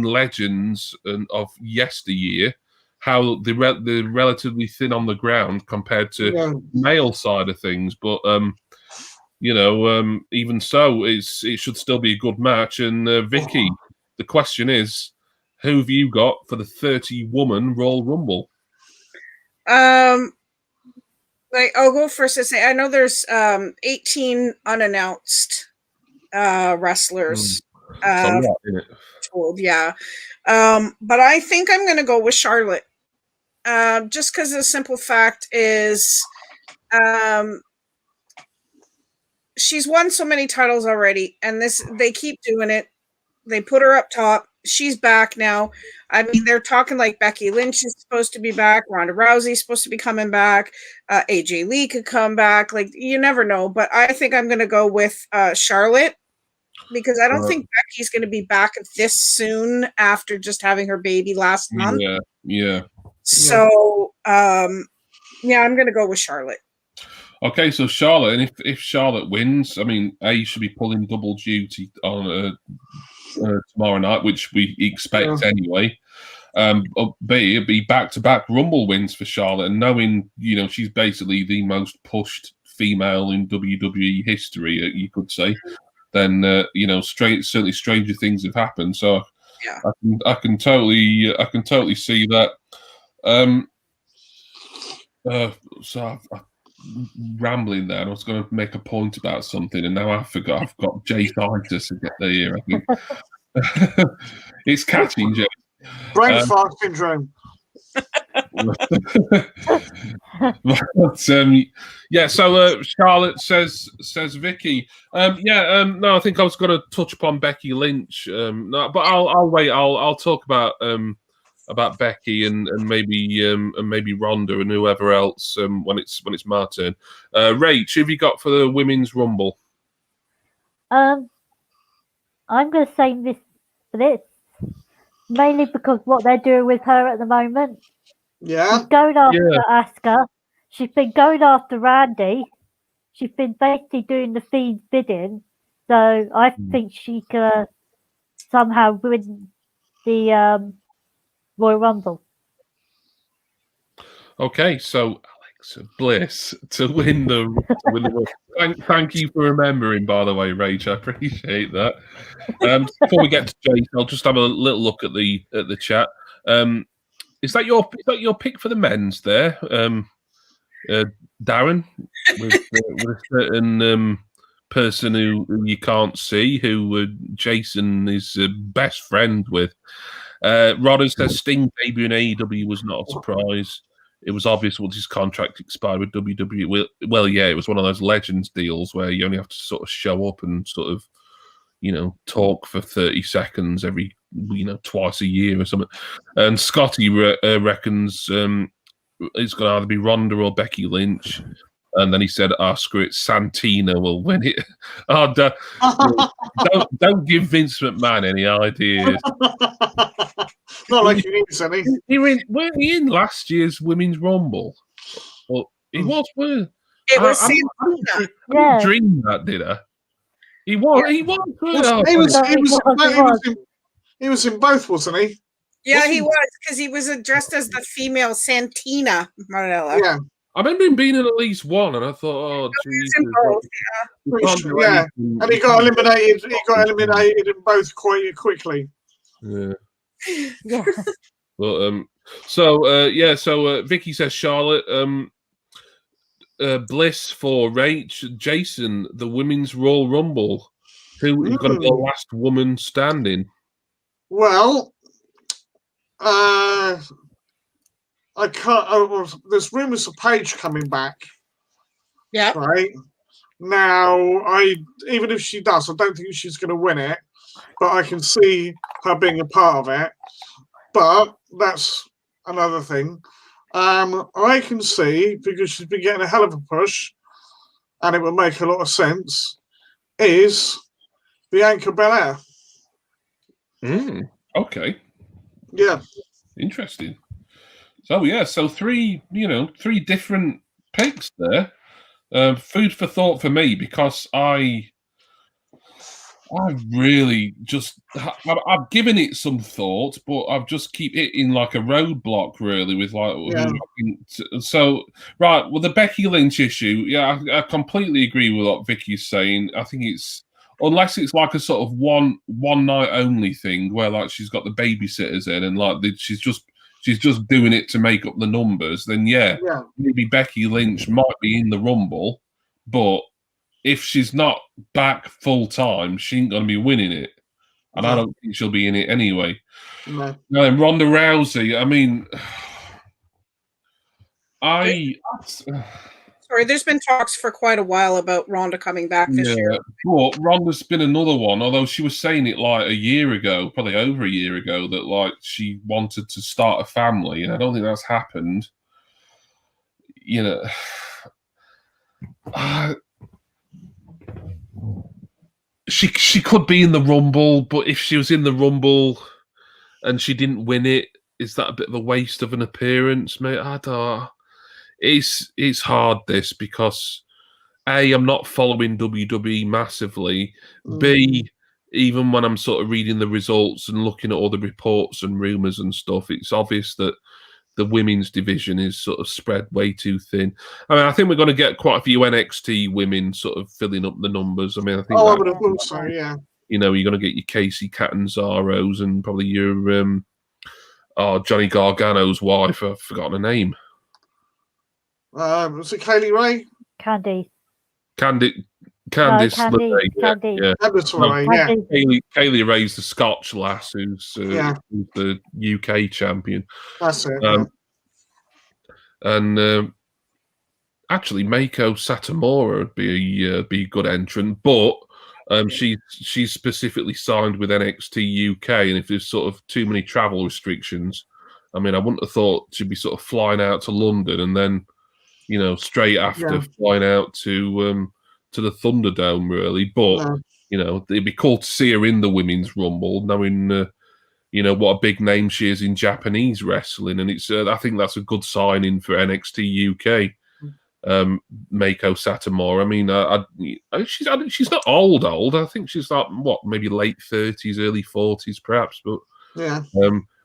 legends of yesteryear, how they're relatively thin on the ground compared to male side of things. But even so, it should still be a good match. And Vicky, the question is, who have you got for the 30-woman Royal Rumble? I'll go first and say I know there's 18 unannounced wrestlers. Told, but I think I'm going to go with Charlotte. Just because the simple fact is, she's won so many titles already, and they keep doing it. They put her up top. She's back now. I mean, they're talking like Becky Lynch is supposed to be back. Ronda Rousey's supposed to be coming back. AJ Lee could come back. Like, you never know. But I think I'm going to go with Charlotte, because I don't think Becky's going to be back this soon after just having her baby last month. Yeah. So, I'm going to go with Charlotte. Okay, so Charlotte, and if Charlotte wins, I mean, A, should be pulling double duty on tomorrow night, which we expect anyway. B, it'd be back-to-back Rumble wins for Charlotte, and knowing, she's basically the most pushed female in WWE history, you could say, then, certainly stranger things have happened. So I can totally see that. So I'm rambling there, and I was going to make a point about something, and now I forgot. I've got Jay-itis to get there here, I think. It's catching, Jay. Brain fart syndrome. But, yeah. So Charlotte says Vicky. No, I think I was going to touch upon Becky Lynch. No, but I'll wait. I'll talk about Becky and maybe Ronda and whoever else when it's my turn. Rach, who have you got for the women's rumble? I'm going to say this for this mainly because what they're doing with her at the moment. Yeah. She's going after Asuka. She's been going after Randy. She's been basically doing the Fiend's bidding. So I think she can somehow win the Royal Rumble. Okay, so Alexa Bliss to win the thank you for remembering, by the way, Rach. I appreciate that. Before we get to Jason, I'll just have a little look at the chat. Is that your pick for the men's there, Darren, with a certain person who you can't see, who Jason is best friend with? Rodder says Sting debut in AEW was not a surprise. It was obvious once his contract expired with WWE. Well, yeah, it was one of those Legends deals where you only have to sort of show up and sort of, talk for 30 seconds every, twice a year or something. And Scotty reckons it's going to either be Ronda or Becky Lynch. And then he said, screw it, Santina will win it. Don't give Vince McMahon any ideas. Not like he needs any. Weren't he in last year's Women's Rumble? Well, he was. It was Santina. I didn't dream that, did I? He was. He was in both, wasn't he? Yeah, he was, because he was dressed as the female Santina Marella. Yeah. I remember him being in at least one, and I thought, Jesus. Yeah. And he got eliminated. He got eliminated in both quite quickly. Yeah. Yeah. But so Vicky says Charlotte, Bliss for Rach, Jason, the women's Royal Rumble. Who is going to be the last woman standing? Well, I can't. There's rumours of Paige coming back. Yeah. Right now, even if she does, I don't think she's going to win it. But I can see her being a part of it. But that's another thing. I can see, because she's been getting a hell of a push, and it would make a lot of sense, is Bianca Belair. Okay. Yeah. Interesting. So three different picks there. Food for thought for me, because I really just I've given it some thought, but I've just keep hitting like a roadblock really with so right. Well, the Becky Lynch issue, yeah, I completely agree with what Vicky's saying. I think it's, unless it's like a sort of one night only thing where like she's got the babysitters in and like she's just doing it to make up the numbers, then maybe Becky Lynch might be in the Rumble, but if she's not back full time, she ain't going to be winning it. And I don't think she'll be in it anyway. No. And Ronda Rousey, I mean, Sorry, there's been talks for quite a while about Ronda coming back this year. But Ronda's been another one, although she was saying it like a year ago, probably over a year ago, that like she wanted to start a family, and I don't think that's happened. She could be in the Rumble, but if she was in the Rumble and she didn't win it, is that a bit of a waste of an appearance, mate? I don't. It's hard this, because A, I'm not following WWE massively. B, even when I'm sort of reading the results and looking at all the reports and rumors and stuff, it's obvious that the women's division is sort of spread way too thin. I mean, I think we're going to get quite a few NXT women sort of filling up the numbers. I mean, I think. I would have thought so. Yeah. You're going to get your Casey Catanzaros and probably your Johnny Gargano's wife. I've forgotten her name. Was it Kaylee Ray? Candice. Candice LeRae. Yeah. Candice LeRae, yeah. Kaylee Ray's the Scotch lass who's the UK champion. That's it. and actually Mako Satomura would be a good entrant, but she's specifically signed with NXT UK, and if there's sort of too many travel restrictions, I mean, I wouldn't have thought she'd be sort of flying out to London and then, you know, straight after flying out to the Thunderdome, really. But you know, it'd be cool to see her in the Women's Rumble, knowing you know what a big name she is in Japanese wrestling, and it's I think that's a good signing for NXT UK. Mako Satomura. I mean, she's not old. I think she's like maybe late 30s, early 40s, perhaps. But yeah,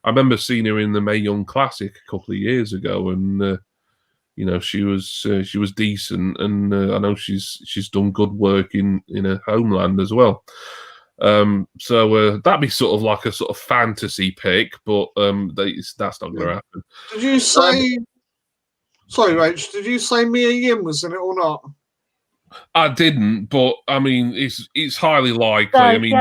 I remember seeing her in the Mae Young Classic a couple of years ago, and you know she was decent, and I know she's done good work in her homeland as well. So that'd be sort of like a sort of fantasy pick, but that's not going to happen. Did you say? Sorry, Rach, did you say Mia Yim was in it or not? I didn't, but I mean, it's highly likely. So I mean,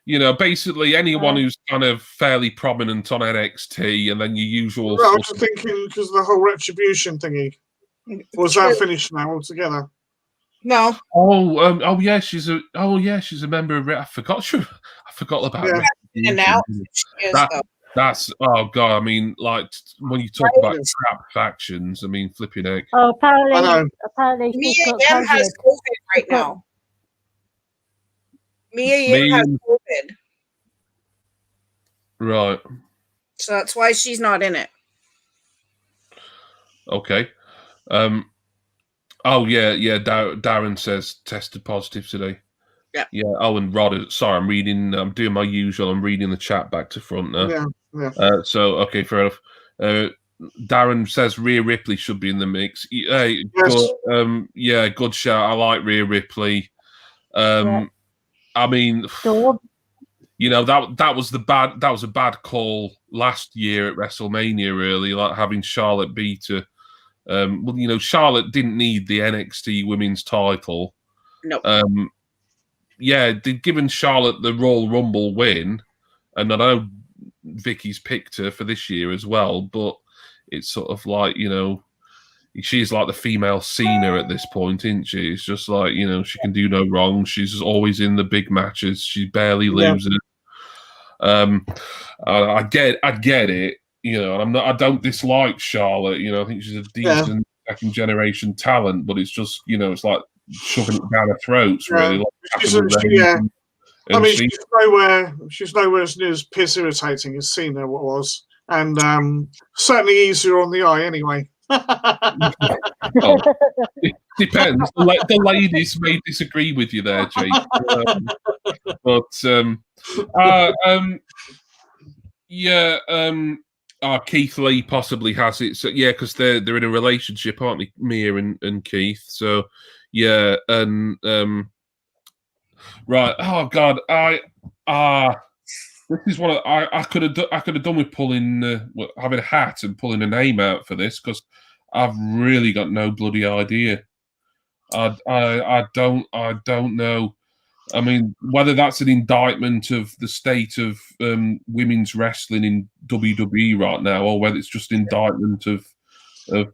you know, basically anyone who's kind of fairly prominent on NXT, and then your usual. Well, I was just thinking because the whole retribution thingy was that finished now altogether. No. Oh yeah, she's a member of. I forgot about. Yeah. And now That's oh god. I mean, like when you talk about crap factions, I mean, flipping heck. Oh, apparently, Mia Yim has COVID right now. Mia Yim has COVID, right? So that's why she's not in it. Okay. Oh yeah. Darren says tested positive today. Yeah. Oh, and Rod. Sorry, I'm doing my usual. I'm reading the chat back to front now. Yeah. So okay, fair enough. Darren says Rhea Ripley should be in the mix. Hey, yes. Good shout. I like Rhea Ripley. I mean, you know that was a bad call last year at WrestleMania. Really, like having Charlotte beat her. Well, you know, Charlotte didn't need the NXT Women's title. No. Yeah, they'd given Charlotte the Royal Rumble win, and I know Vicky's picked her for this year as well, but it's sort of like, you know, she's like the female Cena at this point, isn't she? It's just like, you know, she can do no wrong. She's always in the big matches. She barely loses. I get it, you know, and I don't dislike Charlotte, you know, I think she's a decent second generation talent, but it's just, you know, it's like shoving it down her throats, really. I mean, she's nowhere as near as piss irritating as Cena was, and certainly easier on the eye anyway. Well, it depends. The ladies may disagree with you there, Jake. Keith Lee possibly has it. So, yeah, because they're in a relationship, aren't they, Mia and Keith? So yeah, and right. Oh God, this is what I could have done with pulling having a hat and pulling a name out for this, because I've really got no bloody idea. I don't know. I mean, whether that's an indictment of the state of women's wrestling in WWE right now, or whether it's just an indictment of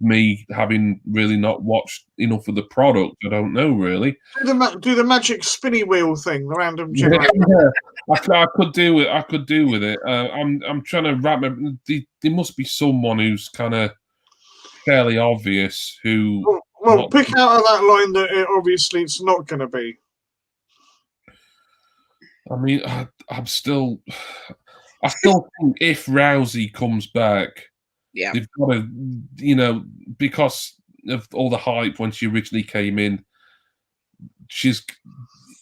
me having really not watched enough of the product, I don't know really. Do the magic spinny wheel thing, the random generator. Yeah, I could do it. I could do with it. I'm trying to wrap. There must be someone who's kind of fairly obvious who. Well, pick out of that line that obviously it's not going to be. I mean, I still think if Rousey comes back, they've got to, you know, because of all the hype when she originally came in.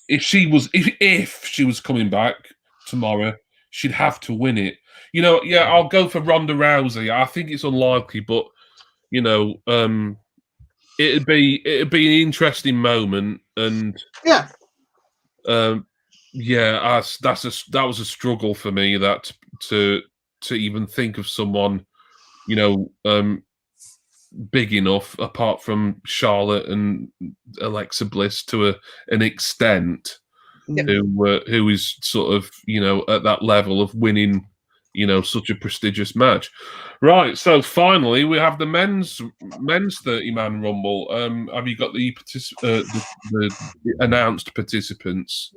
If she was coming back tomorrow, she'd have to win it. You know, yeah, I'll go for Ronda Rousey. I think it's unlikely, but you know, it'd be an interesting moment, and that was a struggle for me, that to even think of someone, you know, big enough apart from Charlotte and Alexa Bliss to an extent, who is sort of, you know, at that level of winning such a prestigious match. Right, so finally we have the men's 30-man rumble. Have you got the announced participants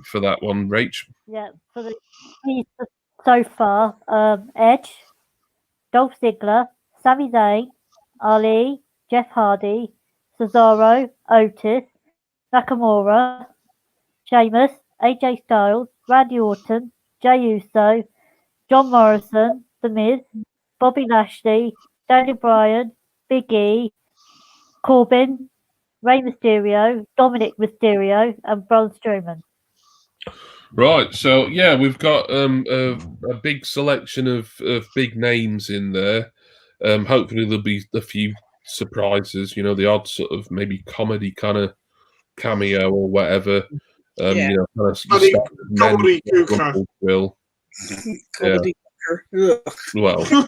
for that one, Rach? Yeah, for the so far, Edge, Dolph Ziggler, Sami Zayn, Ali, Jeff Hardy, Cesaro, Otis, Nakamura, Sheamus, AJ Styles, Randy Orton, Jey Uso, John Morrison, The Miz, Bobby Lashley, Daniel Bryan, Big E, Corbin, Rey Mysterio, Dominic Mysterio, and Braun Strowman. Right, so yeah, we've got a big selection of big names in there. Hopefully there'll be a few surprises, the odd sort of maybe comedy kind of cameo or whatever. Kind of gobbledygooker. Will. Well, I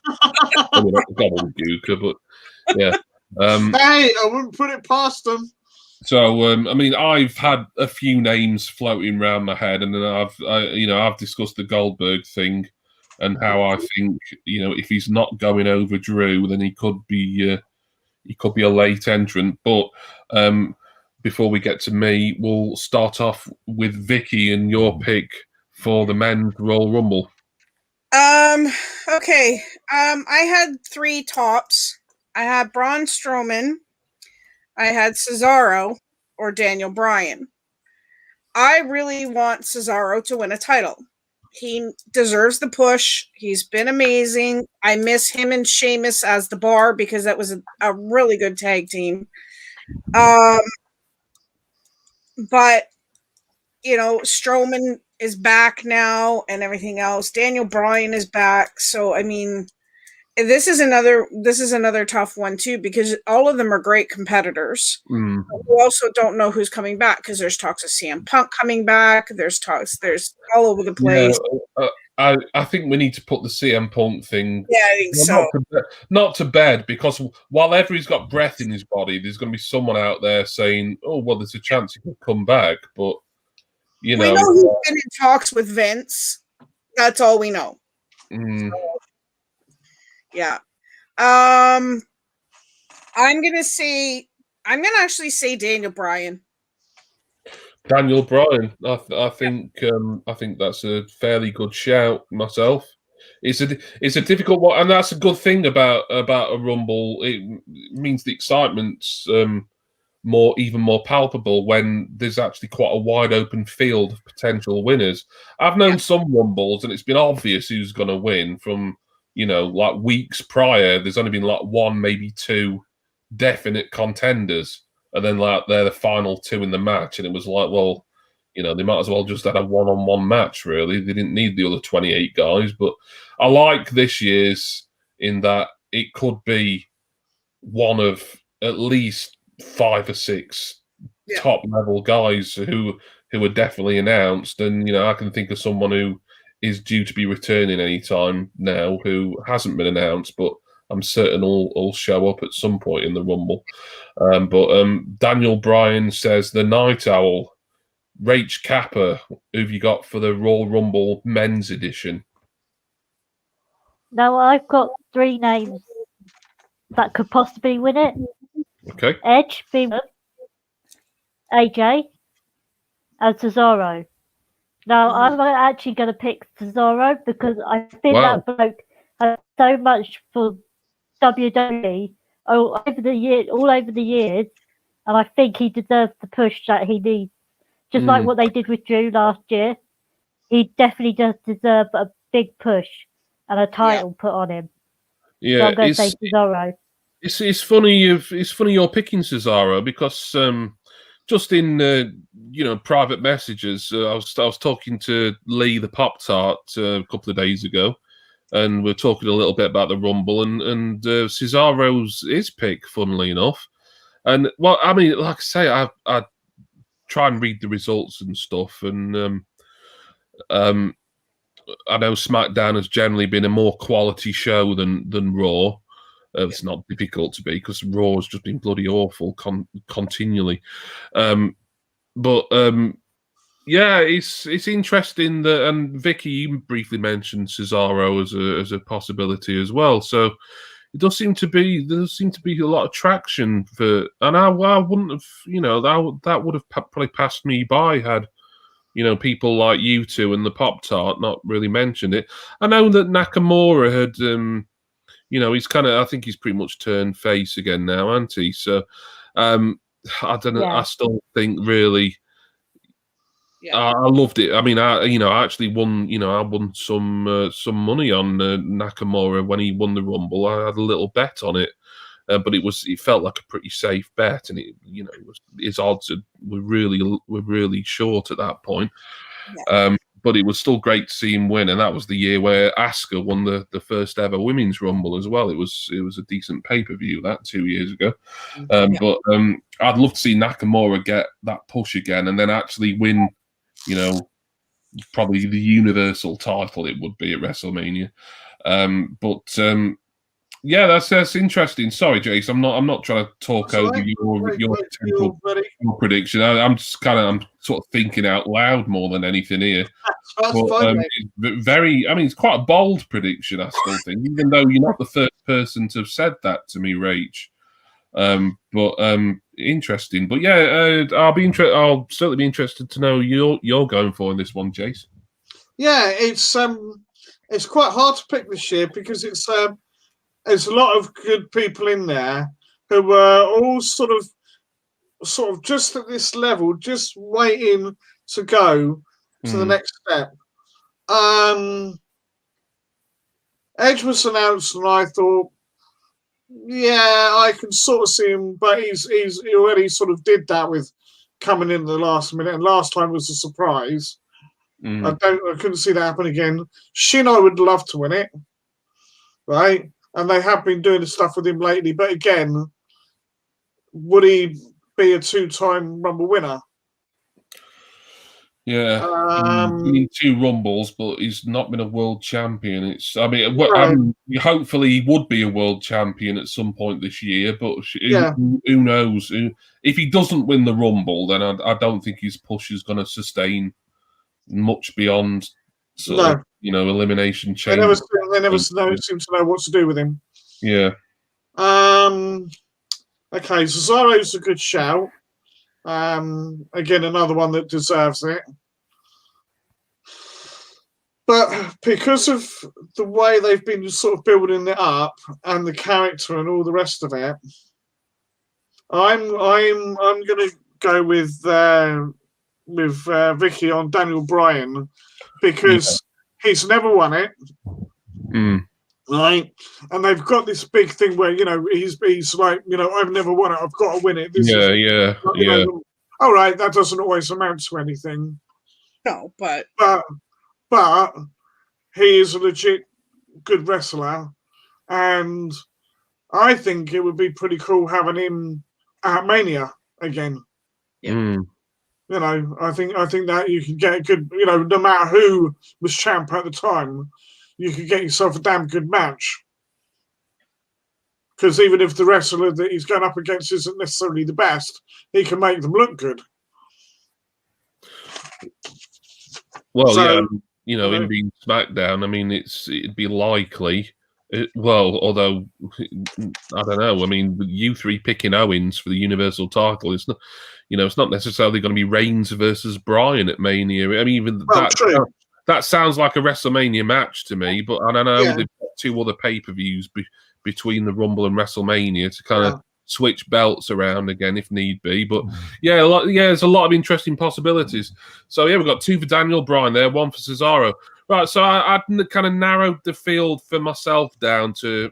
mean, not gobbledygooker, but yeah. Hey, I wouldn't put it past them. So, I mean, I've had a few names floating around my head, and then I've discussed the Goldberg thing and how I think, if he's not going over Drew, then he could be a late entrant. But before we get to me, we'll start off with Vicky and your pick for the men's Royal Rumble. Okay. I had 3 tops. I had Braun Strowman. I had Cesaro or Daniel Bryan. I really want Cesaro to win a title. He deserves the push. He's been amazing. I miss him and Sheamus as the Bar because that was a really good tag team. But, Strowman is back now and everything else. Daniel Bryan is back. So, I mean, this is another tough one too, because all of them are great competitors. We also don't know who's coming back because there's talks of CM Punk coming back. There's all over the place. Yeah, I think we need to put the CM Punk thing. Yeah, I think so. Not to bed, because while everybody's got breath in his body, there's going to be someone out there saying, "Oh, well, there's a chance he could come back." But we know he's been in talks with Vince. That's all we know. So, yeah. I'm gonna actually say Daniel Bryan. Daniel Bryan. I think that's a fairly good shout myself. It's a difficult one, and that's a good thing about a Rumble. It means the excitement's even more palpable when there's actually quite a wide open field of potential winners. I've known some Rumbles, and it's been obvious who's going to win from like weeks prior. There's only been like 1, maybe 2 definite contenders, and then like they're the final 2 in the match, and it was like, well, they might as well just had a one-on-one match. Really, they didn't need the other 28 guys. But I like this year's in that it could be one of at least 5 or 6 top level guys who are definitely announced, and I can think of someone who is due to be returning anytime now who hasn't been announced, but I'm certain will show up at some point in the Rumble. But Daniel Bryan says the Night Owl. Rach Kappa, who've you got for the Royal Rumble men's edition? Now, I've got 3 names that could possibly win it. Okay. Edge, AJ, and Cesaro. Now, I'm actually going to pick Cesaro because I think that bloke has so much for WWE all over the years, and I think he deserves the push that he needs. Just like what they did with Drew last year, he definitely does deserve a big push and a title put on him. Yeah, so I'm going to say Cesaro. It's funny you're picking Cesaro because just in private messages, I was talking to Lee the Pop Tart a couple of days ago, and we're talking a little bit about the Rumble, and Cesaro's his pick, funnily enough. And well, I mean, like I say, I try and read the results and stuff, and I know SmackDown has generally been a more quality show than Raw. It's not difficult to be because Raw has just been bloody awful continually. But Yeah, it's interesting that, and Vicky, you briefly mentioned Cesaro as a possibility as well. So it does seem to be a lot of traction for, and I wouldn't have, that would have probably passed me by had people like you two and the Pop-Tart not really mentioned it. I know that Nakamura had, he's I think he's pretty much turned face again now, hasn't he? So I don't know. Yeah. I still think really. Yeah. I loved it. I mean, I actually won. I won some money on Nakamura when he won the Rumble. I had a little bet on it, but it felt like a pretty safe bet, and his odds were really short at that point. Yeah. But it was still great to see him win, and that was the year where Asuka won the first ever women's Rumble as well. It was a decent pay-per-view that 2 years ago. But I'd love to see Nakamura get that push again, and then actually win. Probably the Universal title it would be at WrestleMania. Yeah, that's interesting. Sorry, Jace, I'm not trying to talk over your prediction. I'm just I'm sort of thinking out loud more than anything here. That's fine, it's quite a bold prediction, I still think, even though you're not the first person to have said that to me, Rach. Interesting. But yeah, I'll certainly be interested to know you're going for in this one, Jace. Yeah, it's quite hard to pick this year because there's a lot of good people in there who were all sort of just at this level, just waiting to go to the next step. Edge was announced, and I thought, yeah, I can sort of see him, but he already sort of did that with coming in the last minute, and last time was a surprise. I couldn't see that happen again. Shin, I would love to win it, right? And they have been doing the stuff with him lately, but again, would he be a 2-time Rumble winner? Yeah, in 2 Rumbles, but he's not been a world champion. Hopefully he would be a world champion at some point this year, but who knows? If he doesn't win the Rumble, then I don't think his push is going to sustain much beyond elimination change. They never seem to know what to do with him. Yeah. Okay, Cesaro's a good shout. Again, another one that deserves it. But because of the way they've been sort of building it up and the character and all the rest of it, I'm going to go with Vicky on Daniel Bryan because he's never won it. Right, and they've got this big thing where he's like, I've never won it, I've got to win it. All right, that doesn't always amount to anything. No, but he is a legit good wrestler, and I think it would be pretty cool having him at Mania again. Yeah. I think that you can get a good, no matter who was champ at the time, you could get yourself a damn good match. Because even if the wrestler that he's going up against isn't necessarily the best, he can make them look good. Well, him being SmackDown, I mean, it'd be likely. Although I don't know. I mean, you 3 picking Owens for the Universal title, it's not. It's not necessarily going to be Reigns versus Bryan at Mania. I mean, even that sounds like a WrestleMania match to me. But I don't know. They've got 2 other pay-per-views between the Rumble and WrestleMania to kind of switch belts around again if need be. But there's a lot of interesting possibilities. So we've got 2 for Daniel Bryan there, 1 for Cesaro. Right, so I kind of narrowed the field for myself down to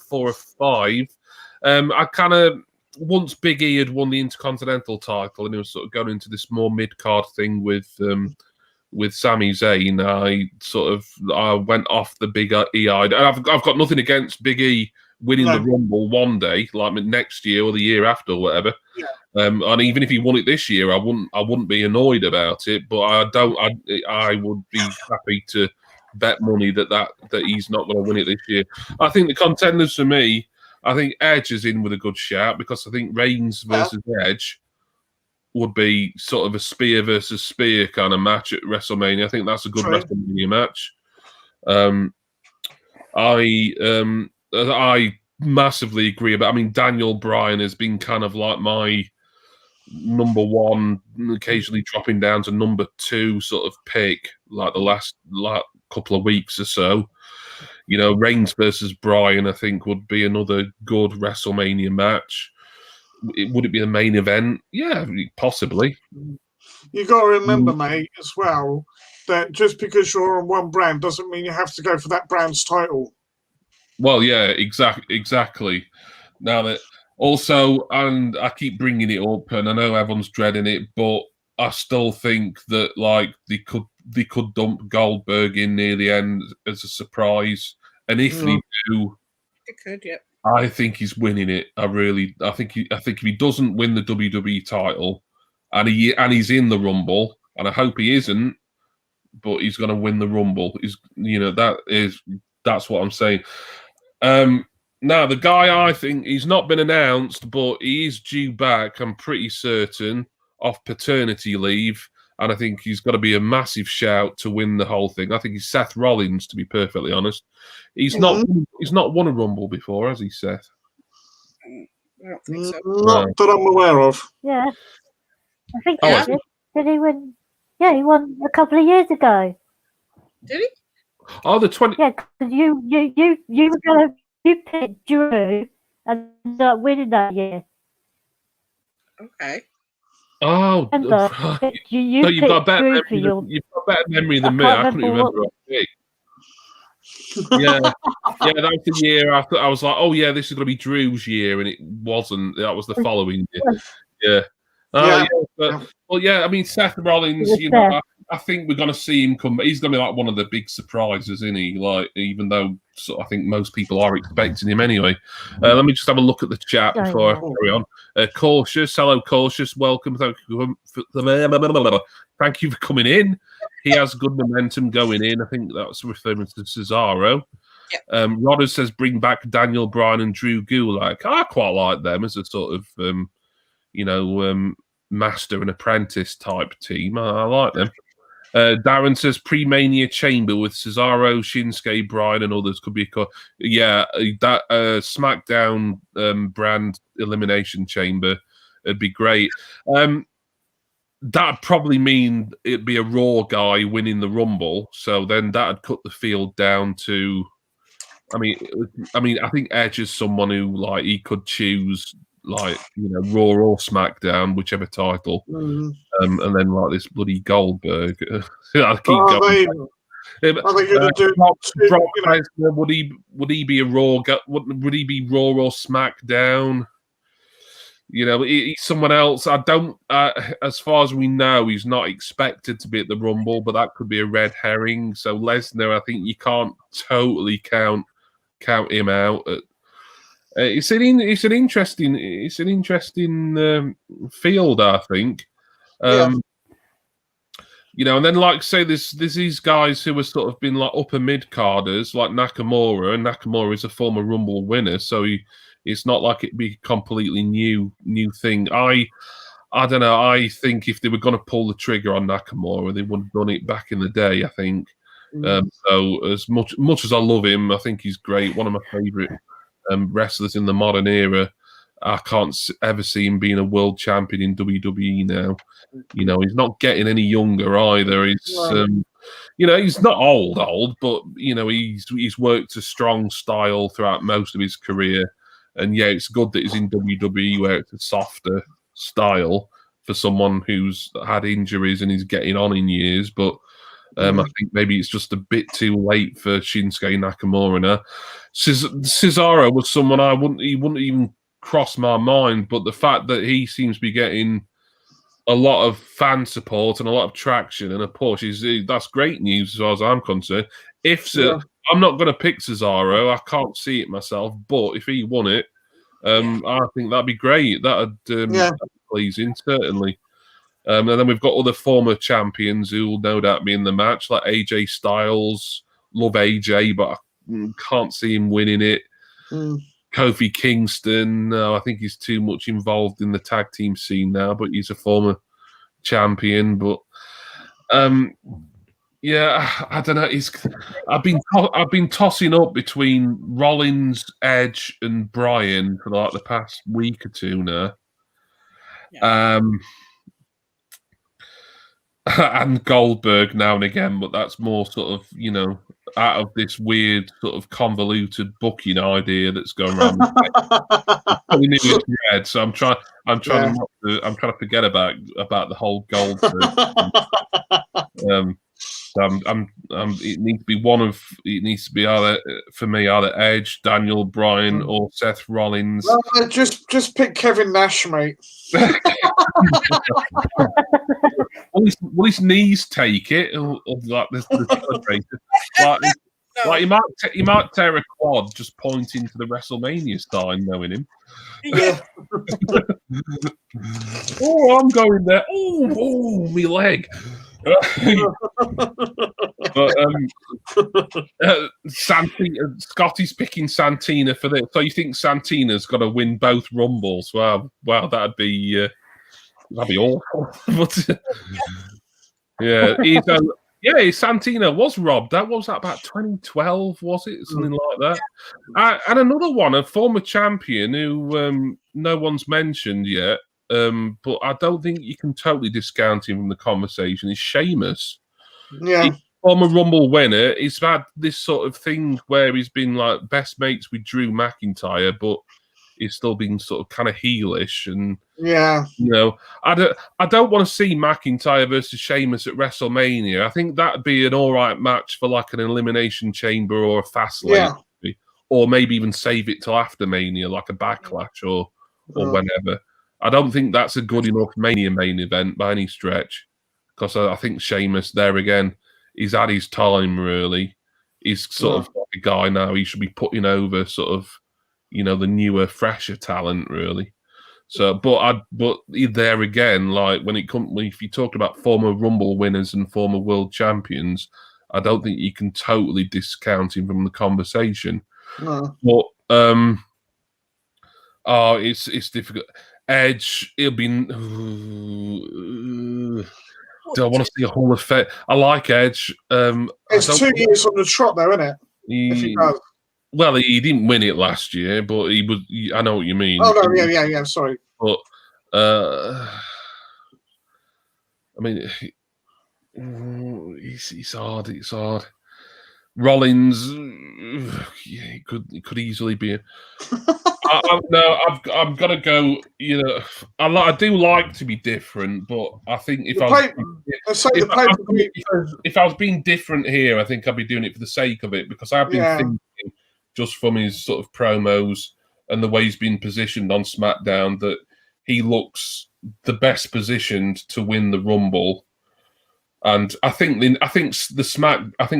4 or 5. I kind of, once Big E had won the Intercontinental title and he was sort of going into this more mid-card thing with Sami Zayn, I went off the Big E. I've got nothing against Big E winning the Rumble one day, like next year or the year after or whatever. Yeah. And even if he won it this year, I wouldn't be annoyed about it. But I would be happy to bet money that he's not going to win it this year. I think the contenders for me, I think Edge is in with a good shout because I think Reigns versus Edge would be sort of a spear versus spear kind of match at WrestleMania. I think that's a good WrestleMania match. I massively agree about. I mean, Daniel Bryan has been kind of like my number one, occasionally dropping down to number two sort of pick, like the last couple of weeks or so. You know, Reigns versus Bryan, I think, would be another good WrestleMania match. Would it be the main event? Yeah, possibly. You got to remember, mate, as well, that just because you're on one brand doesn't mean you have to go for that brand's title. Well, yeah, exactly. Now that also, and I keep bringing it up, and I know everyone's dreading it, but I still think that like they could dump Goldberg in near the end as a surprise, and if they do, it could, yeah. I think he's winning it. I think if he doesn't win the WWE title, and he's in the Rumble, and I hope he isn't, but he's going to win the Rumble. That's what I'm saying. Now, the guy, I think he's not been announced, but he is due back, I'm pretty certain, off paternity leave. And I think he's got to be a massive shout to win the whole thing. I think he's Seth Rollins, to be perfectly honest. He's not won a Rumble before, has he, Seth? I don't think so. Not that I'm aware of. Yeah. I think he did. Did he win? Yeah, he won a couple of years ago. Did he? Oh, the 20. Yeah, because you picked Drew and ended up winning that year. Okay. Oh, you've got better memory than me. I couldn't remember. Yeah, that was the year after. I was like, oh yeah, this is going to be Drew's year, and it wasn't. That was the following year. Yeah. Well, yeah. I mean, Seth Rollins. You know, I think we're going to see him come. He's going to be like one of the big surprises, isn't he? Like, even though I think most people are expecting him anyway. Let me just have a look at the chat before I carry on. Cautious, hello, Cautious. Welcome. Thank you for coming in. He has good momentum going in. I think that's referring to Cesaro. Yeah. Rodder says bring back Daniel Bryan and Drew Gulak. I quite like them as a sort of, master and apprentice type team. I like them. Darren says pre-Mania Chamber with Cesaro, Shinsuke, Bryan, and others could be that SmackDown brand elimination chamber. It'd be great. That'd probably mean it'd be a Raw guy winning the Rumble. So then that'd cut the field down to. I mean, I think Edge is someone who like he could choose. Like, Raw or SmackDown, whichever title, and then like this bloody Goldberg. I keep going. Would he be a Raw? Would he be Raw or SmackDown? He's someone else. I don't. As far as we know, he's not expected to be at the Rumble, but that could be a red herring. So Lesnar, I think you can't totally count him out. It's an interesting field, I think. And then like say there's these guys who have sort of been like upper mid carders like Nakamura, and Nakamura is a former Rumble winner, so it's not like it'd be a completely new thing. I don't know. I think if they were going to pull the trigger on Nakamura, they would have done it back in the day. I think. So as much as I love him, I think he's great. One of my favorite. Wrestlers in the modern era. I can't ever see him being a world champion in WWE now. He's not getting any younger either. He's he's not old, but he's worked a strong style throughout most of his career. And yeah, it's good that he's in WWE where it's a softer style for someone who's had injuries and is getting on in years. But I think maybe it's just a bit too late for Shinsuke Nakamura now. Cesaro was someone he wouldn't even cross my mind, but the fact that he seems to be getting a lot of fan support and a lot of traction and a push that's great news as far as I'm concerned. I'm not going to pick Cesaro, I can't see it myself, but if he won it, I think that'd be great. That'd be pleasing, certainly. And then we've got other former champions who will no doubt be in the match, like AJ Styles. Love AJ, but I can't see him winning it. Kofi Kingston, I think he's too much involved in the tag team scene now, but he's a former champion, but yeah, I don't know. I've been tossing up between Rollins, Edge, and Bryan for like the past week or two now. Yeah. And Goldberg now and again, but that's more sort of, you know, out of this weird sort of convoluted booking idea that's going around. Probably knew it's red, so I'm trying to forget about the whole Goldberg. It needs to be either Edge, Daniel Bryan, or Seth Rollins. Well, just pick Kevin Nash, mate. Will his knees take it? Or like this, like he might tear a quad just pointing to the WrestleMania sign, knowing him. Yeah. Oh, I'm going there. Oh, my leg. But Scotty's picking Santina for this. So you think Santina's got to win both Rumbles? Wow, that'd be awful. But yeah, Santina was robbed. That was about 2012, was it? Something like that. And another one, a former champion who no one's mentioned yet. But I don't think you can totally discount him from the conversation. Is Sheamus. Yeah. He's former Rumble winner. He's had this sort of thing where he's been like best mates with Drew McIntyre, but he's still been sort of kind of heelish. And yeah, you know, I don't want to see McIntyre versus Sheamus at WrestleMania. I think that'd be an all right match for like an Elimination Chamber or a Fastlane, or maybe even save it till after Mania, like a Backlash or whenever. I don't think that's a good enough Mania main event by any stretch, because I think Sheamus there again, he's had his time really. He's sort of like a guy now. He should be putting over sort of, you know, the newer, fresher talent really. So, but there again, like if you talk about former Rumble winners and former world champions, I don't think you can totally discount him from the conversation. No. But it's difficult. Edge, he'll be. Do I want to see a Hall of Fame? I like Edge. It's 2 years on the trot, though, isn't it? If he does. Well, he didn't win it last year, but he was. I know what you mean. Oh no, yeah. Sorry, but I mean, it's hard. It's hard. Rollins, he could easily be. I'm gonna go. You know, I do like to be different, but I think if I was being different here, I think I'd be doing it for the sake of it, because I've been thinking just from his sort of promos and the way he's been positioned on SmackDown that he looks the best positioned to win the Rumble. And I think the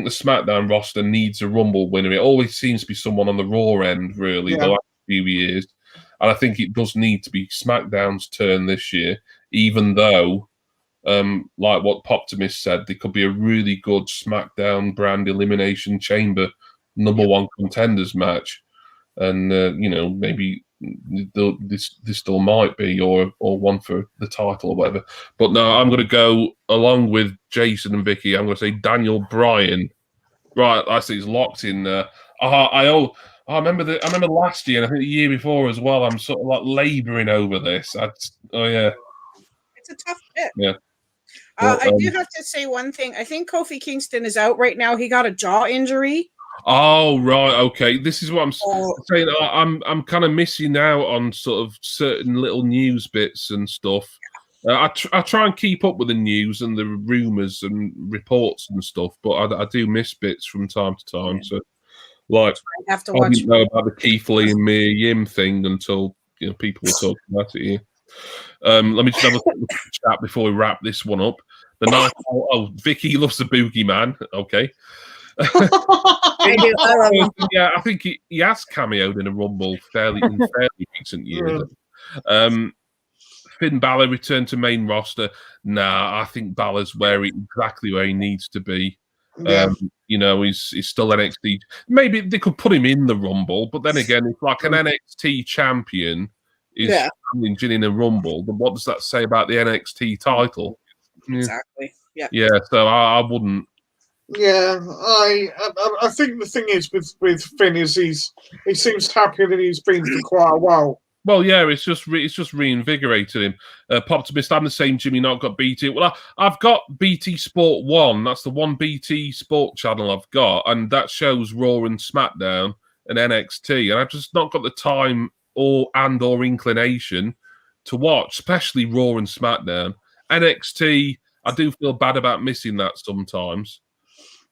SmackDown roster needs a Rumble winner. It always seems to be someone on the Raw end, really, the last few years. And I think it does need to be SmackDown's turn this year, even though, like what Poptimus said, there could be a really good SmackDown brand Elimination Chamber #1 contenders match. And, you know, maybe this still might be, or one for the title or whatever. But no, I'm going to go along with Jason and Vicky. I'm going to say Daniel Bryan. Right, I see it's locked in there. I remember last year, and I think the year before as well. I'm sort of like labouring over this. It's a tough pick. Yeah. I do have to say one thing. I think Kofi Kingston is out right now. He got a jaw injury. Oh right, okay. This is what I'm saying. I'm kind of missing out on sort of certain little news bits and stuff. I try and keep up with the news and the rumours and reports and stuff, but I do miss bits from time to time. So, like, I didn't know about the Keith Lee and Mia Yim thing until people were talking about it here. Let me just have a quick chat before we wrap this one up. The night. Vicky loves the boogeyman. Okay. I do. I love him. Yeah, I think he has cameoed in a Rumble fairly recent years. Finn Balor returned to main roster. Nah, I think Balor's exactly where he needs to be. Yeah. He's still NXT. Maybe they could put him in the Rumble, but then again, if like an NXT champion is challenging in a Rumble, then what does that say about the NXT title? exactly. Yeah. Yeah, so I wouldn't. Yeah, I think the thing is with Finn is he seems happier than he's been for quite a while. Well, yeah, it's just reinvigorated him. Poptimist, I'm the same. Jimmy not got BT. Well, I've got BT Sport 1. That's the one BT Sport channel I've got, and that shows Raw and SmackDown and NXT. And I've just not got the time or inclination to watch, especially Raw and SmackDown. NXT, I do feel bad about missing that sometimes,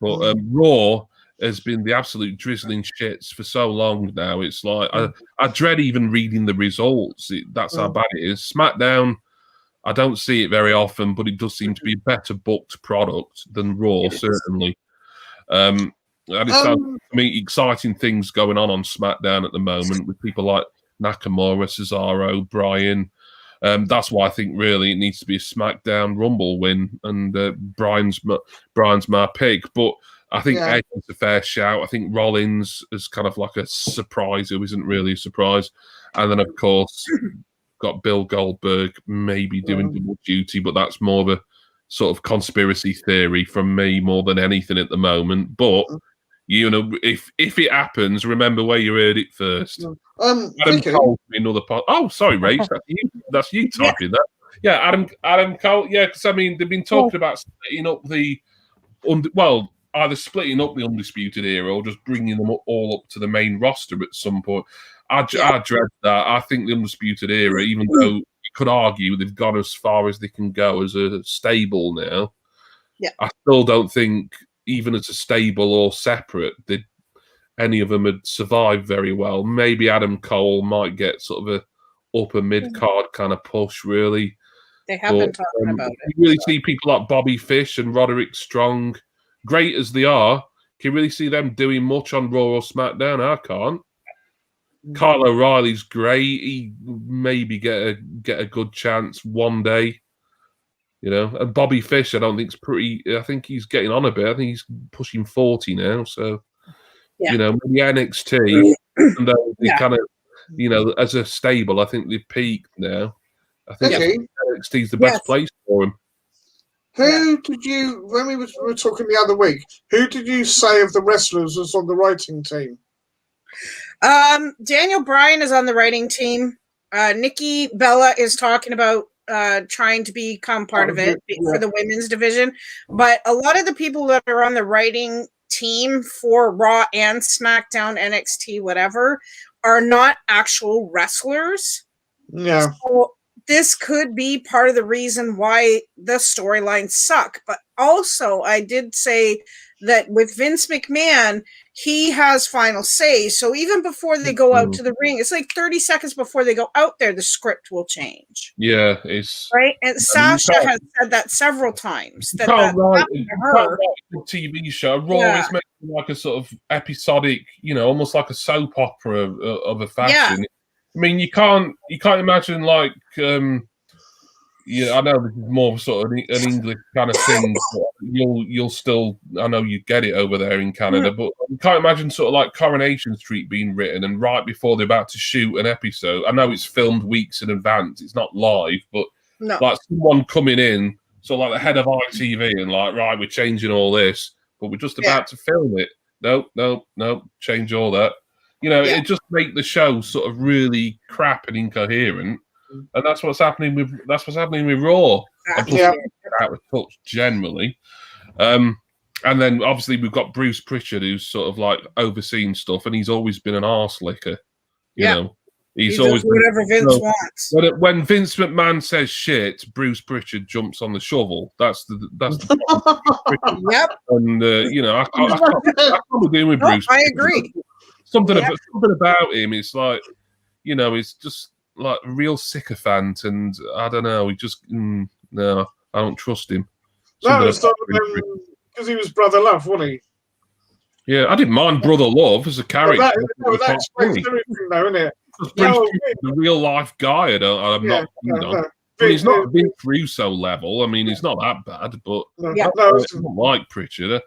but Raw has been the absolute drizzling shits for so long now. It's like I dread even reading the results. That's how bad it is. SmackDown, I don't see it very often, but it does seem to be a better booked product than Raw, certainly. And it sounds to me exciting things going on SmackDown at the moment with people like Nakamura, Cesaro, Bryan. That's why I think really it needs to be a SmackDown Rumble win, and Bryan's my pick, but. I think Edge is a fair shout. I think Rollins is kind of like a surprise who isn't really a surprise. And then, of course, got Bill Goldberg maybe doing double duty, but that's more of a sort of conspiracy theory from me more than anything at the moment. But, you know, if it happens, remember where you heard it first. Adam Cole, another part. Oh, sorry, Rach, that's you typing that. Yeah, Adam Cole. Yeah, because, I mean, they've been talking about splitting up either splitting up the Undisputed Era or just bringing them all up to the main roster at some point. I dread that. I think the Undisputed Era, even though you could argue they've gone as far as they can go as a stable now, I still don't think, even as a stable or separate, any of them would survive very well. Maybe Adam Cole might get sort of a upper mid-card kind of push, really. They have been talking about it. You really see people like Bobby Fish and Roderick Strong, great as they are, can you really see them doing much on Raw or SmackDown? I can't. Kyle O'Reilly's great. He maybe get a good chance one day, you know. And Bobby Fish, I don't think I think he's getting on a bit. I think he's pushing 40 now. So, you know, the NXT, and they kind of, you know, as a stable, I think they've peaked now. I think NXT's the best place for them. Who did you, when we were talking the other week, who did you say of the wrestlers was on the writing team? Daniel Bryan is on the writing team. Nikki Bella is talking about trying to become part of it for the women's division. But a lot of the people that are on the writing team for Raw and SmackDown, NXT, whatever, are not actual wrestlers. Yeah. So this could be part of the reason why the storylines suck. But also, I did say that with Vince McMahon, he has final say. So even before they go out to the ring, it's like 30 seconds before they go out there, the script will change. Yeah, it's right. And Sasha has said that several times. That write a TV show. Raw is making like a sort of episodic, you know, almost like a soap opera of a fashion. Yeah. I mean, you can't imagine like, I know this is more sort of an English kind of thing. But you'll still, I know you get it over there in Canada, but you can't imagine sort of like Coronation Street being written and right before they're about to shoot an episode. I know it's filmed weeks in advance; it's not live, but like someone coming in, so like the head of ITV, and like, right, we're changing all this, but we're just about to film it. No, change all that. You know, it just make the show sort of really crap and incoherent, and that's what's happening with Raw. Out of touch generally, and then obviously we've got Bruce Pritchard, who's sort of like overseeing stuff, and he's always been an arse licker. You know, he's always does whatever Vince wants. When Vince McMahon says shit, Bruce Pritchard jumps on the shovel. That's the yep. And you know, I can't be doing with Bruce. I agree. Something about him, it's like, you know, he's just like a real sycophant, and I don't know, he just no, I don't trust him. Because he was Brother Love, wasn't he? Yeah, I didn't mind Brother Love as a character. That explains everything, though, isn't it? The real life guy, I'm not keen on. But he's not Vince Russo level. I mean, he's not that bad, but I don't like Pritchard.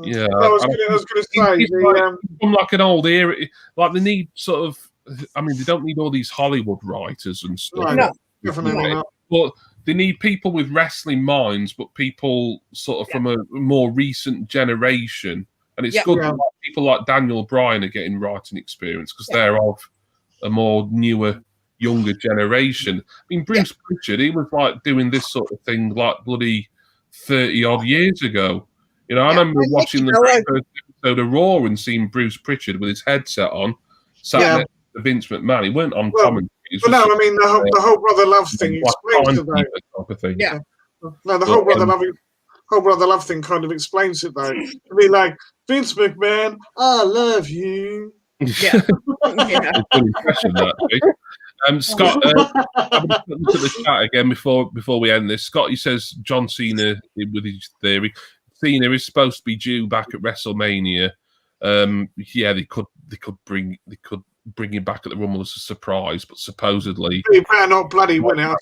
Yeah, I was going to say, like an old era. Like they need sort of. I mean, they don't need all these Hollywood writers and stuff. No, definitely not. But they need people with wrestling minds, but people sort of from a more recent generation. And it's good that people like Daniel Bryan are getting writing experience because they're of a more newer, younger generation. I mean, Bruce Pritchard, he was like doing this sort of thing like bloody 30 odd years ago. You know, I remember watching the first episode of Raw and seeing Bruce Pritchard with his headset on, sat next to Vince McMahon. He weren't on commentary. But no, I mean the whole brother love thing explains it though. Yeah. No, the whole brother love thing kind of explains it though. I mean, like Vince McMahon, I love you. Yeah. Scott, look at the chat again before we end this. Scott, he says John Cena with his theory. Cena is supposed to be due back at WrestleMania. They could bring him back at the Rumble as a surprise, but supposedly he better not bloody win it.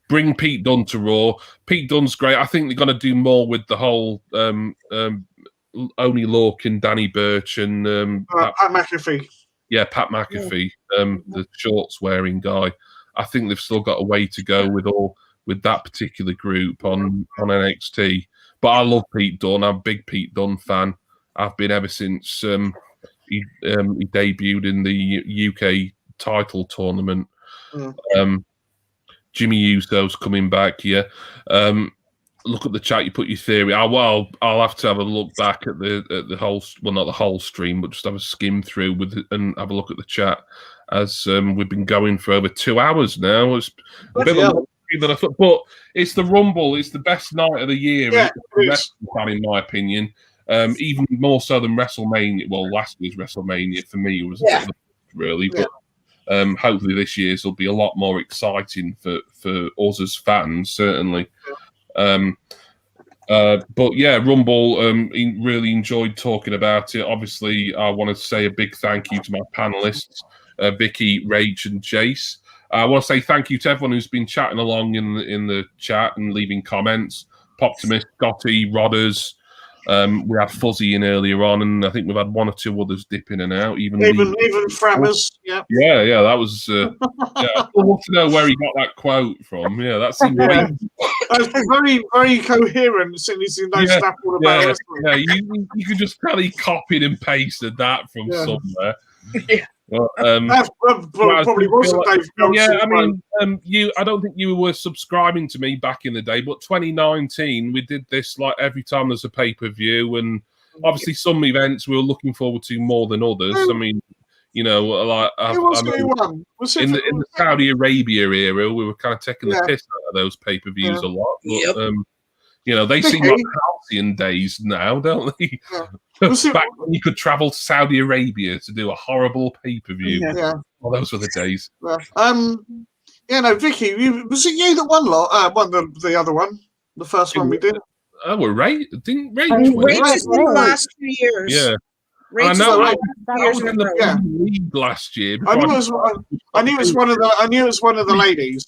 Bring Pete Dunne to Raw. Pete Dunne's great. I think they're going to do more with the whole Oney Lorcan, Danny Burch, and Pat McAfee. Yeah, Pat McAfee, the shorts wearing guy. I think they've still got a way to go with that particular group on NXT. But I love Pete Dunne. I'm a big Pete Dunne fan. I've been ever since he debuted in the UK title tournament. Jimmy Uso's coming back here. Look at the chat. You put your theory. I'll have to have a look back at the whole. Well, not the whole stream, but just have a skim through and have a look at the chat as we've been going for over 2 hours now. It's a bit longer than I thought, but it's the Rumble. It's the best night of the year. Yeah, in my opinion, even more so than WrestleMania. Well, last year's WrestleMania for me was really, but. Hopefully this year's will be a lot more exciting for us as fans, certainly. But yeah, Rumble, really enjoyed talking about it. Obviously, I want to say a big thank you to my panelists, Vicky, Rage, and Jace. I want to say thank you to everyone who's been chatting along in the chat and leaving comments. Poptimus, Scotty, Rodders. We had Fuzzy in earlier on, and I think we've had one or two others dip in and out. Even Frammers, yeah. That was. I want to know where he got that quote from. Yeah, that seemed very, very coherent. Since he's no snap all about wrestling. Yeah, you could just tell he copied and pasted that from somewhere. Yeah. Well, that probably wasn't Dave. I mean, I don't think you were subscribing to me back in the day, but 2019 we did this like every time there's a pay-per-view, and obviously some events we were looking forward to more than others. I mean, you know, like in the Saudi Arabia era, we were kind of taking the piss out of those pay-per-views a lot. But, you know, they seem like halcyon days now, don't they? Back when you could travel to Saudi Arabia to do a horrible pay-per-view. Well, those were the days. Vicky, was it you that won the other one? The first one we did? Oh, well, didn't Rage win? Rage has won the last 2 years. Yeah. I know. I was in the league last year. I knew it was one of the ladies.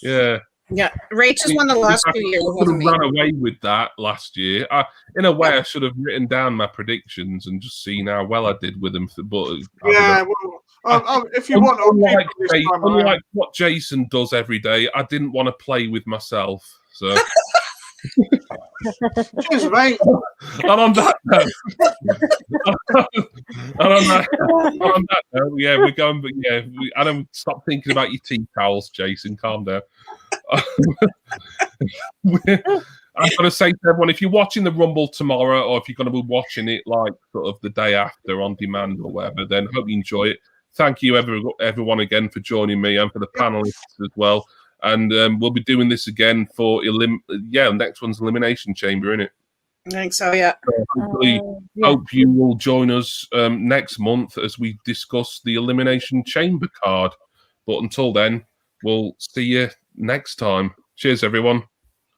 Yeah. Yeah, Rach has won the last 2 years. I could have run away with that last year. In a way, I should have written down my predictions and just seen how well I did with them. But if you want, unlike what Jason does every day, I didn't want to play with myself. So. Cheers, mate. And on that note, we're going. But I don't stop thinking about your tea towels, Jason. Calm down. I'm going to say to everyone, if you're watching the Rumble tomorrow, or if you're going to be watching it like sort of the day after on demand or whatever, then hope you enjoy it. Thank you, everyone, again for joining me and for the panelists as well. And we'll be doing this again for next one's Elimination Chamber, isn't it? I think so, yeah. Hope you will join us next month as we discuss the Elimination Chamber card. But until then, we'll see you next time. Cheers, everyone.